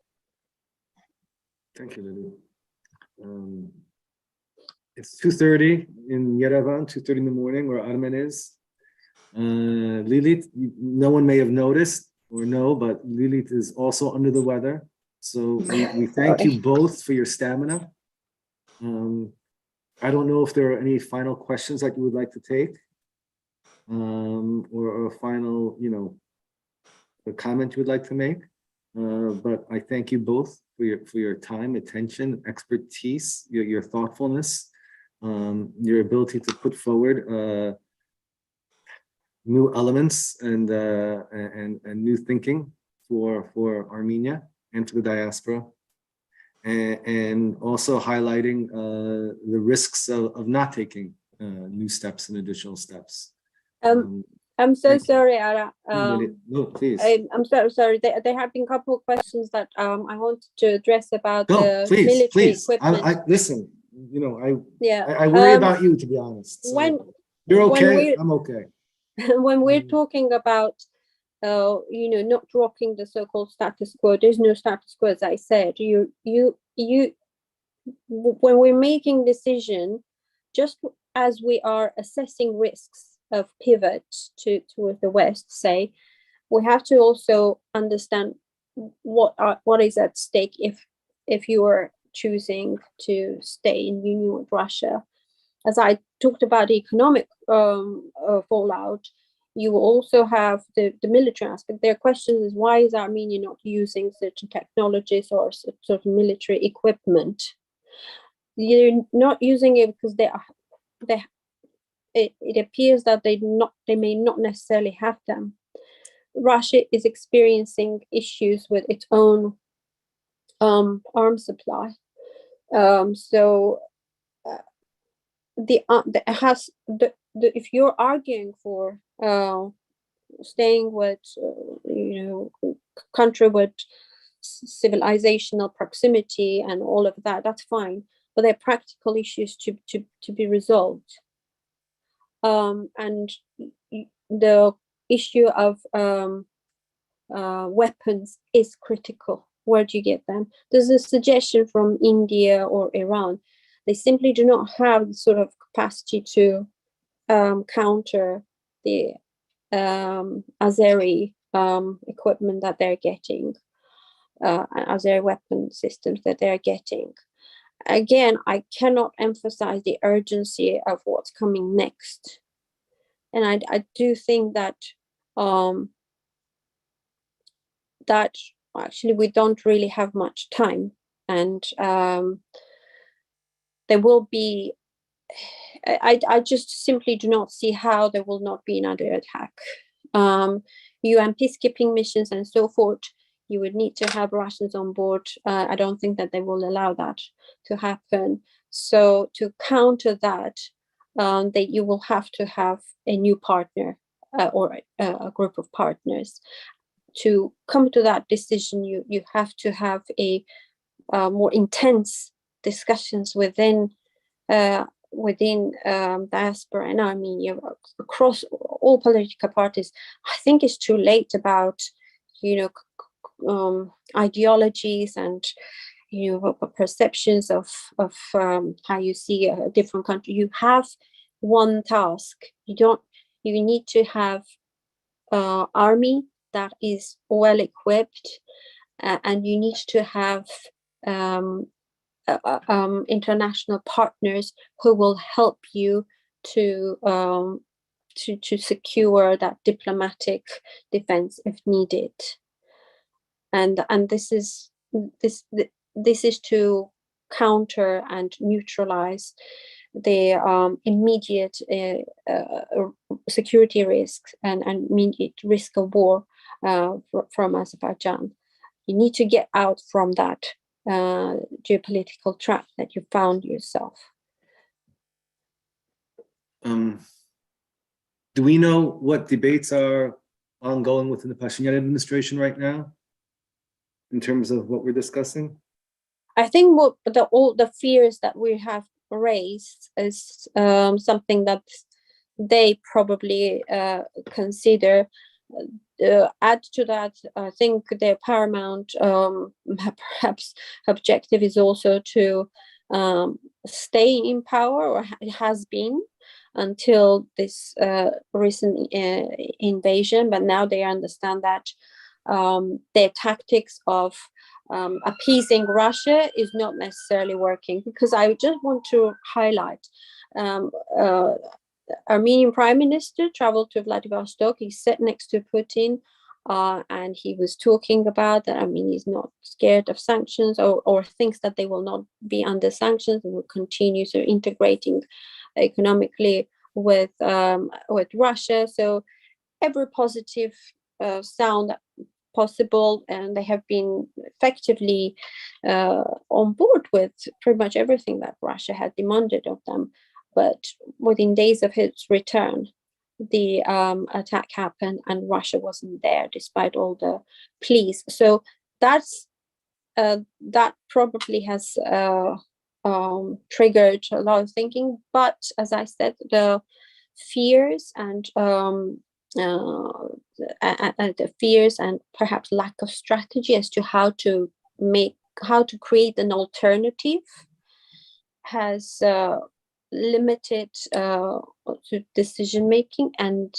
Thank you, Lily. It's 2:30 in Yerevan, 2:30 in the morning, where Armen is. Lilith, no one may have noticed or know, but Lilith is also under the weather. So we thank you both for your stamina. I don't know if there are any final questions that you would like to take, or a final, a comment you would like to make. But I thank you both for your time, attention, expertise, your thoughtfulness, your ability to put forward new elements and new thinking for Armenia and for the diaspora, and also highlighting the risks of not taking new steps and additional steps. I'm so sorry, Ara. No, please. I'm so sorry. There have been a couple of questions that I wanted to address about the please, military please. equipment. Listen, I worry about you, to be honest. So you're okay, I'm okay. When we're talking about not rocking the so-called status quo, there's no status quo, as I said. When we're making decision, just as we are assessing risks of pivot towards the West, say, we have to also understand what is at stake if you are choosing to stay in union with Russia. As I talked about the economic fallout, you also have the military aspect. Their question is, why is Armenia not using certain technologies or certain military equipment? You're not using it because it appears that they may not necessarily have them. Russia is experiencing issues with its own arms supply. If you're arguing for staying with country with civilizational proximity and all of that, that's fine, but there are practical issues to be resolved. And the issue of weapons is critical. Where do you get them? There's a suggestion from India or Iran. They simply do not have the sort of capacity to counter the Azeri equipment that they're getting, Azeri weapon systems that they're getting. Again, I cannot emphasize the urgency of what's coming next. And I do think that that actually we don't really have much time, and there will be, I just simply do not see how there will not be another attack. UN peacekeeping missions and so forth, you would need to have Russians on board. I don't think that they will allow that to happen. So to counter that, that you will have to have a new partner or a group of partners. To come to that decision, you have to have a more intense discussions within diaspora and Armenia across all political parties. I think it's too late about ideologies and perceptions of how you see a different country. You have one task. You need to have army that is well equipped, and you need to have international partners who will help you to secure that diplomatic defense if needed. And this is to counter and neutralize the immediate security risks and immediate risk of war from Azerbaijan. You need to get out from that geopolitical trap that you found yourself. Do we know what debates are ongoing within the Pashinyan administration right now in terms of what we're discussing? I think all the fears that we have raised is something that they probably consider. Add to that, I think their paramount perhaps objective is also to stay in power, or it has been until this recent invasion, but now they understand that their tactics of appeasing Russia is not necessarily working. Because I just want to highlight Armenian Prime Minister traveled to Vladivostok. He sat next to Putin, and he was talking about that. I mean, he's not scared of sanctions or thinks that they will not be under sanctions and will continue to integrating economically with Russia. So every positive sound possible, and they have been effectively on board with pretty much everything that Russia had demanded of them. But within days of his return, the attack happened, and Russia wasn't there despite all the pleas. So that's that probably has triggered a lot of thinking. But as I said, the fears and the fears and perhaps lack of strategy as to how to create an alternative has limited to decision making, and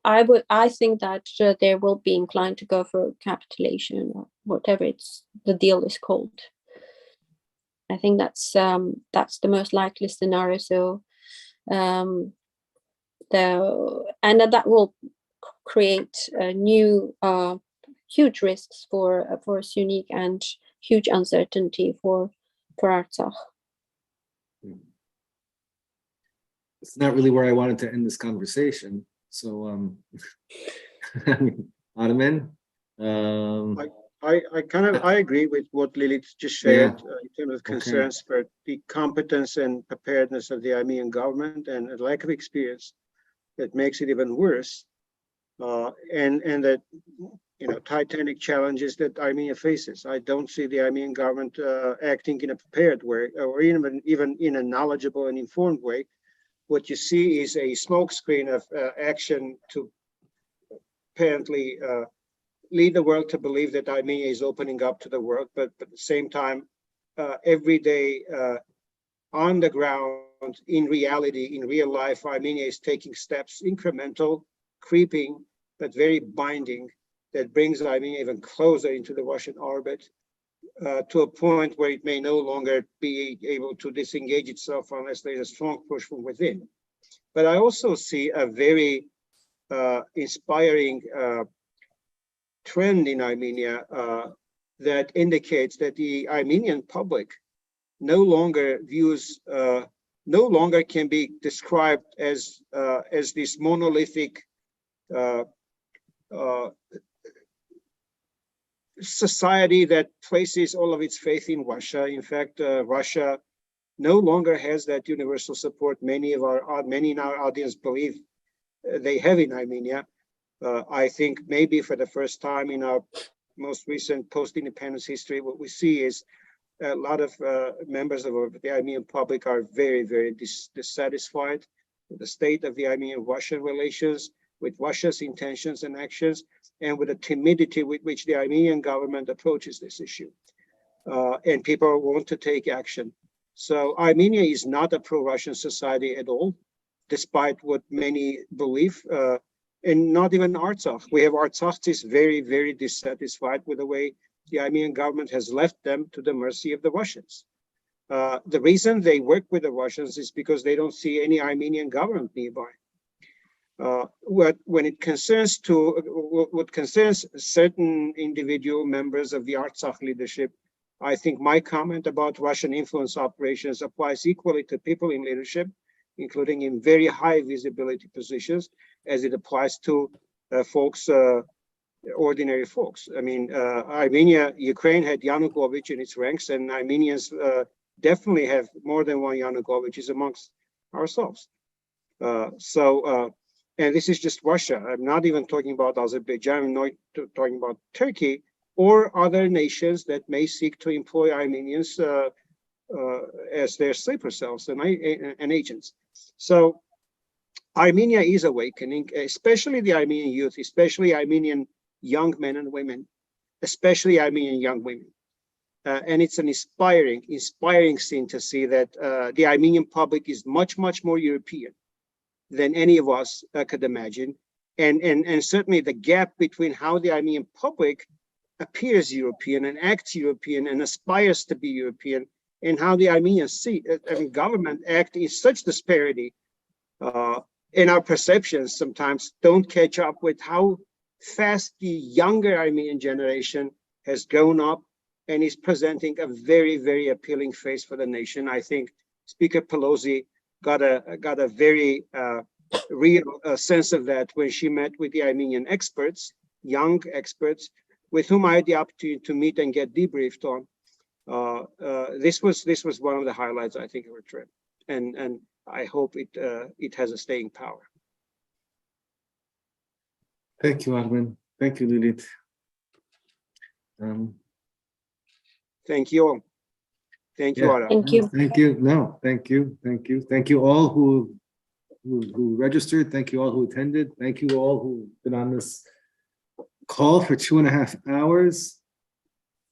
I think that they will be inclined to go for capitulation or whatever the deal is called. I think that's the most likely scenario. So and that will create new huge risks for Sunni and huge uncertainty for Artsakh. It's not really where I wanted to end this conversation. So, Ottoman. I agree with what Lilith just shared in terms of concerns for the competence and preparedness of the Armenian government and a lack of experience that makes it even worse, and that titanic challenges that Armenia faces. I don't see the Armenian government acting in a prepared way or even in a knowledgeable and informed way. What you see is a smokescreen of action to apparently lead the world to believe that Armenia is opening up to the world, but at the same time, every day on the ground, in reality, in real life, Armenia is taking steps, incremental, creeping, but very binding, that brings Armenia even closer into the Russian orbit, to a point where it may no longer be able to disengage itself unless there's a strong push from within. But I also see a very inspiring trend in Armenia that indicates that the Armenian public no longer can be described as this monolithic society that places all of its faith in Russia. In fact, Russia no longer has that universal support many in our audience believe they have in Armenia. I think maybe for the first time in our most recent post-independence history, what we see is a lot of members of the Armenian public are very, very dissatisfied with the state of the Armenian-Russian relations, with Russia's intentions and actions, and with the timidity with which the Armenian government approaches this issue. And people want to take action. So Armenia is not a pro-Russian society at all, despite what many believe, and not even Artsakh. We have Artsakhis very, very dissatisfied with the way the Armenian government has left them to the mercy of the Russians. The reason they work with the Russians is because they don't see any Armenian government nearby. When it concerns what concerns certain individual members of the Artsakh leadership, I think my comment about Russian influence operations applies equally to people in leadership, including in very high visibility positions, as it applies to ordinary folks. I mean, Ukraine had Yanukovych in its ranks, and Armenians definitely have more than one Yanukovyches amongst ourselves. And this is just Russia. I'm not even talking about Azerbaijan, I'm not talking about Turkey or other nations that may seek to employ Armenians as their sleeper cells and agents. So Armenia is awakening, especially the Armenian youth, especially Armenian young men and women, especially Armenian young women. And it's an inspiring scene to see that the Armenian public is much, much more European than any of us could imagine. And certainly the gap between how the Armenian public appears European and acts European and aspires to be European, and how the Armenian government act in such disparity in our perceptions sometimes don't catch up with how fast the younger Armenian generation has grown up and is presenting a very, very appealing face for the nation. I think Speaker Pelosi got a very real sense of that when she met with the Armenian experts, young experts, with whom I had the opportunity to meet and get debriefed on. This was one of the highlights, I think, of her trip, and I hope it has a staying power. Thank you, Armen. Thank you, Lilith. Thank you all. Thank you, Ara. Thank you. Thank you. No, thank you. Thank you. Thank you all who registered. Thank you all who attended. Thank you all who've been on this call for 2.5 hours.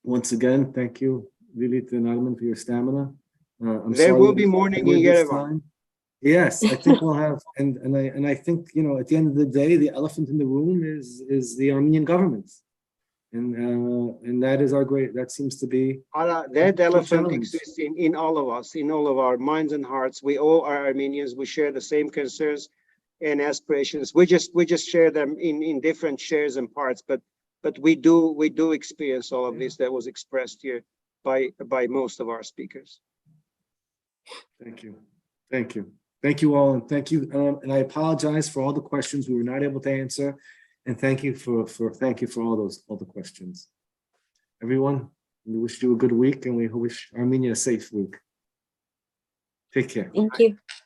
Once again, thank you, Lilith and Armen, for your stamina. There will be morning in Yerevan. Yes, I think we'll have, and I think, you know, at the end of the day, the elephant in the room is the Armenian government. And that is our that seems to be. That elephant challenge. exists in all of us, in all of our minds and hearts. We all are Armenians. We share the same concerns and aspirations. We just share them in different shares and parts, but we do experience all of this that was expressed here by most of our speakers. Thank you. Thank you. Thank you all, and thank you. And I apologize for all the questions we were not able to answer. And thank you for all the questions. Everyone, we wish you a good week, and we wish Armenia a safe week. Take care. Thank you.